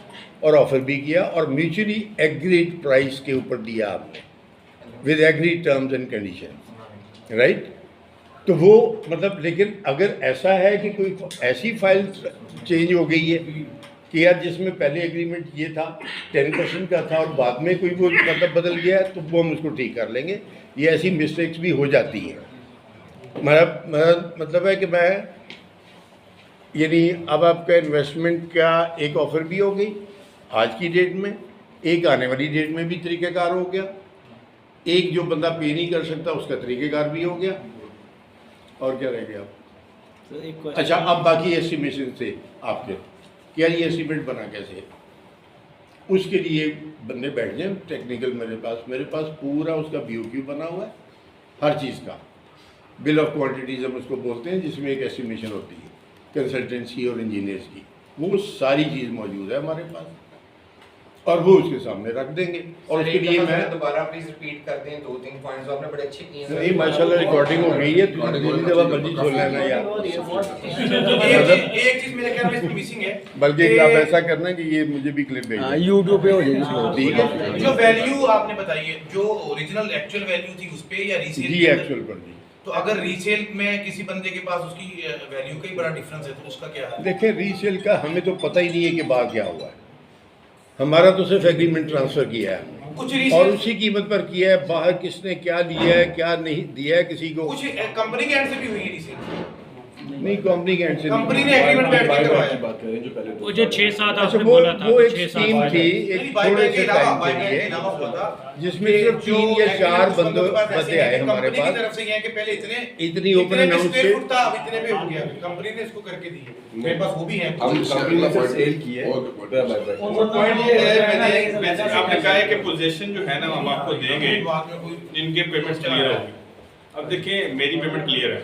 और ऑफ़र भी किया और म्यूचुअली एग्रीड प्राइस के ऊपर दिया आपने with agreed terms and condition, right. तो वो मतलब लेकिन अगर ऐसा है कि कोई ऐसी फाइल चेंज हो गई है कि यार जिसमें पहले एग्रीमेंट ये था 10% का था और बाद में कोई वो मतलब बदल गया है तो वो हम उसको ठीक कर लेंगे। ये ऐसी मिस्टेक्स भी हो जाती हैं। मेरा मतलब है कि मैं यानी अब आपका इन्वेस्टमेंट का एक ऑफ़र भी हो गई आज की डेट में, एक आने वाली डेट में भी तरीक़ेकार हो गया, एक जो बंदा पे नहीं कर सकता उसका तरीक़ेकार भी हो गया, और क्या रह गया आप? अच्छा अब बाकी एस्टिमेशन से आपके क्या ये एस्टिमेट बना कैसे, उसके लिए बंदे बैठ जाए टेक्निकल मेरे पास पूरा उसका BOQ बना हुआ है हर चीज़ का, बिल ऑफ क्वांटिटीज़ हम उसको बोलते हैं जिसमें एक एस्टिमेशन होती है कंसल्टेंसी और इंजीनियर्स की, वो सारी चीज़ मौजूद है हमारे पास और वो उसके सामने रख देंगे। और उसके लिए मैं दोबारा प्लीज रिपीट कर दें 2-3 पॉइंट्स आपने बड़े अच्छे किए हैं। नहीं माशाल्लाह रिकॉर्डिंग हो गई है, दूसरी दफ़ा मर्जी छोड़ लेना यार। एक चीज मेरे ख्याल में इसमें मिसिंग है, बल्कि आप ऐसा करना कि ये मुझे भी क्लिप भेजना यूट्यूब पे हो जाएगी, ठीक है। जो वैल्यू आपने बताई है जो ओरिजिनल एक्चुअल वैल्यू थी उस पे या रीसेल जी एक्चुअल पर जी, तो अगर रीसेल में किसी बंदे के पास उसकी वैल्यू का ही बड़ा डिफरेंस है तो उसका क्या है? देखें रीसेल का हमें तो पता ही नहीं है कि बाहर क्या हुआ है, हमारा तो सिर्फ एग्रीमेंट ट्रांसफ़र किया है कुछ और उसी कीमत पर किया है, बाहर किसने क्या लिया है क्या नहीं दिया है किसी को, कुछ कंपनी के एंड से भी हुई है रीसेल, नहीं कंपनी के एंड से कंपनी ने एग्रीमेंट बैठ के करवाया। वो जो 6-7 आपने वो बोला था वो एक 6-7 स्कीम थी एक थोड़े से टाइम के लिए जिसमें सिर्फ 3 या 4 बंदे आए हमारे पास, तरफ से ये है कि पहले इतनी ओपन अनाउंस पे था अब इतने पे हो गया, कंपनी ने इसको करके दी है, मेरे पास वो भी है, हम कंपनी ने सेल की है। पॉइंट ये है मैंने आपने कहा है कि पोजीशन जो है ना हम आपको देंगे इनके पेमेंट क्लियर होगी। अब देखिए मेरी पेमेंट क्लियर है,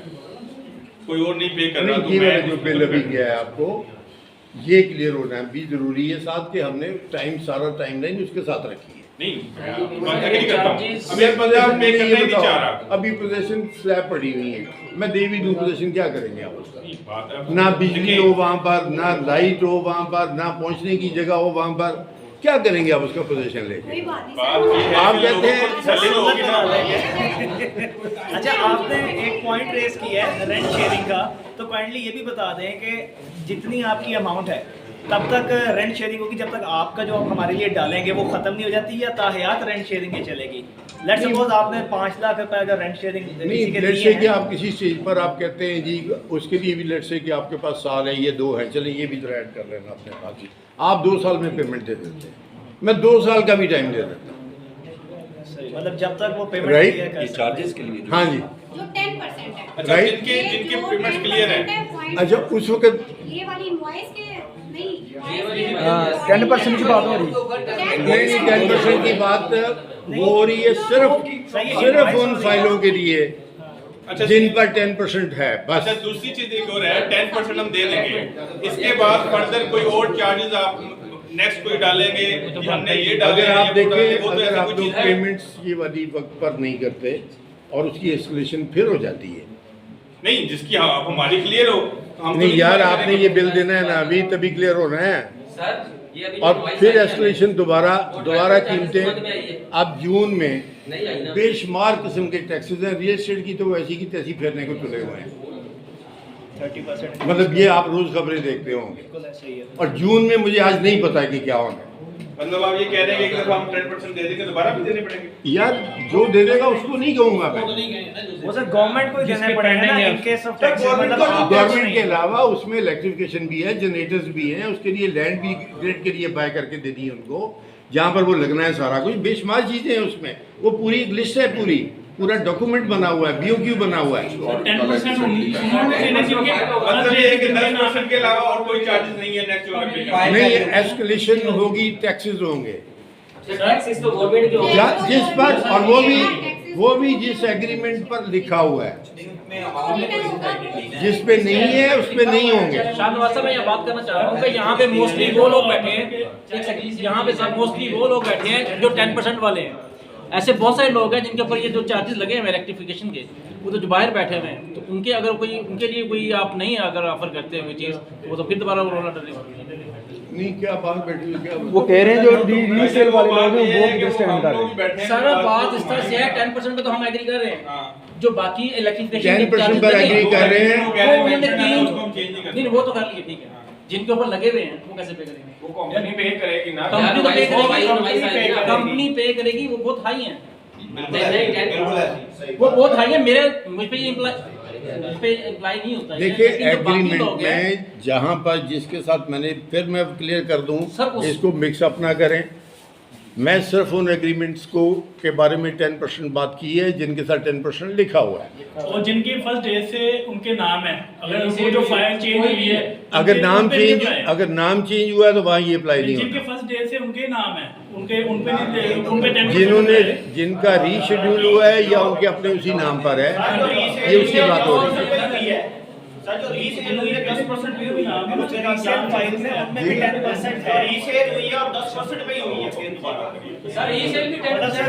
कोई और नहीं पे कर रहा तो मैं जो बिल अभी गया है आपको ये क्लियर होना है भी जरूरी है, साथ के हमने टाइम सारा टाइमलाइन उसके साथ रखी है। नहीं मैं नहीं करता हूं, पंजाब में करना ही नहीं चाह रहा, अभी पोजीशन स्लैब पड़ी हुई है, मैं दे भी दूं पोजीशन क्या करेंगे आप उसका, ना बिजली हो वहाँ पर ना लाइट हो वहाँ पर ना पहुँचने की जगह हो वहाँ पर, क्या करेंगे आप उसका पोजीशन लेके? आप कहते हैं अच्छा आपने एक पॉइंट रेस किया है रेंट शेयरिंग का, तो काइंडली ये भी बता दें कि जितनी आपकी अमाउंट है तब तक रेंट शेयरिंग होगी जब तक आपका जो आप हमारे लिए डालेंगे वो ख़त्म नहीं हो जाती या ताहयात रेंट शेयरिंग ही चलेगी। लेट्स सपोज आपने 5 लाख रुपए अगर रेंट शेयरिंग नहीं, लेट्स से कि आप किसी स्टेज पर आप कहते हैं जी उसके लिए भी लेट्स से कि आपके पास साल है ये 2 है, चले ये भी तो ऐड कर लेना अपने पास ही, आप 2 साल में पेमेंट दे देते हैं, मैं 2 साल का भी टाइम दे देता हूँ, मतलब जब तक वो पेमेंट राइट चार्जेस के लिए हाँ जी जो 10% है, अच्छा जिनके पेमेंट क्लियर है, अच्छा उस वक्त ये वाली इनवॉइस के नहीं 10% की बात हो रही नहीं 10% की बात वो हो रही है सिर्फ उन फाइलों के लिए अच्छा जिन पर 10% है बस। अच्छा दूसरी चीज एक और है 10% हम दे देंगे, इसके बाद फर्दर कोई और चार्जेस आप नेक्स्ट कोई डालेंगे कि हमने ये डाले, अगर आप देखें वो तो अगर ऐसा आप कुछ लोग है पेमेंट्स ये वाली वक्त पर नहीं करते और उसकी एस्केलेशन फिर हो जाती है, नहीं जिसकी आप हमारी क्लियर हो हम नहीं यार आपने ये बिल देना है ना अभी तभी क्लियर होना है और फिर एस्केलेशन दोबारा कीमतें अब जून में बेशुमार किस्म के टैक्सेस हैं, रियल एस्टेट की तो वैसी की तैसी फेरने को तुले हुए हैं 30%, मतलब ये आप रोज खबरें देखते होंगे और जून में मुझे आज नहीं पता कि क्या होना है, मतलब आप ये कह रहे हैं कि हम 10% दे देंगे दोबारा भी देने पड़ेंगे यार जो दे देगा उसको नहीं कहूँगा मैं, वो सर गवर्नमेंट को देने पड़ेंगे ना इन केस ऑफ टैक्स, मतलब गवर्नमेंट के अलावा उसमें इलेक्ट्रिफिकेशन भी है, जनरेटर्स भी हैं, उसके लिए लैंड भी ग्रिड के लिए बाय करके देनी है उनको, जहाँ पर वो लगना है सारा कुछ बेशुमार चीज़ें हैं उसमें, वो पूरी एक लिस्ट है, पूरा डॉक्यूमेंट बना हुआ है, BOQ बना हुआ है। 10% मतलब ये है कि 10% के अलावा और कोई चार्जेस नहीं है नेक्स्ट वाले पे? नहीं, एस्केलेशन होगी, टैक्सेस होंगे टैक्सेस तो गवर्नमेंट के होंगे जिस पर, और वो भी जिस एग्रीमेंट पर लिखा हुआ है, जिस पे नहीं है उस पे नहीं होंगे। शाहनवाज साहब मैं यहाँ बात करना चाह रहा हूँ कि यहाँ पे मोस्टली वो लोग बैठे हैं, यहाँ पे सब मोस्टली वो लोग बैठे हैं जो 10% वाले हैं। ऐसे बहुत सारे लोग हैं जिनके ऊपर ये जो चार्जेस लगे हैं रेक्टिफिकेशन के, वो तो जो बाहर बैठे हुए हैं, तो उनके अगर कोई उनके लिए कोई आप नहीं अगर ऑफर करते हैं कोई चीज़, तो वो तो फिर दोबारा रोना डरेगा। नहीं, क्या बात बैठी हुई, क्या वो कह रहे हैं जो रीसेल वाले लोग हैं वो स्टैंड कर रहे हैं। सर बात इस तरह से है 10% पे तो हम एग्री कर रहे हैं, जो बाकी इलेक्ट्रिफिकेशन 10% पर एग्री कर रहे हैं, नहीं वो तो कर लिए ठीक है, जिनके ऊपर लगे हुए हैं वो कैसे पे करेंगे? वो कंपनी पे करेगी ना, कंपनी तो पे करेगी, कंपनी पे करेगी, वो बहुत हाई है, वो बहुत हाई है। मुझ पे ये इम्प्लाई नहीं होता है। देखिए एग्रीमेंट में जहाँ पर जिसके साथ मैं क्लियर कर दूँ, इसको मिक्सअप ना करें। मैं सिर्फ उन एग्रीमेंट्स को के बारे में 10% बात की है जिनके साथ 10% लिखा हुआ है, और जिनकी फर्स्ट डे से उनके नाम है, अगर वो जो फाइल चेंज हुई है, अगर नाम चेंज हुआ है तो वहाँ ये अप्लाई नहीं जिनके होता। फर्स्ट डे से उनके नाम है, उन पे जिनका रीशेड्यूल हुआ है या उनके अपने उसी नाम पर है, ये उसकी बात हो रही है। सर जो रीसेल हुई है 10% भी हुई है, रीसेल फाइल में उनमें भी 10% है, रीसेल हुई है और 10% पे ही हुई है फिर दोबारा। सर रीसेल भी 10%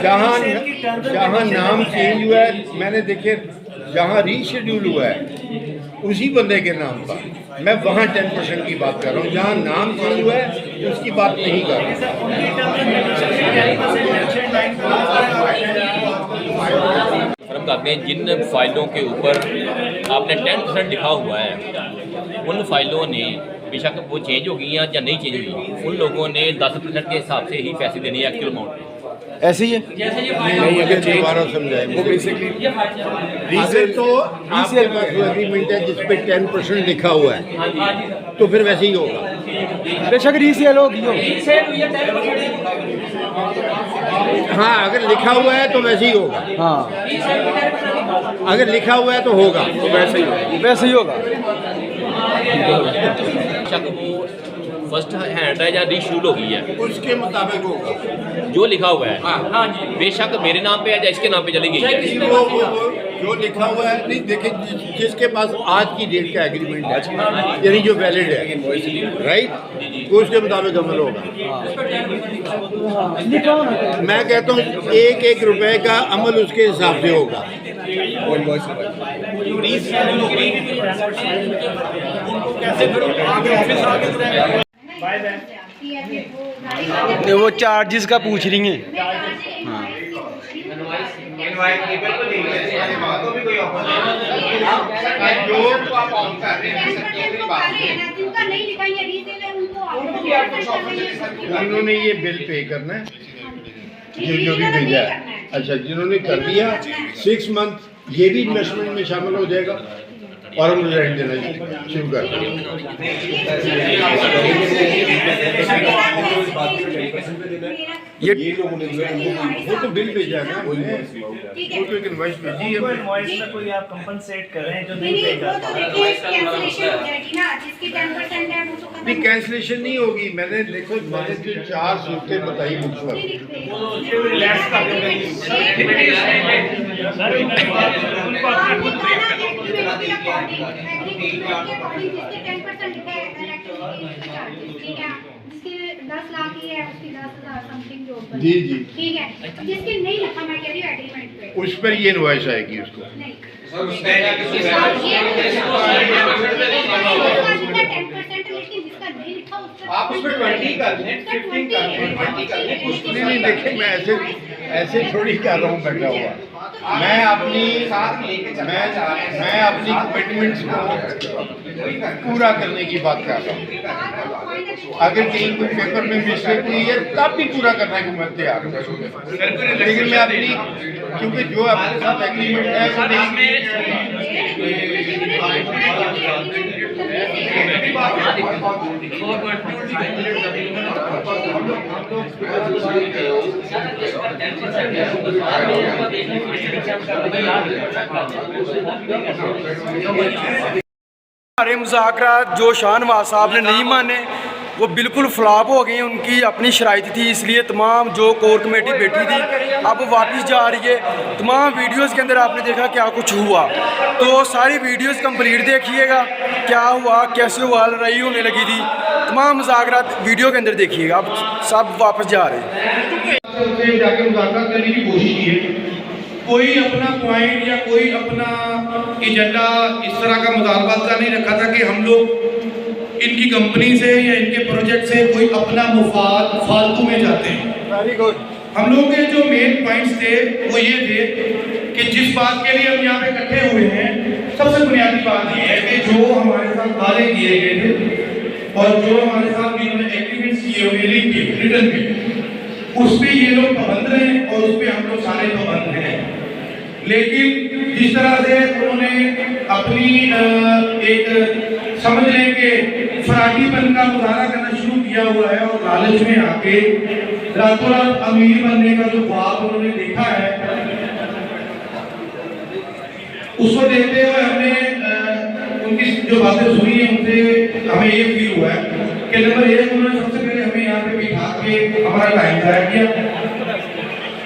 जहाँ नाम चेंज हुआ है, मैंने देखे जहाँ रीशेड्यूल हुआ है उसी बंदे के नाम पर, मैं वहाँ 10% की बात कर रहा हूँ। जहाँ नाम चेंज हुआ है उसकी बात नहीं कर रहा। फर्म करते हैं जिन फाइलों के ऊपर आपने 10% लिखा हुआ है, उन फाइलों ने बेशक वो चेंज हो गई हैं या नहीं चेंज हुई, उन लोगों ने 10% के हिसाब से ही पैसे देने हैं एक्चुअल अमाउंट में। ऐसे ही है, नहीं अगर दोबारा समझाएंगे, वो बेसिकली रीसेल तो आपके पास एग्रीमेंट है जिस पे 10% लिखा हुआ है, तो फिर वैसे ही होगा। बेशक रीसेल होगी। हाँ, अगर लिखा हुआ है तो वैसे ही होगा। हाँ, अगर लिखा हुआ है तो होगा, तो वैसे ही होगा। फर्स्ट हैंड है या रीशूड हो गई है, उसके मुताबिक होगा जो लिखा हुआ है। हाँ जी, बेशक मेरे नाम पे या इसके नाम पे चली गई है। वो जो लिखा हुआ है, नहीं देखे जिसके पास आज की डेट का एग्रीमेंट है, यानी जो वैलिड है, राइट, तो उसके मुताबिक अमल होगा। मैं कहता हूँ 1-1 रुपए का अमल उसके हिसाब से होगा। वो चार्जेस का पूछ रही हैं। हाँ, उन्होंने ये बिल पे करना है, जो भी भेजा है। अच्छा, जिन्होंने कर दिया 6 मंथ ये भी इन्वेस्टमेंट में शामिल हो जाएगा और हम रेंट देना शुरू कर ये वो तो बिल भेजा है ना, वो तो एक इनवॉइस भेजी है। इनवॉइस में कोई आप कंपनसेट कर रहे हैं जो नहीं पे कर पा नहीं, कैंसिलेशन नहीं होगी। मैंने देखो, मैंने जो 4 सूरतें बताई बुक्स पर, जिसके 10 लाख ही है उसकी 10,000 समथिंग जो ऊपर जी जी ठीक है, जिसके नहीं लिखा मैं कह रही हूँ एग्रीमेंट पे, उस पर ये इनवॉइस आएगी उसको। नहीं 10% आप उस पर 20 कर लें, 15 कर लें, 20 कर लें, कुछ नहीं। देखिए मैं ऐसे थोड़ी कर रहा हूँ बैठा हुआ। मैं अपनी कमिटमेंट्स को पूरा करने की बात कर रहा हूँ। अगर कहीं कोई पेपर में मिस्टेक हुई है तब भी पूरा करने को मैं तैयार हूँ, लेकिन मैं अपनी, क्योंकि जो आपके साथ एग्रीमेंट है वो हमारे मुज़ाकरात जो शाहनवाज साहब ने नहीं माने वो बिल्कुल फ्लॉप हो गए। उनकी अपनी शराइत थी, इसलिए तमाम जो कोर कमेटी बैठी थी अब वापस जा रही है। तमाम वीडियोस के अंदर आपने देखा क्या कुछ हुआ, तो सारी वीडियोस कंप्लीट देखिएगा क्या हुआ, कैसे हुआ, लड़ाई होने लगी थी, तमाम मुज़ाकरात वीडियो के अंदर देखिएगा। अब सब वापस जा रहे हैं। जाके मुज़ाकरात करने की कोशिश की है, कोई अपना पॉइंट या कोई अपना एजेंडा इस तरह का मुतालबात का नहीं रखा था कि हम लोग इनकी कंपनी से या इनके प्रोजेक्ट से कोई अपना मुफाद फालतू में जाते हैं। हम लोगों के जो मेन पॉइंट्स थे वो ये थे कि जिस बात के लिए हम यहाँ पे इकट्ठे हुए हैं, सबसे बुनियादी बात ये है कि जो हमारे साथ वादे किए गए थे और जो हमारे साथ इन्होंने एग्रीमेंट्स किए हुए रिटर्न पे, उस पर ये लोग पाबंद हैं और उस पर हम लोग सारे पाबंद हैं। लेकिन जिस तरह से उन्होंने अपनी एक समझ लें कि फराकीपन का मुजाहरा करना शुरू किया हुआ है और लालच में आके रातों रात अमीर बनने का जो ख्वाब उन्होंने देखा है, उसको देखते हुए हमने उनकी जो बातें सुनी है उनसे हमें ये फील हुआ है कि नंबर एक, उन्होंने सबसे पहले हमें यहाँ पे बिठा के हमारा टाइम ज़ाया किया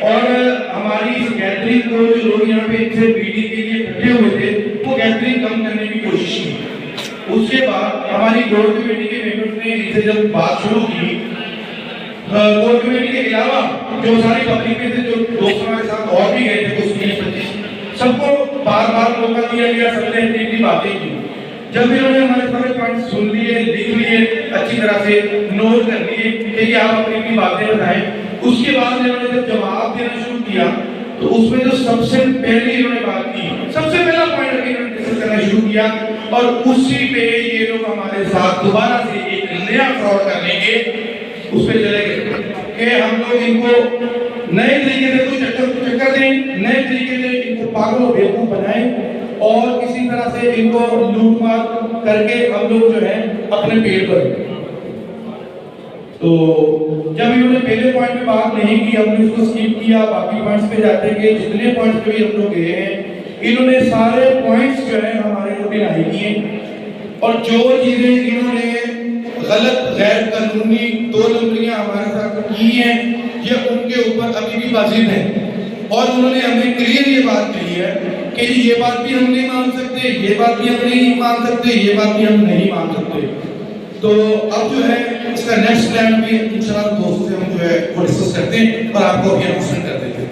और हमारी इस गैदरिंग को जो लोग यहाँ पे इनसे बीडी के लिए इकट्ठे हुए थे वो गैदरिंग कम करने की कोशिश की। उसके बाद हमारी कोर कमेटी के मेंबर्स ने इनसे जब बात शुरू की, कोर कमेटी के अलावा जो सारी पब्लिक में थे, जो दोस्त हमारे साथ और भी गए थे कुछ 20-25, सबको बार बार मौका दिया गया, सबने अपनी बातें की। जब इन्होंने हमारे सारे पॉइंट सुन लिए, लिख लिए, अच्छी तरह से नोट कर लिए कि आप अपनी बातें बताएं, उसके बाद इन्होंने जब जवाब देना शुरू किया तो उसमें जो सबसे पहले इन्होंने बात की, सबसे पहला पॉइंट इन्होंने डिस्कस करना शुरू किया और उसी पे ये लोग हमारे साथ दोबारा से एक नया फ्रॉड करने के उस पे चले गए कि हम लोग इनको नए तरीके से कुछ चक्कर दें, नए तरीके से इनको पागल और बेवकूफ बनाएं और किसी तरह से इनको लूट मार करके हम लोग जो है अपने पेट पर। तो जब इन्होंने पहले पॉइंट पे बात नहीं की, हमने उसको स्किप किया, बाकी पॉइंट्स पे जाते गए। जितने पॉइंट्स पे भी हम लोग गए हैं, इन्होंने सारे पॉइंट्स जो है हमारे को डिनाई किए और जो चीजें इन्होंने गलत गैर कानूनी 2 नंबरियां हमारे साथ की हैं, ये उनके ऊपर अभी भी वाजिब है और उन्होंने हमें क्लियर ये बात कही है कि ये बात भी हम नहीं मान सकते, ये बात भी हम नहीं मान सकते, ये बात भी हम नहीं मान सकते। तो अब जो है इसका नेक्स्ट प्लान भी इंशाल्लाह दोस्तों से हम जो है वो डिस्कस करते हैं और आपको भी अनाउंसमेंट कर देते हैं।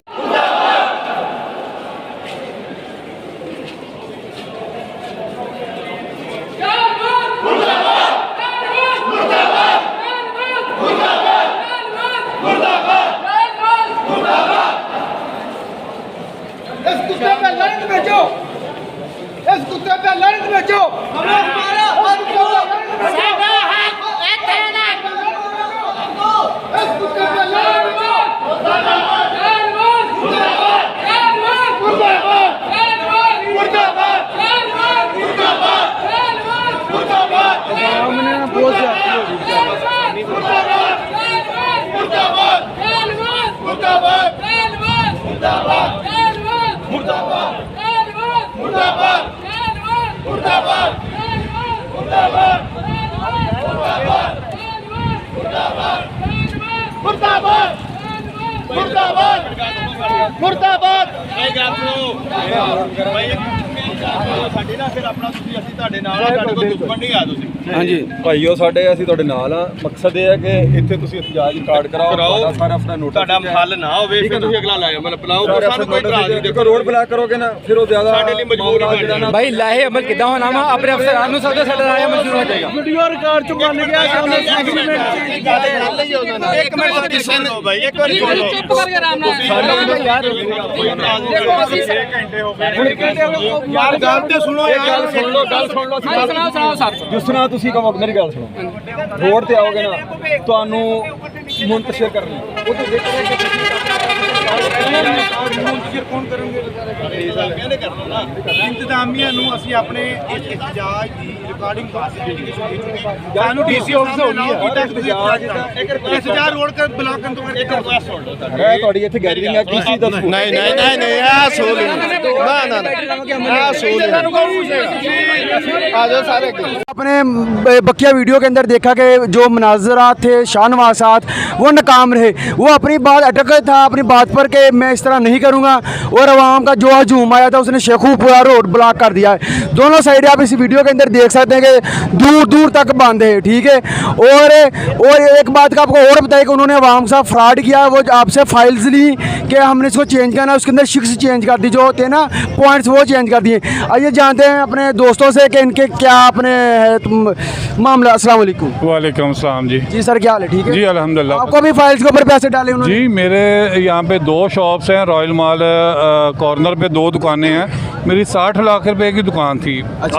हाँ जी भाईओ साढ़े असीं तुहाडे नाल आ। मकसद ये है कि इत्थे तुसीं एहतजाज रिकार्ड कराओ, सारा अपना नोटिस तुहाडा हल ना होवे फिर तुसीं अगला लाओ, मतलब बनाओ सानू कोई इतराज़ नहीं। देखो रोड ब्लॉक करोगे ना फिर वो ज़्यादा साडे लई मजबूर है भाई लाहे अमल किद्दां होना वा अपने अफसरान नूं सबसे साडा लाहे अमल शुरू हो जाएगा। वीडियो रिकॉर्ड चुं बन गया एक मिनट किसन भाई एक बार चुप करके आराम नाल यार देखो ਅਸੀਂ यार गल ते सुनो यार गल सुन लो सुनाओ सर जिस तरह तुसीं कहो मेरी गल सुनो, रोड ते आओगे ना तुहानू मुंतशिर करनी कौन करेंगे इंतजामिया ਨੂੰ ਅਸੀਂ ਆਪਣੇ ਇਸ ਇhtਜਾਜ ਦੀ ਰਿਕਾਰਡਿੰਗ ਸਾਨੂੰ ਡੀਸੀ ਆਫਿਸ ਹੋ ਗਈ ਹੈ ਇhtਜਾਜ ਰੋਡ ਕਰ ਬਲਾਕ ਕਰਨ ਤੋਂ ਇੱਕ ਰਿਕੁਐਸਟ ਹੋ ਹੈ ਤੁਹਾਡੀ ਇੱਥੇ ਗੈਦਰਿੰਗ ਹੈ ਕਿਸੇ ਦਾ नहीं नहीं नहीं नहीं आ सोल ना आ सोल आ जाओ सारे अपने बकिया वीडियो के अंदर देखा कि जो मुनाजरात थे शाहनवाज साथ वो नाकाम रहे। वो अपनी बात अटक था अपनी बात पर कि मैं इस तरह नहीं करूँगा और अवाम का जो हजूम आया था उसने शेखुपुरा रोड ब्लॉक कर दिया है। दोनों साइड आप इस वीडियो के अंदर देख सकते हैं कि दूर दूर तक बंद है, ठीक है। और एक बात का आपको और बताया कि उन्होंने अवाम के साथ फ्रॉड किया। वो आपसे फाइल्स ली कि हमने इसको चेंज करना, उसके अंदर शिक्स चेंज कर दी, जो होते हैं ना पॉइंट्स वो चेंज कर दिए। आइए जानते हैं अपने दोस्तों से कि इनके क्या अपने मामला। अस्सलाम वालेकुम। वालेकुम सलाम जी। जी सर क्या हाल है? ठीक है जी अल्हम्दुलिल्लाह। आपको भी फाइल्स के ऊपर पैसे डाले उन्होंने? जी मेरे यहाँ पे 2 शॉप्स हैं, रॉयल माल कॉर्नर पे 2 दुकानें हैं। मेरी 60 लाख रुपए की दुकान थी। आज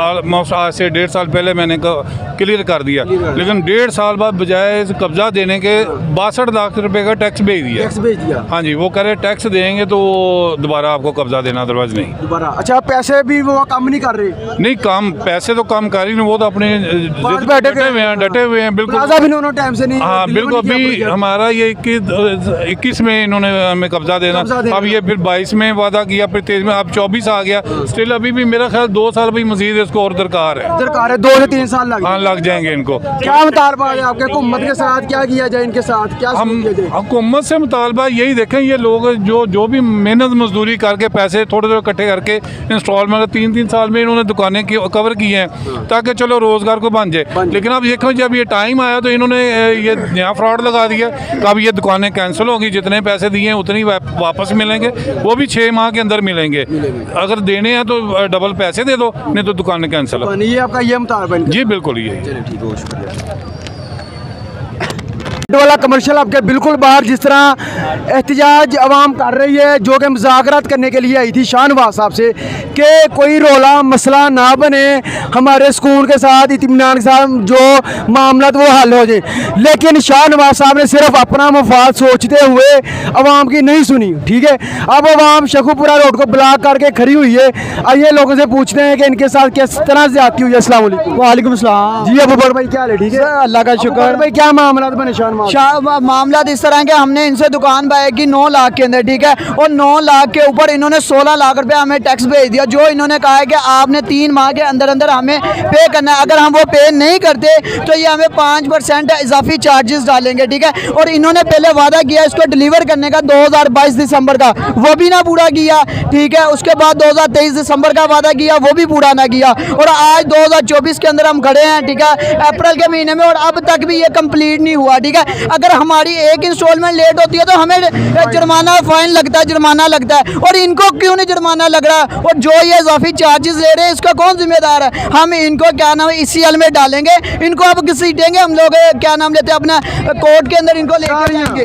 से 1.5 साल पहले मैंने क्लियर कर दिया, लेकिन 1.5 साल बाद बजाय कब्जा देने के 62 लाख रुपए का टैक्स भेज दिया। टैक्स भेज दिया? हाँ जी, वो करे टैक्स देंगे तो दोबारा आपको कब्जा देना, अदरवाइज नहीं दोबारा। अच्छा पैसे भी वो कम नहीं कर रहे? नहीं कम पैसे तो कम कर ही नहीं, वो तो अपने डटे हुए हैं बिल्कुल टाइम से नहीं। हाँ बिल्कुल। अभी हमारा ये 21 में इन्होंने हमें कब्जा देना, अब ये फिर 22 में वादा किया, फिर 23 में, अब 24 आ गया। स्टिल अभी भी मेरा ख्याल 2 साल भी मजीद इसको और दरकार है 2 से 3 साल लग जाएंगे इनको। क्या मुतालबा है आपके हुकूमत के साथ? क्या किया जाए इनके साथ? क्या हम हुकूमत से मुतालबा यही देखें, ये लोग जो भी मेहनत मजदूरी करके पैसे थोड़े थोड़े इकट्ठे करके इंस्टॉलमेंट 3-3 साल में इन्होंने दुकानें कवर की हैं ताकि चलो रोज़गार को बन जाए। लेकिन अब देखो जब ये टाइम आया तो इन्होंने ये नया फ्रॉड लगा दिया। अब ये दुकानें कैंसिल होगी, जितने पैसे दिए हैं उतनी वापस मिलेंगे, वो भी 6 माह के अंदर मिलेंगे। अगर देने हैं तो डबल पैसे दे दो, नहीं तो दुकानें कैंसिल। ये आपका ये मुतालबा? जी बिल्कुल ये। ठीक है, शुक्रिया। वाला कमर्शियल आपके बिल्कुल बाहर जिस तरह एहतजाज आवाम कर रही है, जो कि मुज़ाकरात करने के लिए आई थी शाहनवाज साहब से कि कोई रोला मसला ना बने, हमारे सुकून के साथ इत्मीनान के साथ जो मामला वो हल हो जाए। लेकिन शाहनवाज साहब ने सिर्फ अपना मफाद सोचते हुए आवाम की नहीं सुनी, ठीक है। अब आवाम शेखुपुरा रोड को ब्लॉक करके खड़ी हुई है। आइए लोगों से पूछते हैं कि इनके साथ किस तरह ज्यादती हुई है। अस्सलाम वालेकुम। वालेकुम सलाम। जी अबू बकर भाई क्या हाल है? ठीक है अल्लाह का शुक्र। भाई क्या मामला बने? मामला इस तरह के, हमने इनसे दुकान बाय की 9 लाख के अंदर, ठीक है, और 9 लाख के ऊपर इन्होंने 16 लाख रुपए हमें टैक्स भेज दिया, जो इन्होंने कहा है कि आपने 3 माह के अंदर अंदर हमें पे करना है। अगर हम वो पे नहीं करते तो ये हमें 5% इजाफी चार्जेस डालेंगे, ठीक है। और इन्होंने पहले वादा किया इसको डिलीवर करने का 2022 दिसंबर का, वो भी ना पूरा किया, ठीक है। उसके बाद 2023 दिसंबर का वादा किया, वो भी पूरा ना किया। और आज 2024 के अंदर हम खड़े हैं, ठीक है, अप्रैल के महीने में, और अब तक भी ये कंप्लीट नहीं हुआ, ठीक है। अगर हमारी एक इंस्टॉलमेंट लेट होती है तो हमें जुर्माना फाइन लगता है, जुर्माना लगता है, और इनको क्यों नहीं जुर्माना लग रहा? और जो ये इजाफी चार्जेस ले रहे हैं इसका कौन जिम्मेदार है? हम इनको क्या नाम है ECL में डालेंगे, इनको अब किसी देंगे, हम लोग क्या नाम लेते हैं अपना कोर्ट के अंदर इनको लेकर जाएंगे।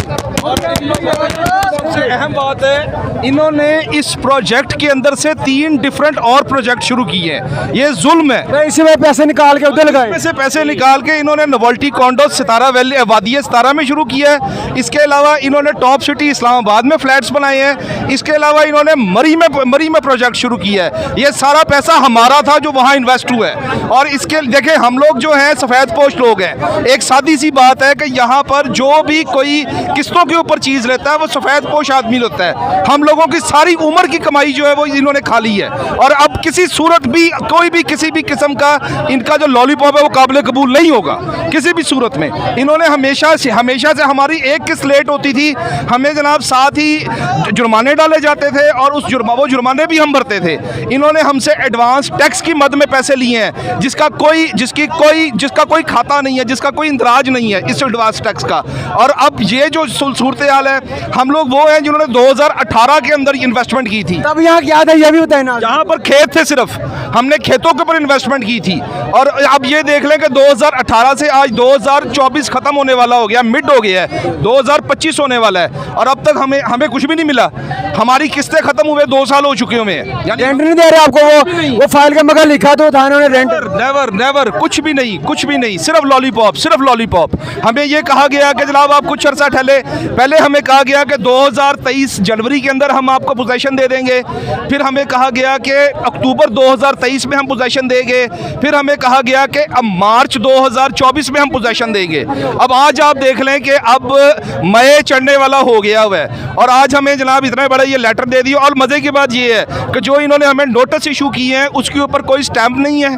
सबसे अहम बात है, इन्होंने इस प्रोजेक्ट के अंदर से 3 डिफरेंट और प्रोजेक्ट शुरू किए हैं। ये जुल्म है। इसमें पैसे निकाल के उधर लगाए, इसमें से पैसे निकाल के इन्होंने नोवेल्टी कॉन्डो सितारा वैली वादी सितारा में शुरू किया है। इसके अलावा इन्होंने टॉप सिटी इस्लामाबाद में फ्लैट्स बनाए हैं। इसके अलावा इन्होंने मरी में प्रोजेक्ट शुरू किया है। ये सारा पैसा हमारा था जो वहाँ इन्वेस्ट हुआ है। और इसके देखें, हम लोग जो हैं सफ़ेद पोश लोग हैं। एक सादी सी बात है कि यहाँ पर जो भी कोई किस्तों के ऊपर चीज़ लेता है वो सफ़ेद पोश आदमी लेता है। हम लोगों की सारी उम्र की कमाई जो है वो इन्होंने खा ली है। और अब किसी सूरत भी कोई भी किसी भी किस्म का इनका जो लॉलीपॉप है वो काबिल कबूल नहीं होगा किसी भी सूरत में। इन्होंने हमेशा से हमारी एक किस्त लेट होती थी, हमें जनाब साथ ही जुर्माने डाले जाते थे और वो जुर्माने भी हम भरते थे। इन्होंने हमसे एडवांस टैक्स की मद में पैसे लिए हैं जिसका कोई खाता नहीं है, जिसका कोई इंदराज नहीं है इस एडवांस टैक्स का। और अब ये जो सूरत हाल है, हम लोग वो हैं जिन्होंने 2018 के अंदर इन्वेस्टमेंट की थी। तब यहाँ क्या था ये भी बताएं ना। यहाँ पर खेत थे, सिर्फ हमने खेतों के ऊपर इन्वेस्टमेंट की थी। और अब ये देख लें कि 2018 से आज 2024 खत्म होने वाला हो गया, मिड हो गया है, 2025 होने वाला है, और अब तक हमें कुछ भी नहीं मिला। हमारी किस्तें खत्म हुए 2 साल हो चुके हुए हैं। रेंट नहीं दे रहे आपको? वो फाइल के मगर लिखा तो था इन्होंने रेंट। नेवर कुछ भी नहीं, सिर्फ लॉलीपॉप। हमें ये कहा गया कि जनाब आप कुछ अर्सा ठहले, पहले हमें कहा गया कि 2023 जनवरी के अंदर हम आपको पोजेशन दे देंगे, फिर हमें कहा गया कि अक्टूबर 2023 में हम पोजेशन देंगे, फिर हमें कहा गया कि अब मार्च 2024 में हम पोजेशन देंगे। अब आज आप देख लें कि अब मई चढ़ने वाला हो गया हुआ है और आज हमें जनाब इतना बड़ा ये लेटर दे दिया। और मज़े की बात ये है कि जो इन्होंने हमें नोटिस इशू किए हैं उसके ऊपर कोई स्टैंप नहीं है,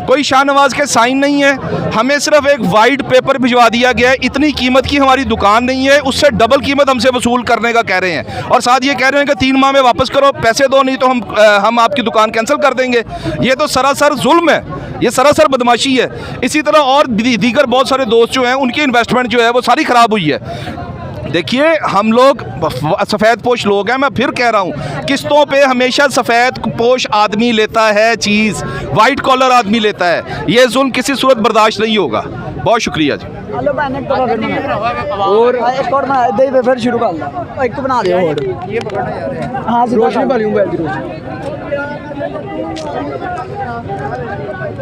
कोई शाहनवाज के साइन नहीं है, हमें सिर्फ एक वाइट पेपर भिजवा दिया गया है। इतनी कीमत की हमारी दुकान नहीं है, उससे डबल कीमत हमसे वसूल करने का कह रहे हैं और साथ ये कह रहे हैं कि 3 माह में वापस करो, पैसे दो नहीं तो हम आपकी दुकान कैंसिल कर देंगे। ये तो सरासर जुल्म है, ये सरासर बदमाशी है। इसी तरह और दीगर बहुत सारे दोस्त जो हैं उनकी इन्वेस्टमेंट जो है वो सारी ख़राब हुई है। देखिए हम लोग सफ़ेद पोश लोग हैं, मैं फिर कह रहा हूँ किस्तों पे हमेशा सफ़ेद पोश आदमी लेता है चीज़, वाइट कॉलर आदमी लेता है। ये जुल्म किसी सूरत बर्दाश्त नहीं होगा। बहुत शुक्रिया जी। और एक और बना दे फिर शुरू कर लो, एक तो बना दे और ये पकड़ना यार। हां रोशनी वाली मोबाइल की रोशनी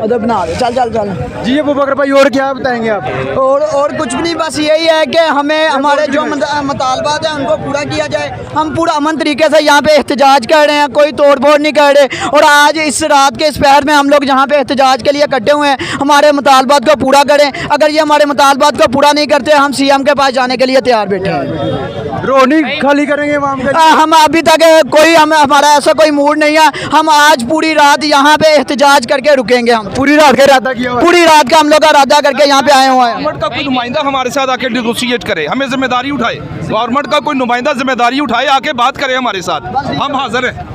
उधर बना दे। चल चल चल जी अबू बकर भाई और क्या बताएंगे आप? और कुछ भी नहीं, बस यही है कि हमें हमारे जो मुतालबात हैं उनको पूरा किया जाए। हम पूरा अमन तरीके से यहाँ पे एहतजाज कर रहे हैं, कोई तोड़ फोड़ नहीं कर रहे। और आज इस रात के इस पहर में हम लोग जहाँ पे एहतजाज के लिए इकट्ठे हुए हैं, हमारे मुतालबात को पूरा करें। अगर ये हमारे मुतालबात को पूरा नहीं करते हम CM के पास जाने के लिए तैयार बैठे हैं। रोनी खाली करेंगे हम अभी तक कोई हमारा ऐसा कोई मूड नहीं है। हम आज पूरी रात यहाँ पे एहतजाज करके रुकेंगे। हम पूरी रात का इरादा किया हुआ है? पूरी रात का हम लोग इरादा करके यहाँ पे आए हुए हैं। गवर्नमेंट का कोई नुमाइंदा हमारे साथ आके नेगोशिएट करे, हमें जिम्मेदारी उठाए। गवर्नमेंट का कोई नुमाइंदा जिम्मेदारी उठाए, आके बात करे हमारे साथ, हम हाजिर हैं।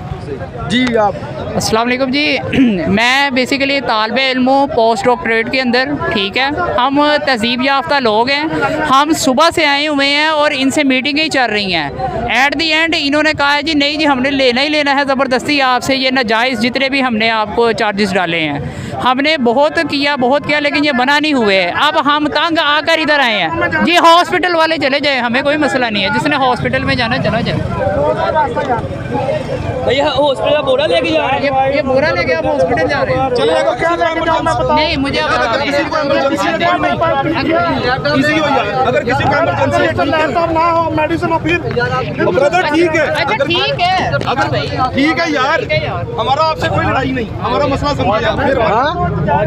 जी आप अस्सलाम वालेकुम जी। मैं बेसिकली तालिब इल्म हूँ पोस्ट डॉक्टरेट के अंदर, ठीक है। हम तहजीब याफ्ता लोग हैं, हम सुबह से आए हुए हैं और इनसे मीटिंगें ही चल रही हैं। एट दी एंड इन्होंने कहा है जी नहीं जी हमने लेना ही लेना है ज़बरदस्ती आपसे, ये नाजायज़ जितने भी हमने आपको चार्जेस डाले हैं हमने बहुत किया लेकिन ये बना नहीं हुए। अब हम तंग आकर इधर आए हैं जी। हॉस्पिटल वाले चले जाए, हमें कोई मसला नहीं है, जिसने हॉस्पिटल में जाना चला जाए। भैया हॉस्पिटल का बोरा लेके जा रहे हैं, ये बोरा लेके आप हॉस्पिटल जा रहे हैं? नहीं मुझे अगर किसी को इमरजेंसी लैपटॉप ना हो, मेडिसिन हो, फिर ब्रदर ठीक है। अच्छा ठीक है, अगर ठीक है यार, हमारा आपसे कोई लड़ाई नहीं, हमारा मसला समझिए आप। फिर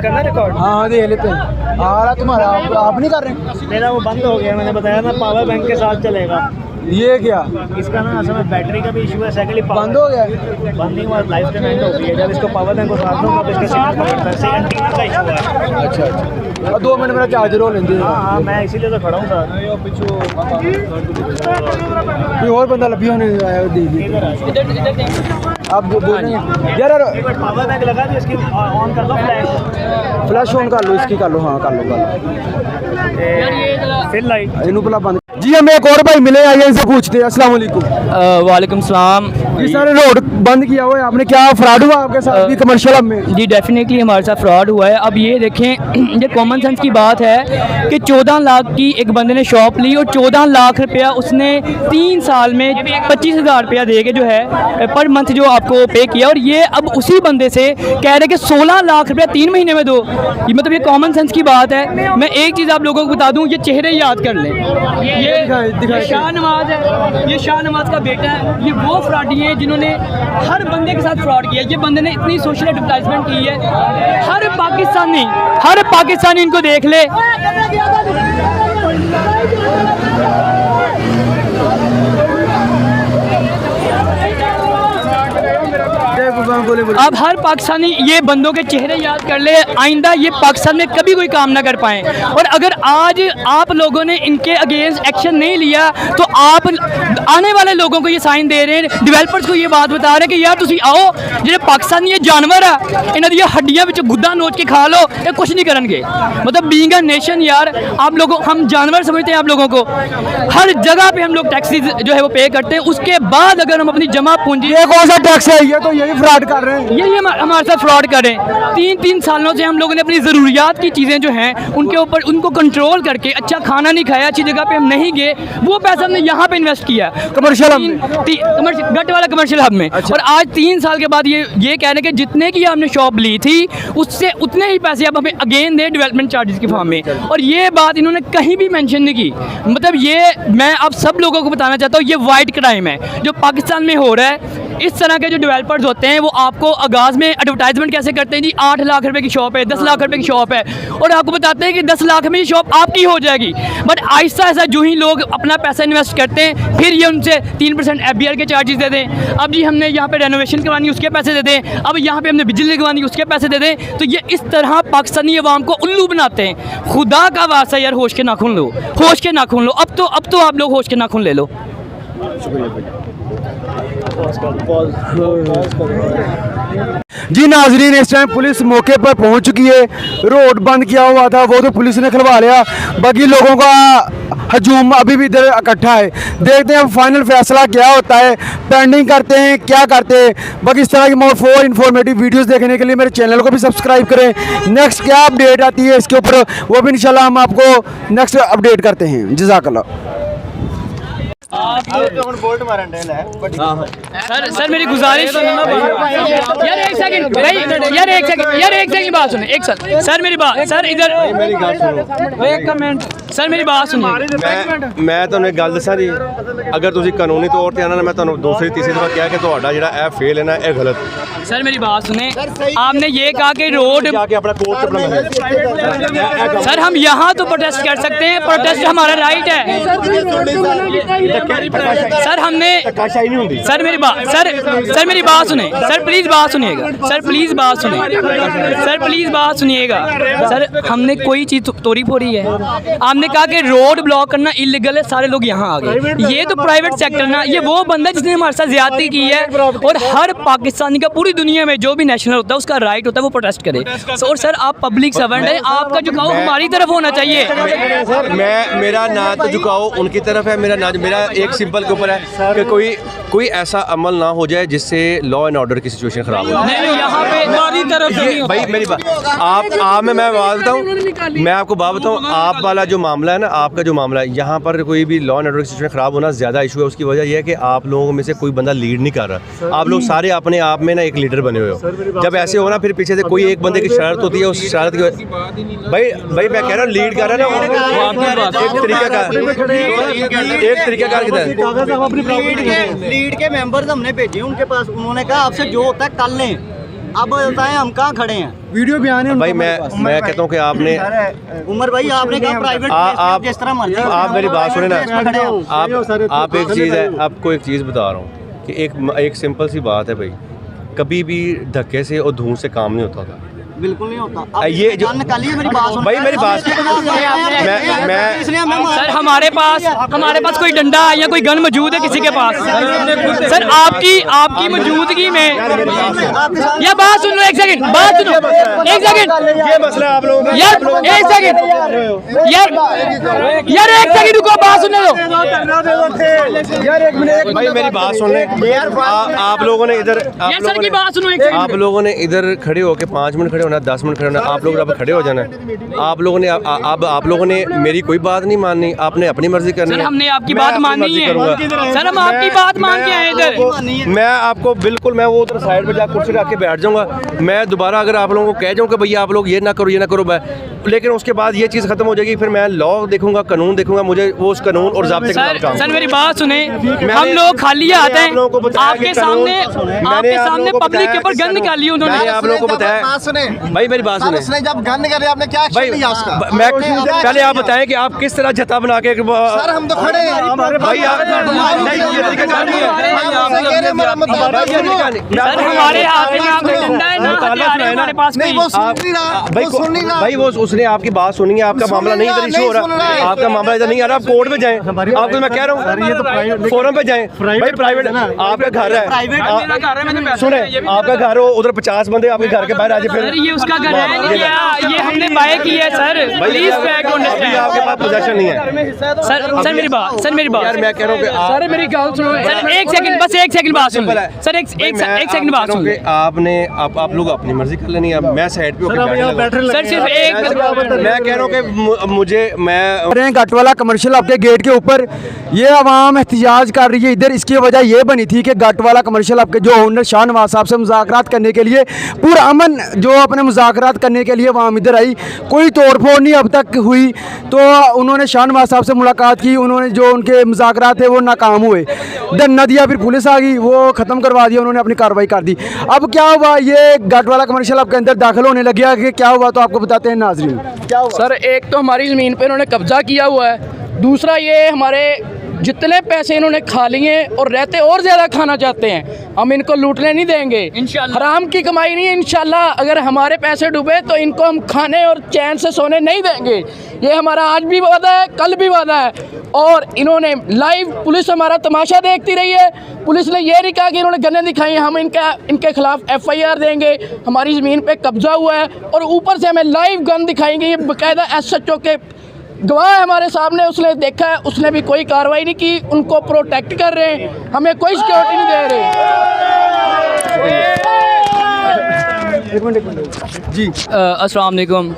करना रिकॉर्ड? हाँ दे लेते हैं। आ तुम्हारा आप नहीं कर रहे? मेरा वो बंद हो गया, मैंने बताया ना पावर बैंक के साथ चलेगा। ये क्या? इसका ना असल में बैटरी का भी इशू है, सेकेंडली बंद हो गया? बंद नहीं हुआ, लाइफ टाइम एंड हो गई है। जब इसको पावर बैंक को साथ दूँ तो इसका सिग्नल पकड़ता है, सिग्नल का इशू है। अच्छा 2 मिनट मेरा चार्जर हो लेंगे। हाँ मैं इसीलिए तो खड़ा हूँ सर। कोई और बंदा लभी होने आया आप बोलेंगे यार पावर बैंक लगा दी, इसकी ऑन कर लो, फ्लैश ऑन कर लो, इसकी कर लो। हाँ कर लो फिर लाइट इनू भला बंद। जी हमें एक और भाई मिले, आइए इनसे पूछते हैं। अस्सलाम वालेकुम। वालेकुम सलाम। ये सारे रोड बंद किया हुआ है आपने, क्या फ्रॉड हुआ आपके साथ भी कमर्शियल हब में? जी डेफिनेटली हमारे साथ फ्रॉड हुआ है। अब ये देखें ये कॉमन सेंस की बात है कि 14 लाख की एक बंदे ने शॉप ली और 14 लाख रुपया उसने 3 साल में 25,000 रुपया दे के जो है पर मंथ जो आपको पे किया, और ये अब उसी बंदे से कह रहे कि 16 लाख रुपया 3 महीने में दो। ये मतलब ये कॉमन सेंस की बात है। मैं एक चीज़ आप लोगों को बता दूँ, ये चेहरे याद कर लें। ये शाहनवाज है, ये शाहनवाज का बेटा है, ये वो फ्रॉडी हैं जिन्होंने हर बंदे के साथ फ्रॉड किया। ये बंदे ने इतनी सोशल एडवर्टाइजमेंट की है, हर पाकिस्तानी इनको देख ले। अब हर पाकिस्तानी ये बंदों के चेहरे याद कर ले, आइंदा ये पाकिस्तान में कभी कोई काम ना कर पाएँ। और अगर आज आप लोगों ने इनके अगेंस्ट एक्शन नहीं लिया तो आप आने वाले लोगों को ये साइन दे रहे हैं, डेवलपर्स को ये बात बता रहे हैं कि यार तुम आओ, जो पाकिस्तानी ये जानवर है इन्होंने ये हड्डियाँ बिच गुद्दा नोच के खा लो, ये कुछ नहीं करेंगे। मतलब बीइंग अ नेशन यार, आप लोगों हम जानवर समझते हैं आप लोगों को। हर जगह पे हम लोग टैक्सेस जो है वो पे करते हैं, उसके बाद अगर हम अपनी जमा पूंजी। ये कौन सा टैक्स है? ये तो यही फ्रॉड का कर रहे हैं, ये हमारे साथ फ्रॉड कर रहे हैं। 3-3 सालों से हम लोगों ने अपनी ज़रूरियात की चीज़ें जो हैं उनके ऊपर उनको कंट्रोल करके अच्छा खाना नहीं खाया, अच्छी जगह पे हम नहीं गए, वो पैसा हमने यहाँ पे इन्वेस्ट किया कमर्शियल गट वाला कमर्शियल हब में। और आज 3 साल के बाद ये कह रहे हैं कि जितने की हमने शॉप ली थी उससे उतने ही पैसे अब हमें अगेन दे डेवलपमेंट चार्जेस की फॉर्म में। और ये बात इन्होंने कहीं भी मेंशन नहीं की। मतलब ये मैं अब सब लोगों को बताना चाहता हूँ, ये वाइट क्राइम है जो पाकिस्तान में हो रहा है। इस तरह के जो डेवलपर्स होते हैं वो आपको आगाज़ में एडवर्टाइजमेंट कैसे करते हैं जी, 8 लाख रुपए की शॉप है, 10 लाख रुपए की शॉप है, और आपको बताते हैं कि 10 लाख में ये शॉप आपकी हो जाएगी। बट आहिस्ता आहिस्ता जो ही लोग अपना पैसा इन्वेस्ट करते हैं फिर ये उनसे 3% FBR के चार्जेस दे दें, अब जी हमने यहाँ पे रेनोवेशन करवानी उसके पैसे दे दें, अब यहाँ पे हमने बिजली लगवानी उसके पैसे दे दें। तो ये इस तरह पाकिस्तानी अवाम को उल्लू बनाते हैं। खुदा का वास्ता यार होश के नाखून लो, होश के नाखून लो। अब तो आप लोग होश के नाखून ले लो। जी नाजरीन, इस टाइम पुलिस मौके पर पहुंच चुकी है। रोड बंद किया हुआ था वो तो पुलिस ने खुलवा लिया, बाकी लोगों का हजूम अभी भी इधर इकट्ठा है। देखते हैं फाइनल फैसला क्या होता है, पेंडिंग करते हैं क्या करते हैं। बाकी इस तरह की मोर इन्फॉर्मेटिव वीडियोस देखने के लिए मेरे चैनल को भी सब्सक्राइब करें। नेक्स्ट क्या अपडेट आती है इसके ऊपर वो भी इंशाल्लाह हम आपको नेक्स्ट अपडेट करते हैं। जज़ाकल्लाह। सर मेरी गुजारिश यार एक सेकंड भाई, यार एक सेकंड बात सुने एक सर मेरी बात सर इधर एक कमेंट सर मेरी बात सुनिए। मैं ਤੁਹਾਨੂੰ ਇੱਕ ਗੱਲ ਦੱਸਾਂ ਜੀ, ਅਗਰ ਤੁਸੀਂ ਕਾਨੂੰਨੀ ਤੌਰ ਤੇ ਆਣਾ ਨਾ, ਮੈਂ ਤੁਹਾਨੂੰ ਦੂਸਰੀ ਤੀਸਰੀ ਦਫਾ ਕਿਹਾ ਕਿ ਤੁਹਾਡਾ ਜਿਹੜਾ ਇਹ ਫੇਲ ਹੈ ਨਾ ਇਹ ਗਲਤ। सर मेरी बात सुने, आपने ये कहा कि रोड जाके अपना कोर्ट अपना सर हम यहाँ तो प्रोटेस्ट कर सकते हैं, प्रोटेस्ट हमारा राइट है। सर हमने सर मेरी बात सुने सर प्लीज़ बात सुनिएगा सर प्लीज़ बात सुनिए सर प्लीज़ बात सुनिएगा सर हमने कोई चीज़ तोड़ी फोड़ी है। आपने कहा कि रोड ब्लॉक करना इलीगल है, सारे लोग यहाँ आ गए। ये तो प्राइवेट सेक्टर ना, ये वो बंदा जिसने हमारे साथ ज्यादती की है। और हर पाकिस्तानी का पूरी दुनिया में जो भी नेशनल होता है उसका राइट होता है वो प्रोटेस्ट करे। और सर आप पब्लिक सर्वेंट है, आपका झुकाव हमारी तरफ होना चाहिए। मेरा ना तो झुकाव उनकी तरफ है, मेरा एक सिंपल के ऊपर है कि कोई ऐसा अमल ना हो जाए जिससे लॉ एंड ऑर्डर की सिचुएशन खराब हो। यहाँ पे हमारी तरफ भाई मेरी बात आप मैं बात बताऊँ, मैं आपको बात बताऊँ, आप वाला जो मामला है ना, आपका जो मामला है यहाँ पर कोई भी लॉ एंड ऑर्डर की सिचुएशन खराब होना ज़्यादा इशू है। उसकी वजह यह है कि आप लोगों में से कोई बंदा लीड नहीं कर रहा। आप लोग सारे अपने आप में ना एक लीडर बने हुए हो। जब ऐसे हो ना फिर पीछे से कोई एक बंदे की शरारत होती है, उस शरारत की भाई मैं कह रहा हूँ लीड कर रहा है ना, एक तरीका लीड के मेंबर्स हमने भेजे उनके पास, उन्होंने कहा आपसे जो होता है कल लें। अब बताएं हम कहाँ खड़े हैं, वीडियो भी आने भाई मैं कहता हूँ कि आपने उमर भाई आपने कहा प्राइवेट आप जिस तरह मर्जी आप मेरी बात सुने ना, आप एक चीज़ है, आपको एक चीज़ बता रहा हूँ कि एक सिंपल सी बात है भाई, कभी भी धक्के से और धूम से काम नहीं होता था। बिल्कुल नहीं होता। ये जो निकालिए मेरी बात सुन भाई, मेरी बात मैं सर हमारे पास कोई डंडा या कोई गन मौजूद है किसी के पास? सर आपकी मौजूदगी में या बात सुन लो, एक सेकंड बात सुनो, एक सेकंड ये मसला आप लोगों का यार, एक सेकंड यार एक सेकंड रुको, बात सुनने दो यार, एक मिनट भाई मेरी बात सुन ले। आप लोगों ने इधर आप लोगों ने इधर खड़े होके 5 मिनट खड़े 10 मिनट खड़े होना, आप लोग अब खड़े हो जाना। आप लोगों ने मेरी कोई बात नहीं माननी, आपने अपनी मर्जी करनी है। हमने आपकी बात माननी है सर, हम आपकी बात मान के आए इधर। मैं आपको बिल्कुल मैं वो उधर साइड पे जाकर कुर्सी रख के बैठ जाऊंगा। मैं दोबारा अगर आप लोगों को कह जाऊँ कि भैया आप लोग ये ना करो लेकिन उसके बाद ये चीज़ खत्म हो जाएगी, फिर मैं लॉ देखूंगा, कानून देखूंगा, मुझे वो उस कानून और ज़ाब्ते के साथ काम। सर मेरी बात सुने, हम लोग खाली आते हैं आपके सामने पब्लिक के ऊपर गन निकाली है उन्होंने। आप लोगों को बताया भाई, मेरी बात सुने, उसने जब गन करे आपने क्या एक्शन लिया उसका? मैं पहले आप बताएं कि आप किस तरह जता बना के सर हम तो खड़े हैं भाई, हमारे हाथ में डंडा है ना, हमारे पास नहीं, वो सुन नहीं रहा भाई वो उसने आपकी बात सुनी है, आपका मामला नहीं इधर इशू हो रहा, आपका मामला इधर नहीं आ रहा, आप कोर्ट में जाएं। आपको मैं कह रहा हूँ फोरम पे जाएं भाई, प्राइवेट आपका घर है, सुने आपका घर हो, उधर 50 बंदे आपके घर के बाहर आ जाए, फिर ये उसका घर है नहीं क्या? ये हमने बाय की है सर, प्लीज बैक अंडरस्टैंड। आपके पास पोजीशन नहीं है सर मेरी बात यार, मैं कह रहा हूँ कि सर मेरी गाल सुनो सर, एक सेकंड, बस एक सेकंड बात सुन सर, एक सेकंड बात सुन। आपने आप लोग अपनी मर्जी कर लेनी है, मैं साइड पे होकर सर सिर्फ एक, मैं कह रहा हूँ कि मुझे मैं गटवाला कमर्शियल हब के गेट के ऊपर ये आवाम एहतजाज कर रही है इधर। इसकी वजह ये बनी थी कि गटवाला कमर्शियल हब के जो ओनर शाह नवाज साहब से मुज़ाकरात करने के लिए पूरा अमन जो अपने मुज़ाकरात करने के लिए आवाम इधर आई, कोई तोड़फोड़ नहीं अब तक हुई। तो उन्होंने शाह नवाज साहब से मुलाकात की, उन्होंने जो उनके मुज़ाकरात थे वो नाकाम हुए, धरना दिया, फिर पुलिस आ गई, वो ख़त्म करवा दिया, उन्होंने अपनी कार्रवाई कर दी। अब क्या हुआ, ये गटवाला कमर्शियल हब के अंदर दाखिल होने लग गया कि क्या हुआ, तो आपको बताते हैं नाज़रीन क्या हुआ। सर एक तो हमारी ज़मीन पे इन्होंने कब्जा किया हुआ है, दूसरा ये हमारे जितने पैसे इन्होंने खा लिए और रहते और ज़्यादा खाना चाहते हैं। हम इनको लूटने नहीं देंगे, हराम की कमाई नहीं है इंशाल्लाह। अगर हमारे पैसे डूबे तो इनको हम खाने और चैन से सोने नहीं देंगे। ये हमारा आज भी वादा है, कल भी वादा है। और इन्होंने लाइव पुलिस हमारा तमाशा देखती रही है। पुलिस ने ये नहीं कहा कि इन्होंने गन्ने दिखाई, हम इनके खिलाफ FIR देंगे, हमारी ज़मीन पे कब्जा हुआ है और ऊपर से हमें लाइव गन दिखाएंगे। ये बाकायदा SHO के गवाह है हमारे सामने, उसने देखा है, उसने भी कोई कार्रवाई नहीं की। उनको प्रोटेक्ट कर रहे हैं, हमें कोई सिक्योरिटी नहीं दे रहे। जी अस्सलाम वालेकुम।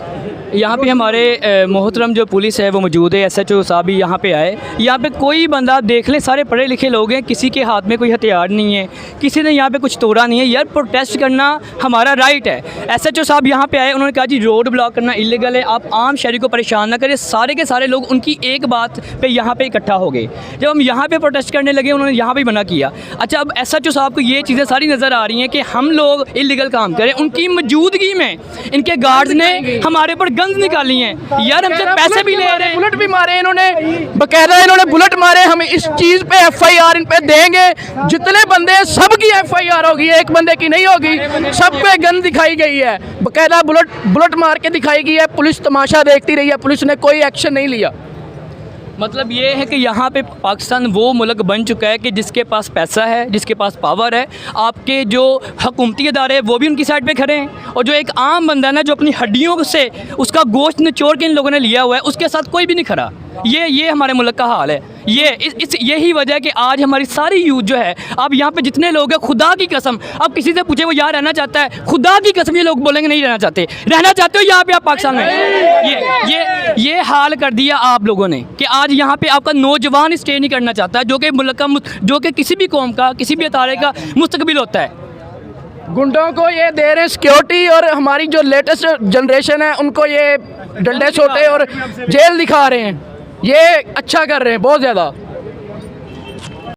यहाँ पे हमारे मोहतरम जो पुलिस है वो मौजूद है, SHO साहब भी यहाँ पे आए। यहाँ पे कोई बंदा देख ले, सारे पढ़े लिखे लोग हैं, किसी के हाथ में कोई हथियार नहीं है, किसी ने यहाँ पे कुछ तोड़ा नहीं है। यार प्रोटेस्ट करना हमारा राइट है। SHO साहब यहाँ पे आए, उन्होंने कहा जी रोड ब्लॉक करना इलीगल है, आप आम शहरी को परेशान ना करें। सारे के सारे लोग उनकी एक बात पे यहाँ पे इकट्ठा हो गए। जब हम यहाँ पे प्रोटेस्ट करने लगे उन्होंने यहाँ पे मना किया। अच्छा अब SHO साहब को ये चीज़ें सारी नज़र आ रही हैं कि हम लोग इलीगल काम करें, उनकी मौजूदगी में इनके गार्ड्स ने हमारे ऊपर गन्स निकाली हैं। यार हमसे पैसे भी ले रहे हैं, बुलेट भी मारे इन्होंने, बकायदा इन्होंने बुलेट मारे। हम इस चीज़ पे FIR इन पे देंगे। जितने बंदे हैं सबकी FIR होगी, एक बंदे की नहीं होगी। सब पे गन दिखाई गई है, बकायदा बुलेट मार के दिखाई गई है। पुलिस तमाशा देखती रही है, पुलिस ने कोई एक्शन नहीं लिया। मतलब ये है कि यहाँ पे पाकिस्तान वो मुल्क बन चुका है कि जिसके पास पैसा है, जिसके पास पावर है, आपके जो हुकूमती अदारे हैं वो भी उनकी साइड पे खड़े हैं, और जो एक आम बंदा है ना जो अपनी हड्डियों से उसका गोश्त निचोड़ के इन लोगों ने लिया हुआ है, उसके साथ कोई भी नहीं खड़ा। ये हमारे मुल्क का हाल है। यही वजह है कि आज हमारी सारी यूथ जो है, अब यहाँ पे जितने लोग हैं, खुदा की कसम अब किसी से पूछे वो यहाँ रहना चाहता है, खुदा की कसम ये लोग बोलेंगे नहीं रहना चाहते। रहना चाहते हो यहाँ पे आप पाकिस्तान में? ये हाल कर दिया आप लोगों ने कि आज यहाँ पे आपका नौजवान स्टे नहीं करना चाहता, जो कि मुल्क का, जो कि किसी भी कौम का, किसी भी अदारे का मुस्तकबिल होता है। गुंडों को ये दे रहे हैं सिक्योरिटी, और हमारी जो लेटेस्ट जनरेशन है उनको ये डंडे छोटे और जेल दिखा रहे हैं। ये अच्छा कर रहे हैं बहुत ज़्यादा।